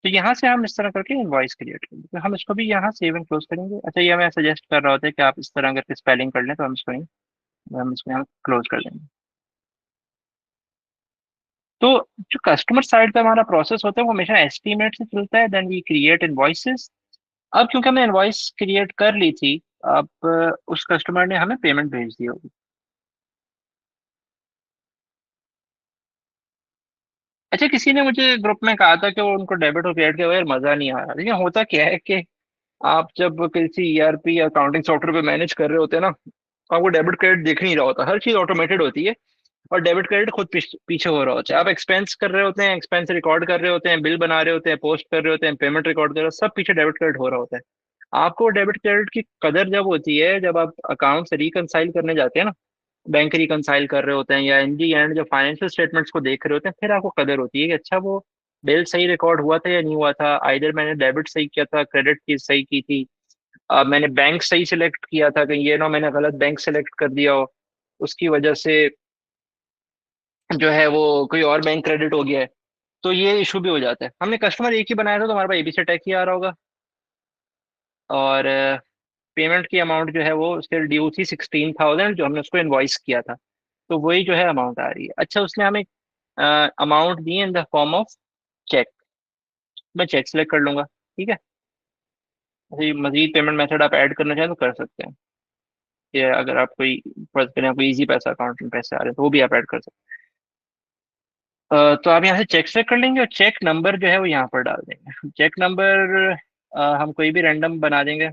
तो यहाँ से हम इस तरह करके इनवॉइस क्रिएट करेंगे। तो हम इसको भी यहाँ सेव एंड क्लोज करेंगे। अच्छा, ये मैं सजेस्ट कर रहा होता है कि आप इस तरह करके स्पेलिंग कर लें, तो हम इसको यहाँ क्लोज कर देंगे। तो जो कस्टमर साइड पे हमारा प्रोसेस होता है वो हमेशा एस्टीमेट से चलता है, देन वी क्रिएट इनवॉइसेस। अब क्योंकि हमने इनवॉइस क्रिएट कर ली थी, अब उस कस्टमर ने हमें पेमेंट भेज दी होगी। अच्छा, किसी ने मुझे ग्रुप में कहा था कि वो उनको डेबिट और क्रेडिट के बगैर मजा नहीं आ रहा। लेकिन होता क्या है कि आप जब किसी ईआरपी या अकाउंटिंग सॉफ्टवेयर पे मैनेज कर रहे होते हैं ना, आपको डेबिट क्रेडिट दिख नहीं रहा होता, हर चीज ऑटोमेटेड होती है। और डेबिट क्रेडिट खुद पीछे हो रहा होता है। आप एक्सपेंस कर रहे होते हैं, एक्सपेंस रिकॉर्ड कर रहे होते हैं, बिल बना रहे होते हैं, पोस्ट कर रहे होते हैं, पेमेंट रिकॉर्ड कर रहे होते हैं, सब पीछे डेबिट क्रेडिट हो रहा होता है। आपको डेबिट क्रेडिट की कदर जब होती है जब आप अकाउंट से रिकनसाइल करने जाते हैं ना, बैंक रिकनसाइल कर रहे होते हैं या इन दी एंड जब फाइनेंशियल स्टेटमेंट्स को देख रहे होते हैं, फिर आपको कदर होती है कि अच्छा वो बिल सही रिकॉर्ड हुआ था या नहीं हुआ था, आइदर मैंने डेबिट सही किया था, क्रेडिट की सही की थी, मैंने बैंक सही सिलेक्ट किया था, कहीं ये ना मैंने गलत बैंक सिलेक्ट कर दिया हो, उसकी वजह से जो है वो कोई और बैंक क्रेडिट हो गया है। तो ये इशू भी हो जाता है। हमने कस्टमर एक ही बनाया था तो हमारे पास एबीसी टैग ही आ रहा होगा। और पेमेंट की अमाउंट जो है वो उसके ड्यू थी 16,000, जो हमने उसको इनवॉइस किया था। तो वही जो है अमाउंट आ रही है। अच्छा, उसने हमें अमाउंट दी in the form of cheque. मैं चेक सेलेक्ट कर लूंगा। ठीक है। अच्छा, ये मजीद पेमेंट मेथड आप ऐड करना चाहें तो कर सकते हैं। ये अगर आप कोई फर्ज करें आपको इजी पैसा अकाउंट में पैसे आ रहे हैं तो वो भी आप ऐड कर सकते हैं। तो आप यहाँ से चेक सेलेक्ट कर लेंगे और चेक नंबर जो है वो यहाँ पर डाल देंगे। चेक नंबर हम कोई भी रैंडम बना देंगे।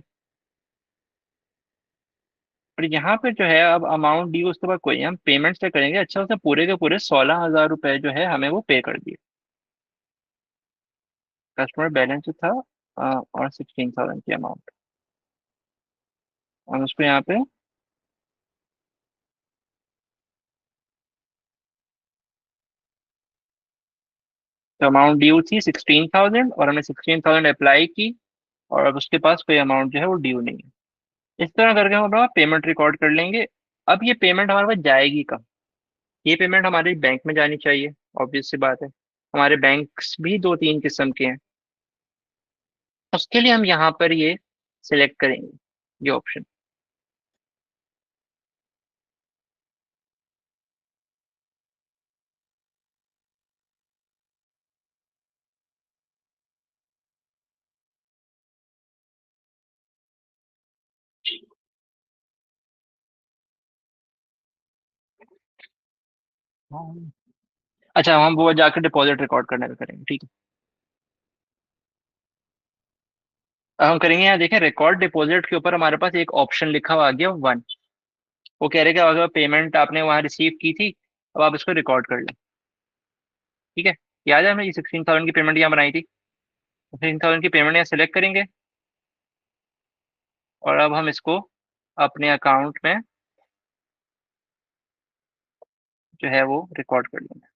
और यहाँ पे जो है अब अमाउंट ड्यू उसके बाद कोई हम पेमेंट से करेंगे। अच्छा, उसने पूरे के पूरे 16,000 रुपए जो है हमें वो पे कर दिए। कस्टमर बैलेंस जो था और 16,000 की अमाउंट, हम उसको यहाँ पे, तो अमाउंट ड्यू थी 16,000 और हमने 16,000 अप्लाई की। और अब उसके पास कोई अमाउंट जो है वो ड्यू नहीं है। इस तरह करके हम अपना पेमेंट रिकॉर्ड कर लेंगे। अब ये पेमेंट हमारे पास जाएगी कब? ये पेमेंट हमारे बैंक में जानी चाहिए। ऑब्वियस सी बात है। हमारे बैंक्स भी दो तीन किस्म के हैं। उसके लिए हम यहाँ पर ये सिलेक्ट करेंगे, ये ऑप्शन। अच्छा, हम वो जाकर डिपॉजिट रिकॉर्ड करने का करेंगे, ठीक है। अब हम करेंगे, यहाँ देखें रिकॉर्ड डिपॉजिट के ऊपर हमारे पास एक ऑप्शन लिखा हुआ आ गया 1। वो कह रहे कि अगर पेमेंट आपने वहाँ रिसीव की थी, अब आप इसको रिकॉर्ड कर लें। ठीक है, याद है हमने ये 16,000 की पेमेंट यहाँ बनाई थी। 16,000 की पेमेंट यहाँ सेलेक्ट करेंगे, और अब हम इसको अपने अकाउंट में जो है वो रिकॉर्ड कर लेंगे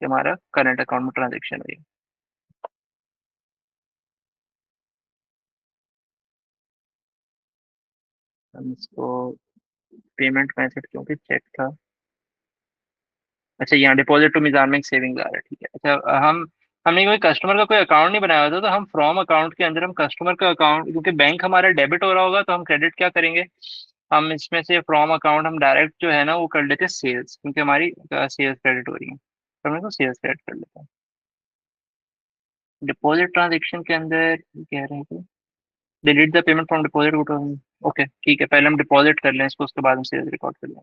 कि हमारा करंट अकाउंट में ट्रांजेक्शन हुई है। हम इसको पेमेंट मैसेज क्योंकि चेक था। अच्छा, यहाँ डिपॉजिट टू मिजान में सेविंग आ रहा है, ठीक है। अच्छा, हमने कोई कस्टमर का कोई अकाउंट नहीं बनाया होता, तो हम फ्रॉम अकाउंट के अंदर हम कस्टमर का अकाउंट, क्योंकि बैंक हमारा डेबिट हो रहा होगा तो हम क्रेडिट क्या करेंगे, हम इसमें से फ्रॉम अकाउंट हम डायरेक्ट जो है ना वो कर लेते हैं सेल्स, क्योंकि हमारी सेल्स क्रेडिट हो रही है, तो हम इसको सेल्स क्रेडिट कर लेते हैं। डिपॉजिट ट्रांजेक्शन के अंदर कह रहे हैं कि delete the payment from deposit. Okay ठीक है, पहले हम डिपॉजिट कर लें इसको, उसके बाद हम सेल्स रिकॉर्ड कर लें।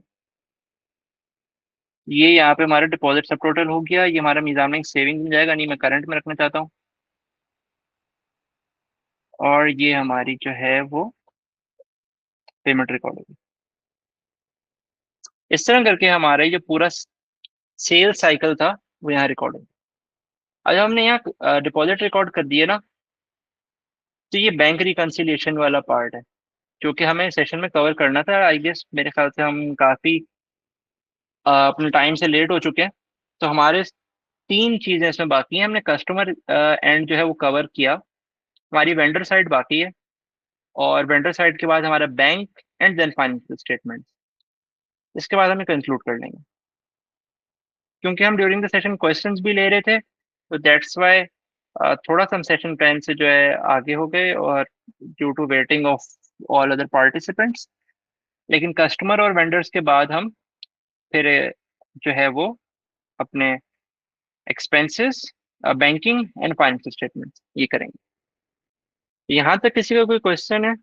ये यहाँ पे हमारा डिपॉजिट सब टोटल हो गया, ये हमारा मीज़ान में सेविंग में जाएगा, नहीं मैं करंट में रखना चाहता हूँ। और ये हमारी जो है वो पेमेंट रिकॉर्ड होगी। इस तरह करके हमारा ये जो पूरा सेल साइकिल था वो यहाँ रिकॉर्ड होगा। अब हमने यहाँ डिपॉजिट रिकॉर्ड कर दिया ना, तो ये बैंक रिकंसिलिएशन वाला पार्ट है, जो कि हमें सेशन में कवर करना था। आई गेस मेरे ख्याल से हम काफ़ी अपने टाइम से लेट हो चुके हैं, तो हमारे तीन चीज़ें इसमें बाकी हैं। हमने कस्टमर एंड जो है वो कवर किया, हमारी वेंडर साइड बाकी है, और वेंडर साइड के बाद हमारा bank and then financial statement. इसके बाद हमें कंक्लूड कर लेंगे, क्योंकि हम ड्यूरिंग द सेशन क्वेश्चंस भी ले रहे थे, तो दैट्स वाई थोड़ा सा हम सेशन टाइम से जो है आगे हो गए, और due to waiting of all other participants. लेकिन कस्टमर और वेंडर्स के बाद हम फिर जो है वो अपने expenses, banking and financial statement ये करेंगे। यहाँ तक किसी का कोई क्वेश्चन है?